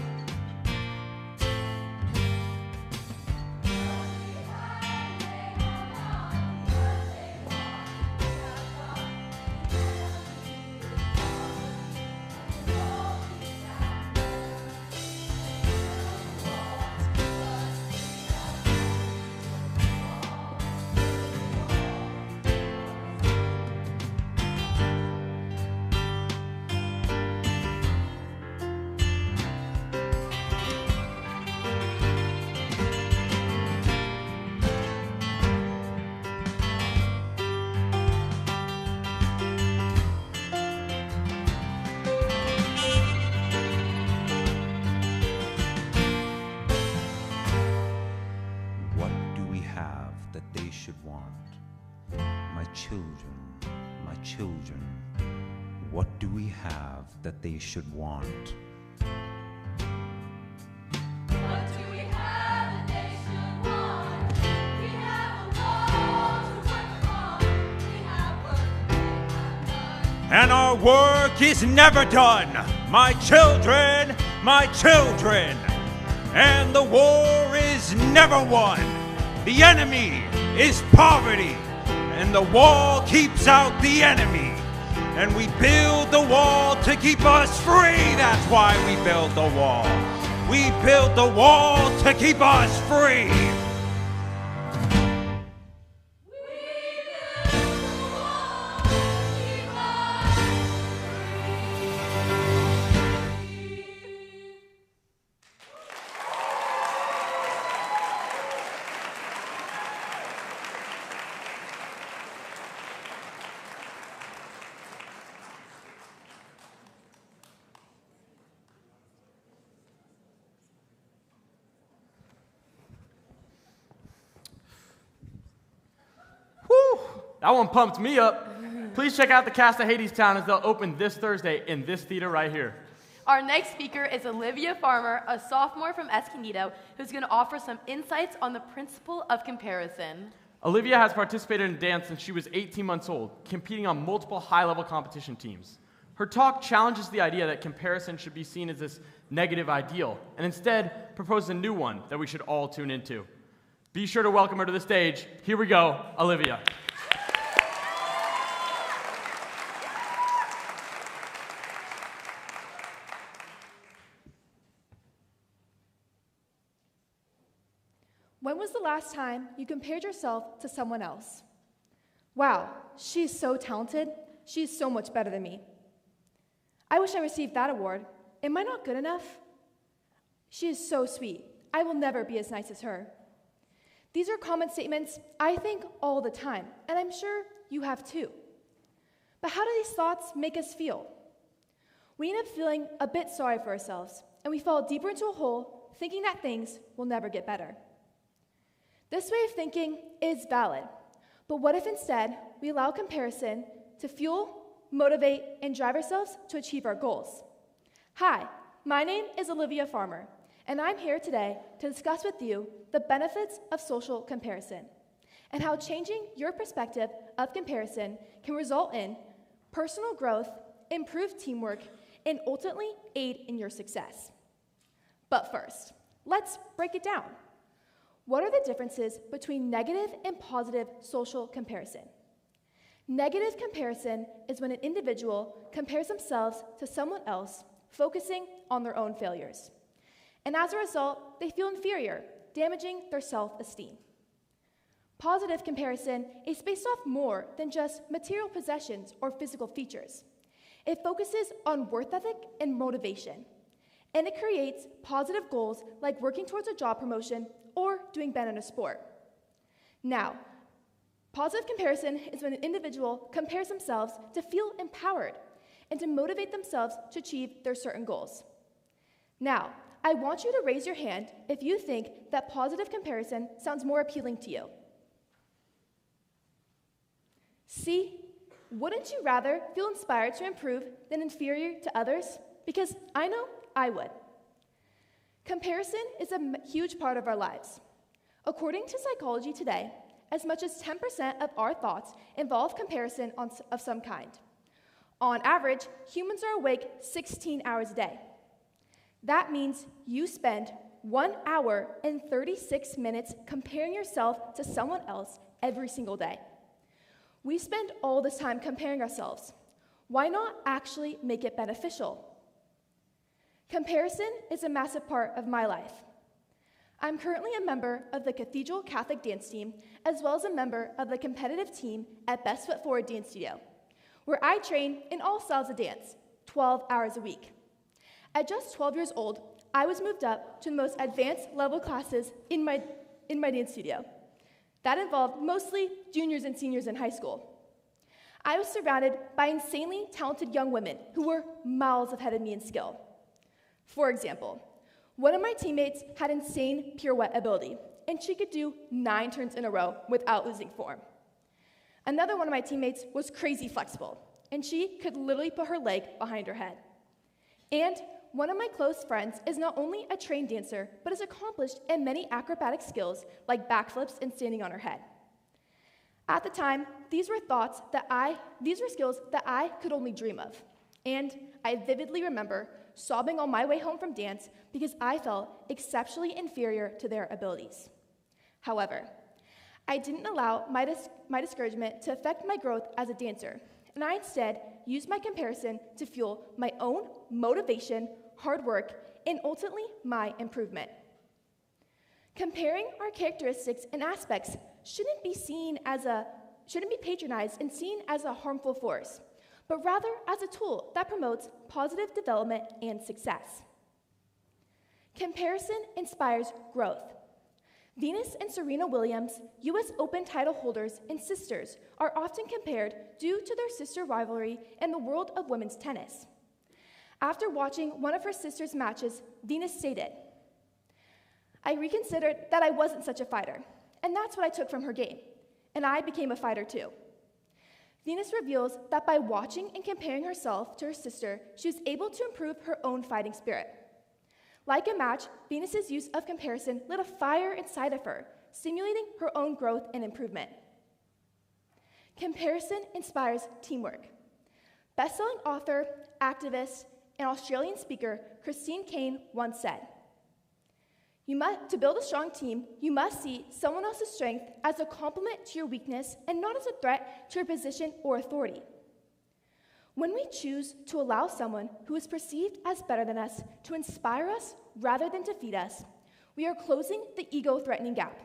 What do we have that they should want? What do we have that they should want? We have a wall to work on. We have work they have done. And our work is never done. My children, and the war is never won. The enemy is poverty, and the wall keeps out the enemy. And we build the wall to keep us free. That's why we build the wall. We build the wall to keep us free. That one pumped me up. Please check out the cast of Hadestown as they'll open this Thursday in this theater right here. Our next speaker is Olivia Farmer, a sophomore from Escondido, who's going to offer some insights on the principle of comparison. Olivia has participated in dance since she was 18 months old, competing on multiple high-level competition teams. Her talk challenges the idea that comparison should be seen as this negative ideal, and instead proposes a new one that we should all tune into. Be sure to welcome her to the stage. Here we go, Olivia. When was the last time you compared yourself to someone else? Wow, she's so talented. She's so much better than me. I wish I received that award. Am I not good enough? She is so sweet. I will never be as nice as her. These are common statements I think all the time, and I'm sure you have too. But how do these thoughts make us feel? We end up feeling a bit sorry for ourselves, and we fall deeper into a hole thinking that things will never get better. This way of thinking is valid, but what if instead we allow comparison to fuel, motivate, and drive ourselves to achieve our goals? Hi, my name is Olivia Farmer, and I'm here today to discuss with you the benefits of social comparison and how changing your perspective of comparison can result in personal growth, improved teamwork, and ultimately aid in your success. But first, let's break it down. What are the differences between negative and positive social comparison? Negative comparison is when an individual compares themselves to someone else, focusing on their own failures. And as a result, they feel inferior, damaging their self-esteem. Positive comparison is based off more than just material possessions or physical features. It focuses on work ethic and motivation. And it creates positive goals like working towards a job promotion or doing better in a sport. Now, positive comparison is when an individual compares themselves to feel empowered and to motivate themselves to achieve their certain goals. Now, I want you to raise your hand if you think that positive comparison sounds more appealing to you. See, wouldn't you rather feel inspired to improve than inferior to others? Because I know I would. Comparison is a huge part of our lives. According to Psychology Today, as much as 10% of our thoughts involve comparison of some kind. On average, humans are awake 16 hours a day. That means you spend 1 hour and 36 minutes comparing yourself to someone else every single day. We spend all this time comparing ourselves. Why not actually make it beneficial? Comparison is a massive part of my life. I'm currently a member of the Cathedral Catholic dance team, as well as a member of the competitive team at Best Foot Forward Dance Studio, where I train in all styles of dance, 12 hours a week. At just 12 years old, I was moved up to the most advanced level classes in my dance studio. That involved mostly juniors and seniors in high school. I was surrounded by insanely talented young women who were miles ahead of me in skill. For example, one of my teammates had insane pirouette ability, and she could do 9 turns in a row without losing form. Another one of my teammates was crazy flexible, and she could literally put her leg behind her head. And one of my close friends is not only a trained dancer, but is accomplished in many acrobatic skills like backflips and standing on her head. At the time, these were skills that I could only dream of. And I vividly remember sobbing on my way home from dance because I felt exceptionally inferior to their abilities. However, I didn't allow my discouragement to affect my growth as a dancer, and I instead used my comparison to fuel my own motivation, hard work, and ultimately my improvement. Comparing our characteristics and aspects shouldn't be patronized and seen as a harmful force, but rather as a tool that promotes positive development and success. Comparison inspires growth. Venus and Serena Williams, US Open title holders and sisters, are often compared due to their sister rivalry in the world of women's tennis. After watching one of her sister's matches, Venus stated, "I reconsidered that I wasn't such a fighter, and that's what I took from her game, and I became a fighter too." Venus reveals that by watching and comparing herself to her sister, she was able to improve her own fighting spirit. Like a match, Venus's use of comparison lit a fire inside of her, stimulating her own growth and improvement. Comparison inspires teamwork. Best-selling author, activist, and Australian speaker Christine Caine once said, to build a strong team, you must see someone else's strength as a complement to your weakness and not as a threat to your position or authority. When we choose to allow someone who is perceived as better than us to inspire us rather than defeat us, we are closing the ego-threatening gap,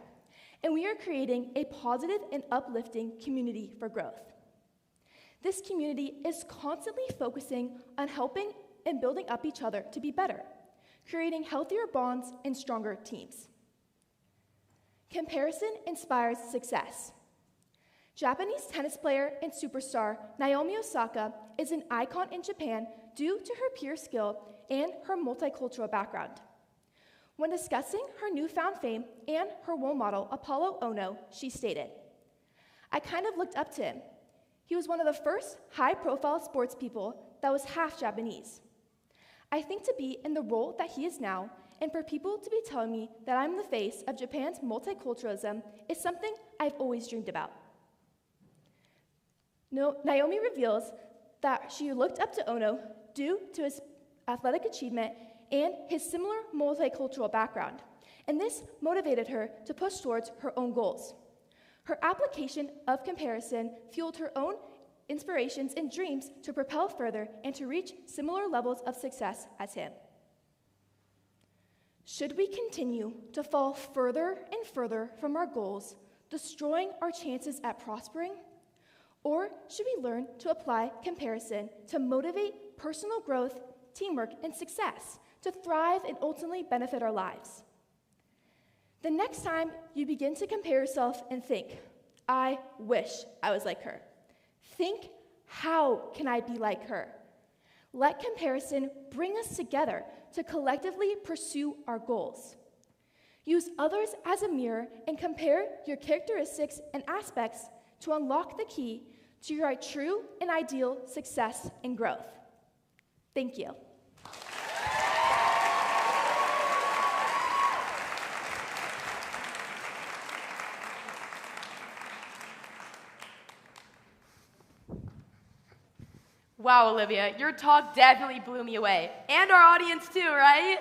and we are creating a positive and uplifting community for growth. This community is constantly focusing on helping and building up each other to be better, creating healthier bonds and stronger teams. Comparison inspires success. Japanese tennis player and superstar Naomi Osaka is an icon in Japan due to her pure skill and her multicultural background. When discussing her newfound fame and her role model, Apollo Ono, she stated, "I kind of looked up to him. He was one of the first high-profile sports people that was half Japanese. I think to be in the role that he is now, and for people to be telling me that I'm the face of Japan's multiculturalism is something I've always dreamed about." Naomi reveals that she looked up to Ono due to his athletic achievement and his similar multicultural background, and this motivated her to push towards her own goals. Her application of comparison fueled her own inspirations and dreams to propel further and to reach similar levels of success as him. Should we continue to fall further and further from our goals, destroying our chances at prospering? Or should we learn to apply comparison to motivate personal growth, teamwork, and success to thrive and ultimately benefit our lives? The next time you begin to compare yourself and think, "I wish I was like her," think, "How can I be like her?" Let comparison bring us together to collectively pursue our goals. Use others as a mirror and compare your characteristics and aspects to unlock the key to your true and ideal success and growth. Thank you. Wow, Olivia, your talk definitely blew me away. And our audience too, right?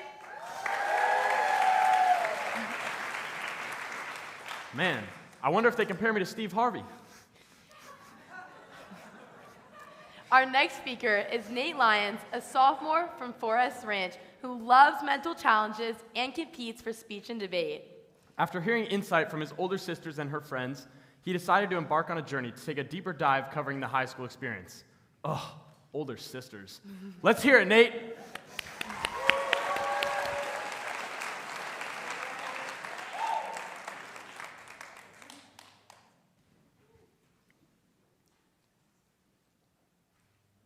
Man, I wonder if they compare me to Steve Harvey. Our next speaker is Nate Lyons, a sophomore from Forest Ranch who loves mental challenges and competes for speech and debate. After hearing insight from his older sisters and her friends, he decided to embark on a journey to take a deeper dive covering the high school experience. Ugh, older sisters. Let's hear it, Nate.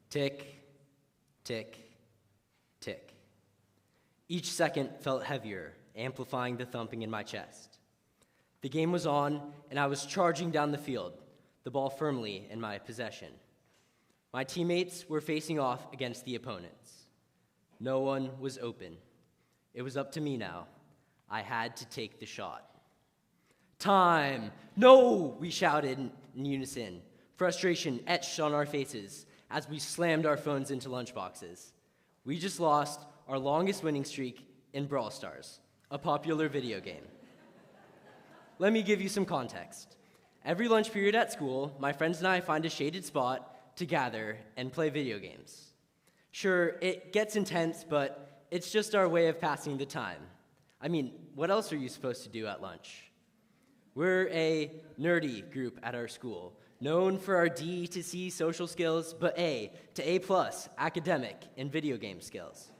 Tick, tick, tick. Each second felt heavier, amplifying the thumping in my chest. The game was on, and I was charging down the field, the ball firmly in my possession. My teammates were facing off against the opponents. No one was open. It was up to me now. I had to take the shot. Time! No! We shouted in unison, frustration etched on our faces as we slammed our phones into lunchboxes. We just lost our longest winning streak in Brawl Stars, a popular video game. Let me give you some context. Every lunch period at school, my friends and I find a shaded spot to gather and play video games. Sure, it gets intense, but it's just our way of passing the time. I mean, what else are you supposed to do at lunch? We're a nerdy group at our school, known for our D to C social skills, but A to A+ academic and video game skills.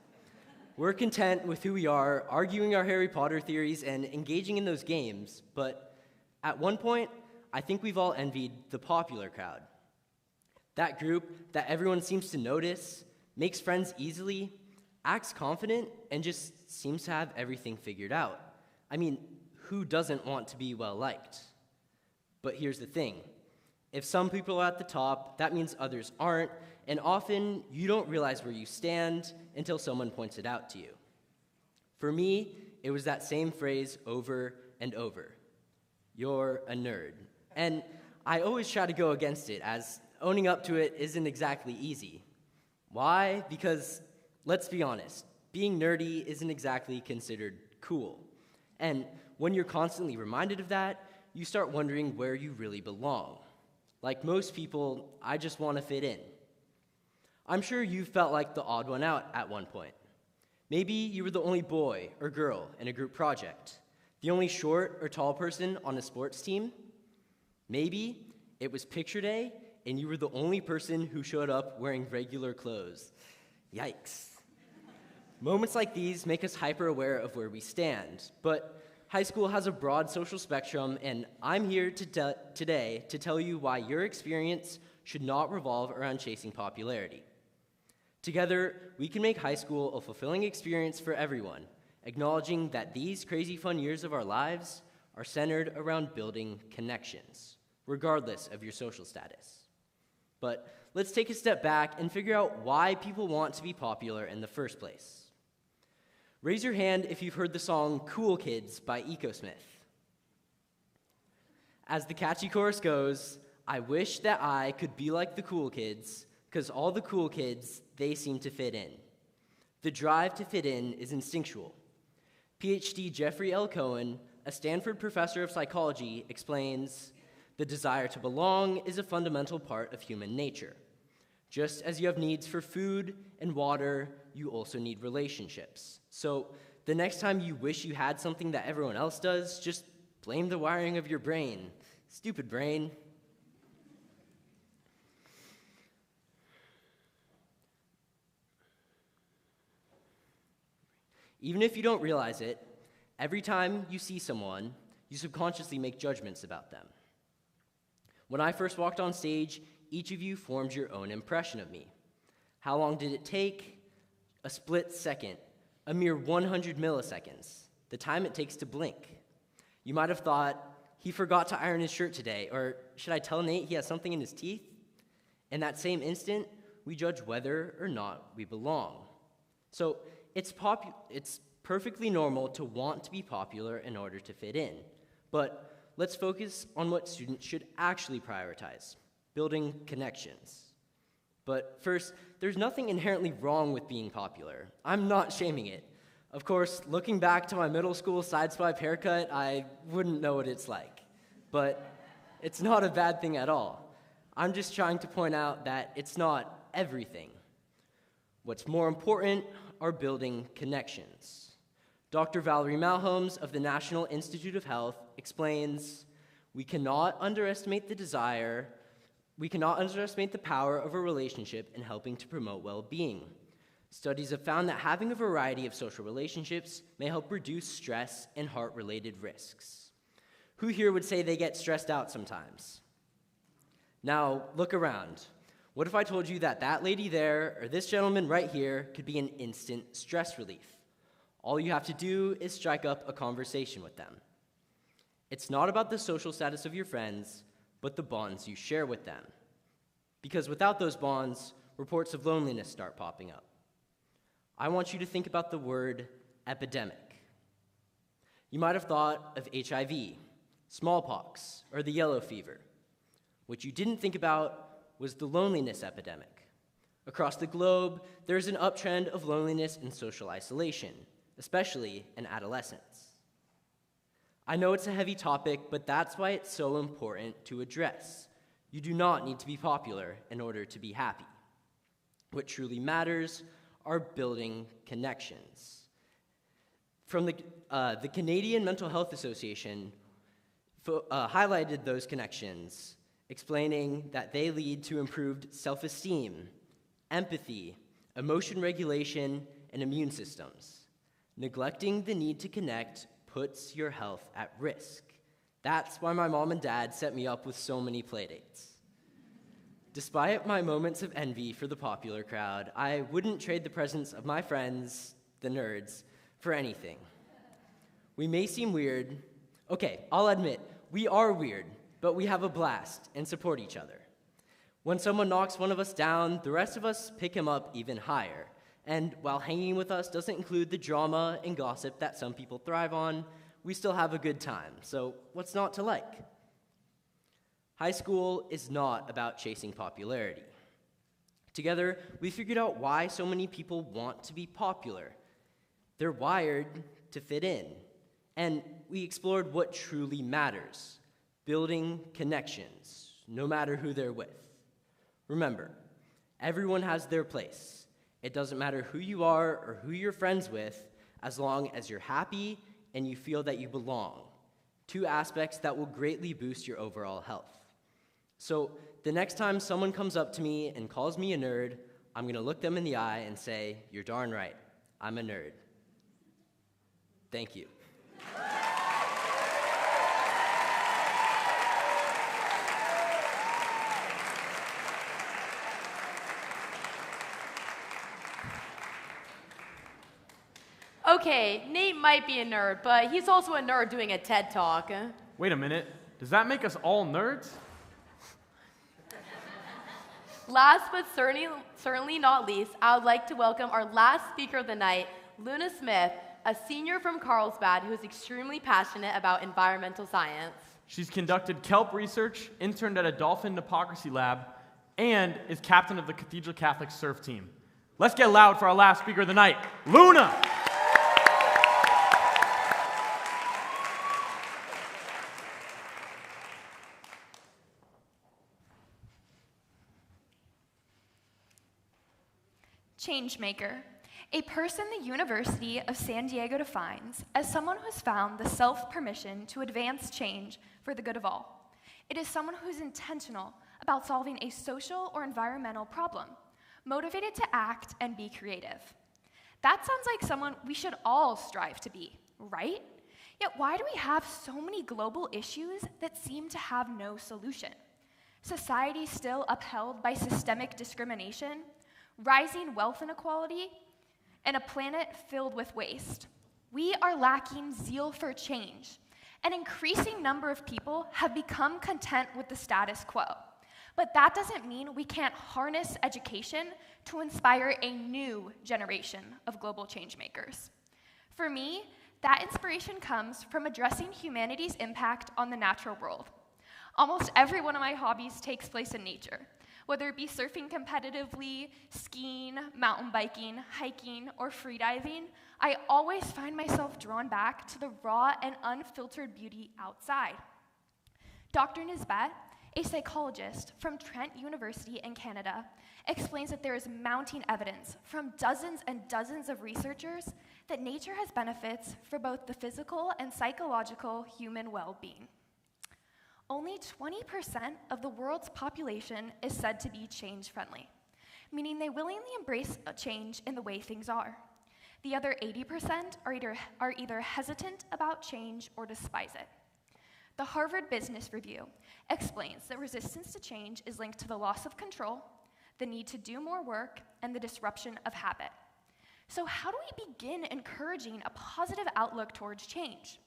We're content with who we are, arguing our Harry Potter theories and engaging in those games, but at one point, I think we've all envied the popular crowd. That group that everyone seems to notice, makes friends easily, acts confident, and just seems to have everything figured out. I mean, who doesn't want to be well-liked? But here's the thing. If some people are at the top, that means others aren't, and often you don't realize where you stand until someone points it out to you. For me, it was that same phrase over and over. You're a nerd. And I always try to go against it, as owning up to it isn't exactly easy. Why? Because, let's be honest, being nerdy isn't exactly considered cool. And when you're constantly reminded of that, you start wondering where you really belong. Like most people, I just want to fit in. I'm sure you felt like the odd one out at one point. Maybe you were the only boy or girl in a group project, the only short or tall person on a sports team. Maybe it was picture day and you were the only person who showed up wearing regular clothes. Yikes. Moments like these make us hyper aware of where we stand, but high school has a broad social spectrum, and I'm here today to tell you why your experience should not revolve around chasing popularity. Together, we can make high school a fulfilling experience for everyone, acknowledging that these crazy fun years of our lives are centered around building connections, regardless of your social status. But let's take a step back and figure out why people want to be popular in the first place. Raise your hand if you've heard the song Cool Kids by EcoSmith. As the catchy chorus goes, I wish that I could be like the cool kids, because all the cool kids, they seem to fit in. The drive to fit in is instinctual. PhD Jeffrey L. Cohen, a Stanford professor of psychology, explains, the desire to belong is a fundamental part of human nature. Just as you have needs for food and water, you also need relationships. So the next time you wish you had something that everyone else does, just blame the wiring of your brain. Stupid brain. Even if you don't realize it, every time you see someone, you subconsciously make judgments about them. When I first walked on stage, each of you formed your own impression of me. How long did it take? A split second, a mere 100 milliseconds, the time it takes to blink. You might have thought, he forgot to iron his shirt today, or should I tell Nate he has something in his teeth? In that same instant, we judge whether or not we belong. So it's perfectly normal to want to be popular in order to fit in, but let's focus on what students should actually prioritize, building connections. But first, there's nothing inherently wrong with being popular. I'm not shaming it. Of course, looking back to my middle school sideswipe haircut, I wouldn't know what it's like. But it's not a bad thing at all. I'm just trying to point out that it's not everything. What's more important are building connections. Dr. Valerie Malholmes of the National Institute of Health explains, we cannot underestimate the power of a relationship in helping to promote well-being. Studies have found that having a variety of social relationships may help reduce stress and heart-related risks. Who here would say they get stressed out sometimes? Now, look around. What if I told you that that lady there, or this gentleman right here, could be an instant stress relief? All you have to do is strike up a conversation with them. It's not about the social status of your friends, but the bonds you share with them. Because without those bonds, reports of loneliness start popping up. I want you to think about the word epidemic. You might have thought of HIV, smallpox, or the yellow fever. What you didn't think about was the loneliness epidemic. Across the globe, there's an uptrend of loneliness and social isolation, especially in adolescents. I know it's a heavy topic, but that's why it's so important to address. You do not need to be popular in order to be happy. What truly matters are building connections. From the Canadian Mental Health Association highlighted those connections, explaining that they lead to improved self-esteem, empathy, emotion regulation, and immune systems. Neglecting the need to connect puts your health at risk. That's why my mom and dad set me up with so many playdates. Despite my moments of envy for the popular crowd, I wouldn't trade the presence of my friends, the nerds, for anything. We may seem weird. Okay, I'll admit, we are weird, but we have a blast and support each other. When someone knocks one of us down, the rest of us pick him up even higher. And while hanging with us doesn't include the drama and gossip that some people thrive on, we still have a good time. So what's not to like? High school is not about chasing popularity. Together, we figured out why so many people want to be popular. They're wired to fit in. And we explored what truly matters, building connections, no matter who they're with. Remember, everyone has their place. It doesn't matter who you are or who you're friends with, as long as you're happy and you feel that you belong. Two aspects that will greatly boost your overall health. So the next time someone comes up to me and calls me a nerd, I'm going to look them in the eye and say, "You're darn right, I'm a nerd." Thank you. Okay, Nate might be a nerd, but he's also a nerd doing a TED Talk. Wait a minute, does that make us all nerds? Last but certainly not least, I would like to welcome our last speaker of the night, Luna Smith, a senior from Carlsbad who is extremely passionate about environmental science. She's conducted kelp research, interned at a dolphin hypocrisy lab, and is captain of the Cathedral Catholic surf team. Let's get loud for our last speaker of the night, Luna! Changemaker, a person the University of San Diego defines as someone who has found the self-permission to advance change for the good of all. It is someone who is intentional about solving a social or environmental problem, motivated to act and be creative. That sounds like someone we should all strive to be, right? Yet why do we have so many global issues that seem to have no solution? Society still upheld by systemic discrimination, rising wealth inequality, and a planet filled with waste. We are lacking zeal for change. An increasing number of people have become content with the status quo. But that doesn't mean we can't harness education to inspire a new generation of global changemakers. For me, that inspiration comes from addressing humanity's impact on the natural world. Almost every one of my hobbies takes place in nature. Whether it be surfing competitively, skiing, mountain biking, hiking, or freediving, I always find myself drawn back to the raw and unfiltered beauty outside. Dr. Nisbet, a psychologist from Trent University in Canada, explains that there is mounting evidence from dozens and dozens of researchers that nature has benefits for both the physical and psychological human well-being. Only 20% of the world's population is said to be change-friendly, meaning they willingly embrace a change in the way things are. The other 80% are either hesitant about change or despise it. The Harvard Business Review explains that resistance to change is linked to the loss of control, the need to do more work, and the disruption of habit. So how do we begin encouraging a positive outlook towards change?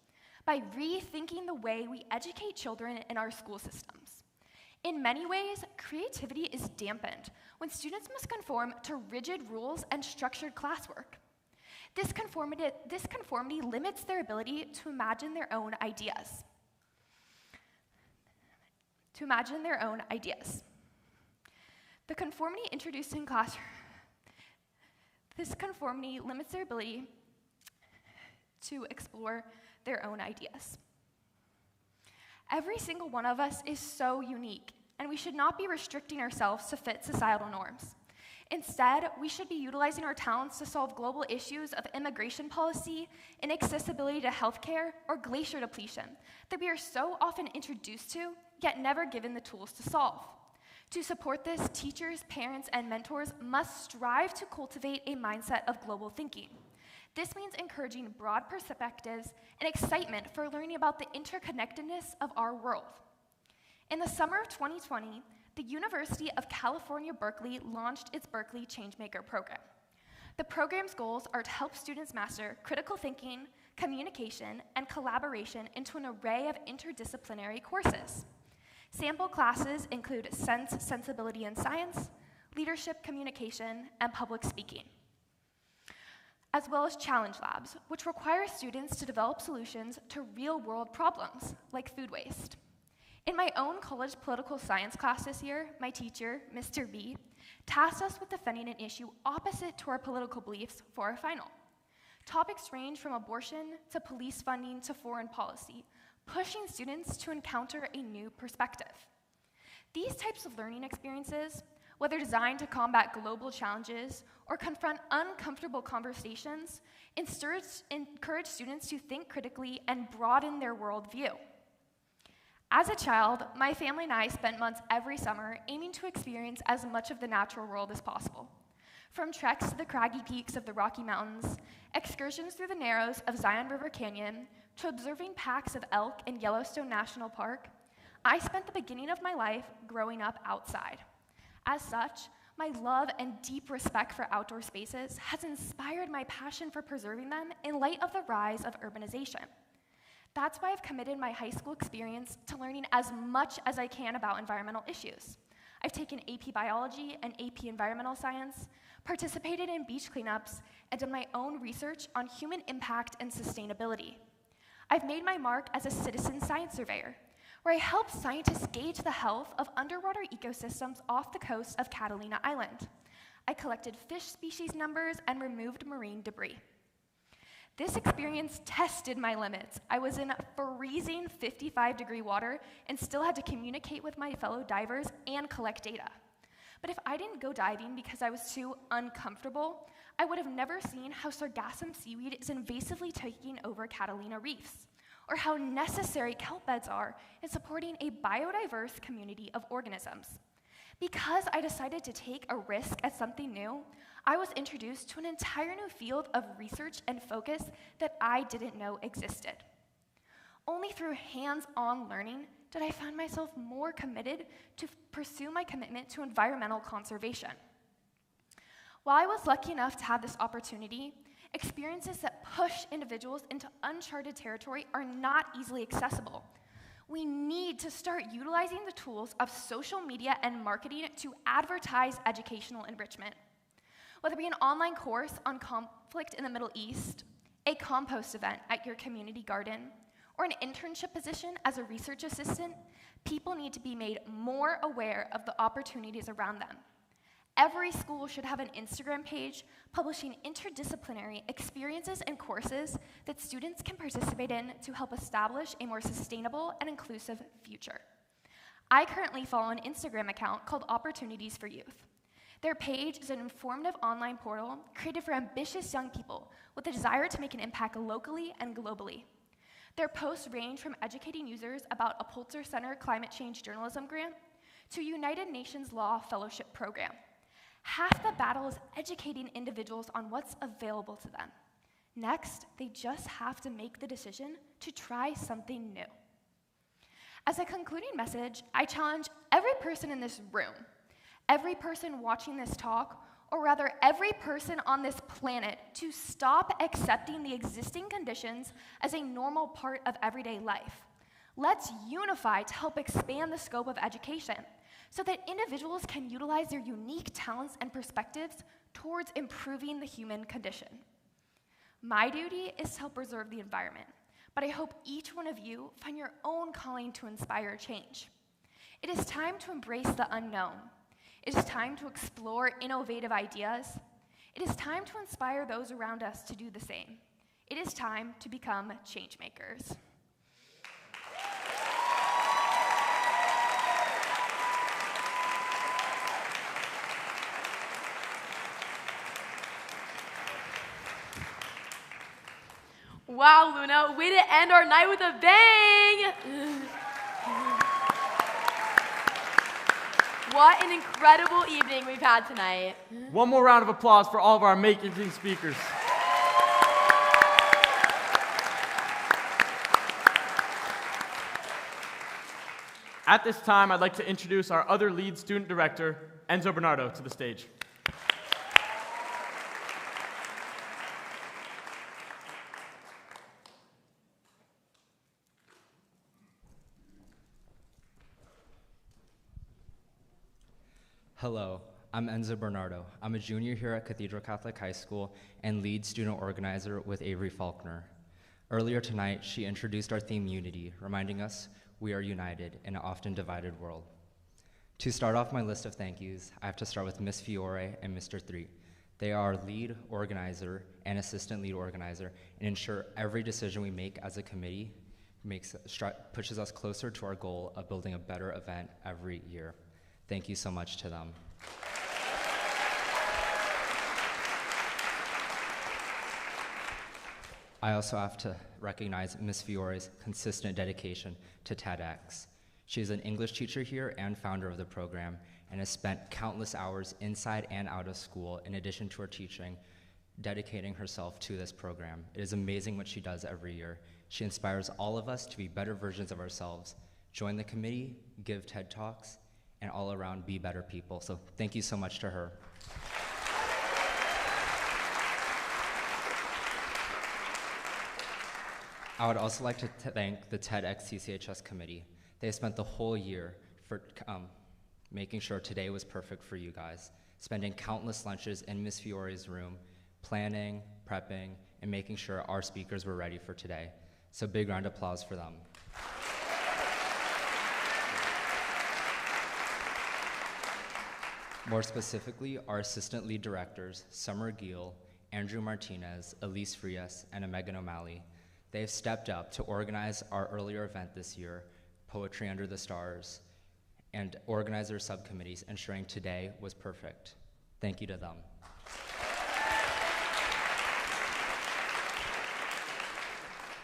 By rethinking the way we educate children in our school systems. In many ways, creativity is dampened when students must conform to rigid rules and structured classwork. This conformity limits their ability to imagine their own ideas. The conformity introduced in classroom, this conformity limits their ability to explore their own ideas. Every single one of us is so unique, and we should not be restricting ourselves to fit societal norms. Instead, we should be utilizing our talents to solve global issues of immigration policy, inaccessibility to healthcare, or glacier depletion that we are so often introduced to, yet never given the tools to solve. To support this, teachers, parents, and mentors must strive to cultivate a mindset of global thinking. This means encouraging broad perspectives and excitement for learning about the interconnectedness of our world. In the summer of 2020, the University of California, Berkeley launched its Berkeley Changemaker program. The program's goals are to help students master critical thinking, communication, and collaboration into an array of interdisciplinary courses. Sample classes include sense, sensibility, and science, leadership, communication, and public speaking, as well as challenge labs, which require students to develop solutions to real-world problems, like food waste. In my own college political science class this year, my teacher, Mr. B, tasked us with defending an issue opposite to our political beliefs for our final. Topics range from abortion to police funding to foreign policy, pushing students to encounter a new perspective. These types of learning experiences, whether designed to combat global challenges or confront uncomfortable conversations, encourage students to think critically and broaden their worldview. As a child, my family and I spent months every summer aiming to experience as much of the natural world as possible. From treks to the craggy peaks of the Rocky Mountains, excursions through the narrows of Zion River Canyon, to observing packs of elk in Yellowstone National Park, I spent the beginning of my life growing up outside. As such, my love and deep respect for outdoor spaces has inspired my passion for preserving them in light of the rise of urbanization. That's why I've committed my high school experience to learning as much as I can about environmental issues. I've taken AP Biology and AP Environmental Science, participated in beach cleanups, and done my own research on human impact and sustainability. I've made my mark as a citizen science surveyor, where I help scientists gauge the health of underwater ecosystems off the coast of Catalina Island. I collected fish species numbers and removed marine debris. This experience tested my limits. I was in freezing 55-degree water and still had to communicate with my fellow divers and collect data. But if I didn't go diving because I was too uncomfortable, I would have never seen how sargassum seaweed is invasively taking over Catalina reefs, or how necessary kelp beds are in supporting a biodiverse community of organisms. Because I decided to take a risk at something new, I was introduced to an entire new field of research and focus that I didn't know existed. Only through hands-on learning did I find myself more committed to pursue my commitment to environmental conservation. While I was lucky enough to have this opportunity, experiences that push individuals into uncharted territory are not easily accessible. We need to start utilizing the tools of social media and marketing to advertise educational enrichment. Whether it be an online course on conflict in the Middle East, a compost event at your community garden, or an internship position as a research assistant, people need to be made more aware of the opportunities around them. Every school should have an Instagram page publishing interdisciplinary experiences and courses that students can participate in to help establish a more sustainable and inclusive future. I currently follow an Instagram account called Opportunities for Youth. Their page is an informative online portal created for ambitious young people with a desire to make an impact locally and globally. Their posts range from educating users about a Pulitzer Center Climate Change Journalism grant to a United Nations Law Fellowship program. Half the battle is educating individuals on what's available to them. Next, they just have to make the decision to try something new. As a concluding message, I challenge every person in this room, every person watching this talk, or rather every person on this planet, to stop accepting the existing conditions as a normal part of everyday life. Let's unify to help expand the scope of education so that individuals can utilize their unique talents and perspectives towards improving the human condition. My duty is to help preserve the environment, but I hope each one of you find your own calling to inspire change. It is time to embrace the unknown. It is time to explore innovative ideas. It is time to inspire those around us to do the same. It is time to become change makers. Wow, Luna, way to end our night with a bang! What an incredible evening we've had tonight. One more round of applause for all of our amazing speakers. At this time, I'd like to introduce our other lead student director, Enzo Bernardo, to the stage. Hello, I'm Enzo Bernardo. I'm a junior here at Cathedral Catholic High School and lead student organizer with Avery Faulkner. Earlier tonight, she introduced our theme, Unity, reminding us we are united in an often divided world. To start off my list of thank yous, I have to start with Miss Fiore and Mr. Threet. They are our lead organizer and assistant lead organizer and ensure every decision we make as a committee pushes us closer to our goal of building a better event every year. Thank you so much to them. I also have to recognize Ms. Fiore's consistent dedication to TEDx. She is an English teacher here and founder of the program and has spent countless hours inside and out of school in addition to her teaching, dedicating herself to this program. It is amazing what she does every year. She inspires all of us to be better versions of ourselves. Join the committee, give TED Talks, and all around be better people. So thank you so much to her. I would also like to thank the TEDx CCHS committee. They spent the whole year for making sure today was perfect for you guys, spending countless lunches in Ms. Fiore's room, planning, prepping, and making sure our speakers were ready for today. So big round of applause for them. More specifically, our assistant lead directors, Summer Giel, Andrew Martinez, Elise Frias, and Megan O'Malley. They have stepped up to organize our earlier event this year, Poetry Under the Stars, and organize their subcommittees, ensuring today was perfect. Thank you to them.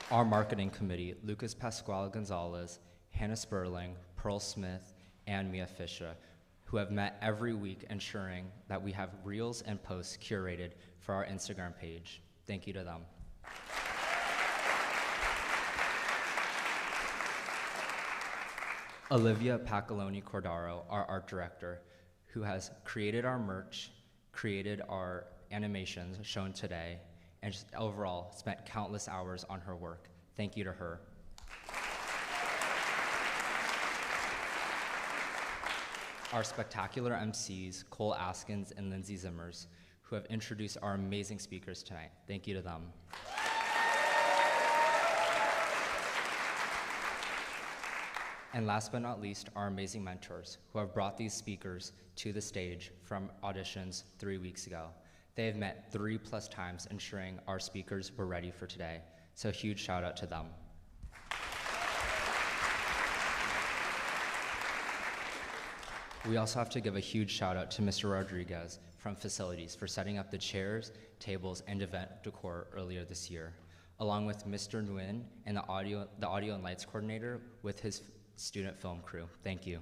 Our marketing committee, Lucas Pascual Gonzalez, Hannah Sperling, Pearl Smith, and Mia Fisher, who have met every week ensuring that we have reels and posts curated for our Instagram page. Thank you to them. Olivia Pacaloni Cordaro, our art director, who has created our merch, created our animations shown today, and just overall spent countless hours on her work. Thank you to her. Our spectacular MCs, Cole Askins and Lindsay Zimmers, who have introduced our amazing speakers tonight. Thank you to them. And last but not least, our amazing mentors who have brought these speakers to the stage from auditions 3 weeks ago. They have met 3+ times, ensuring our speakers were ready for today. So a huge shout out to them. We also have to give a huge shout out to Mr. Rodriguez from Facilities for setting up the chairs, tables, and event decor earlier this year, along with Mr. Nguyen and the audio and lights coordinator with his student film crew. Thank you.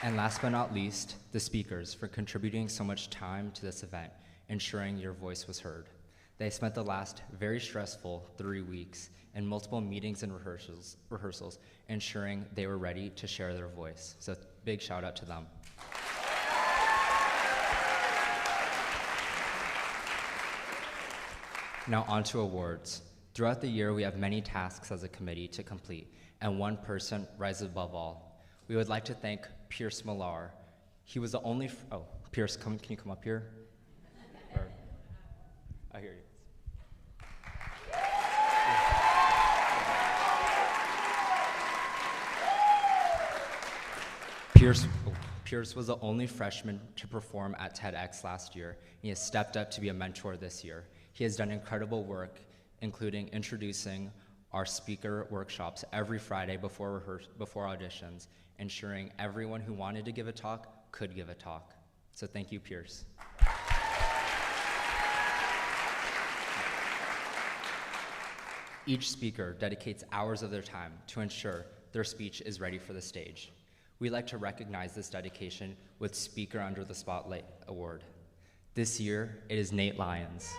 And last but not least, the speakers for contributing so much time to this event, ensuring your voice was heard. They spent the last very stressful 3 weeks in multiple meetings and rehearsals, ensuring they were ready to share their voice. So big shout out to them. Now on to awards. Throughout the year, we have many tasks as a committee to complete, and one person rises above all. We would like to thank Pierce Millar. He was the only, Pierce, can you come up here? I hear you. Pierce was the only freshman to perform at TEDx last year. He has stepped up to be a mentor this year. He has done incredible work, including introducing our speaker workshops every Friday before auditions, ensuring everyone who wanted to give a talk could give a talk. So thank you, Pierce. Each speaker dedicates hours of their time to ensure their speech is ready for the stage. We like to recognize this dedication with Speaker Under the Spotlight Award. This year, it is Nate Lyons.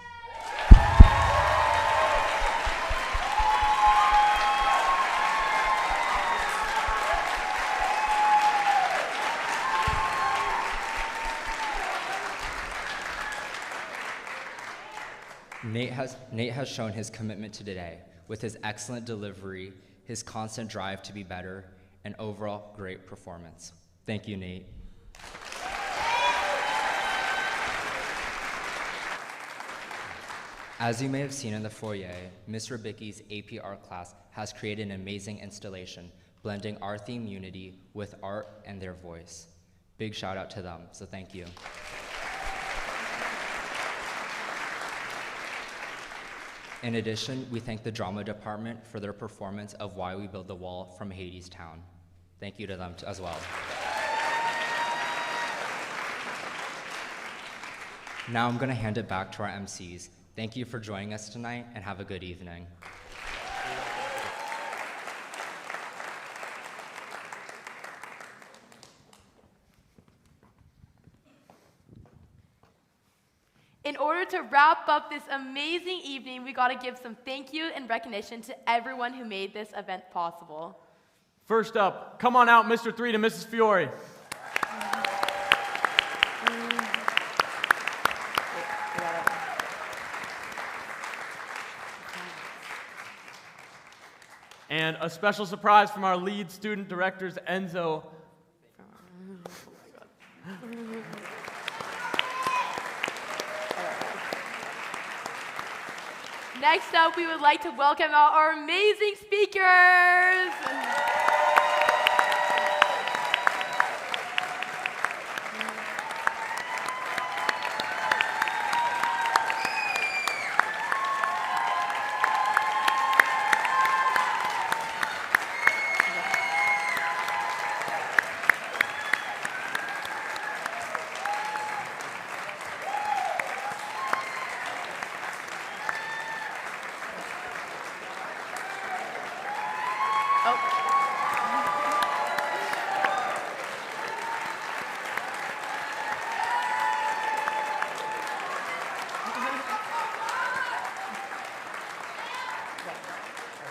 Nate has shown his commitment to today with his excellent delivery, his constant drive to be better, and overall great performance. Thank you, Nate. As you may have seen in the foyer, Ms. Rabicki's APR class has created an amazing installation, blending our theme Unity with art and their voice. Big shout out to them, so thank you. In addition, we thank the drama department for their performance of Why We Build the Wall from Hadestown. Thank you to them as well. Now I'm going to hand it back to our MCs. Thank you for joining us tonight, and have a good evening. In order to wrap up this amazing evening, we got to give some thank you and recognition to everyone who made this event possible. First up, come on out, Mr. 3 to Mrs. Fiore. And a special surprise from our lead student directors, Enzo. Next up, we would like to welcome out our amazing speakers.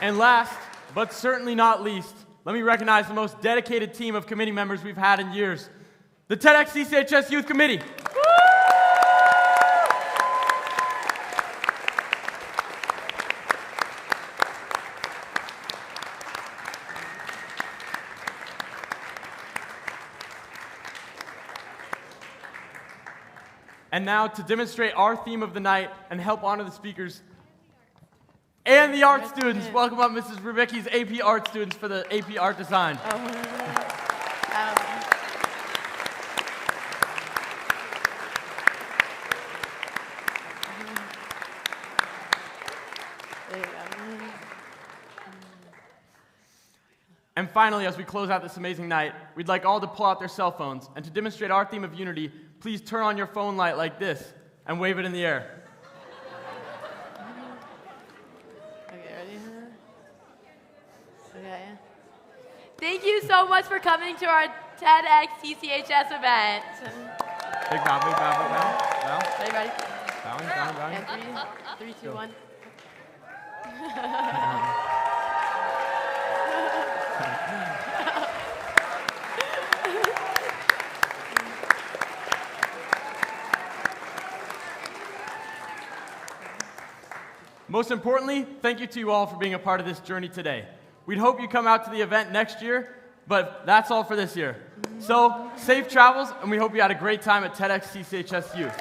And last, but certainly not least, let me recognize the most dedicated team of committee members we've had in years, the TEDx CCHS Youth Committee. And now, to demonstrate our theme of the night and help honor the speakers, And the art students. Welcome up Mrs. Rubicki's AP Art students for the AP Art Design. And finally, as we close out this amazing night, we'd like all to pull out their cell phones, and to demonstrate our theme of unity, please turn on your phone light like this and wave it in the air. Okay, ready? Okay. Thank you so much for coming to our TEDx CCHS event. Big bow, big bow, big bow. Bow. Are you ready? Bowing, bowing, bowing. And 3, 2, 1. Most importantly, thank you to you all for being a part of this journey today. We'd hope you come out to the event next year, but that's all for this year. So, safe travels, and we hope you had a great time at TEDx CCHS Youth.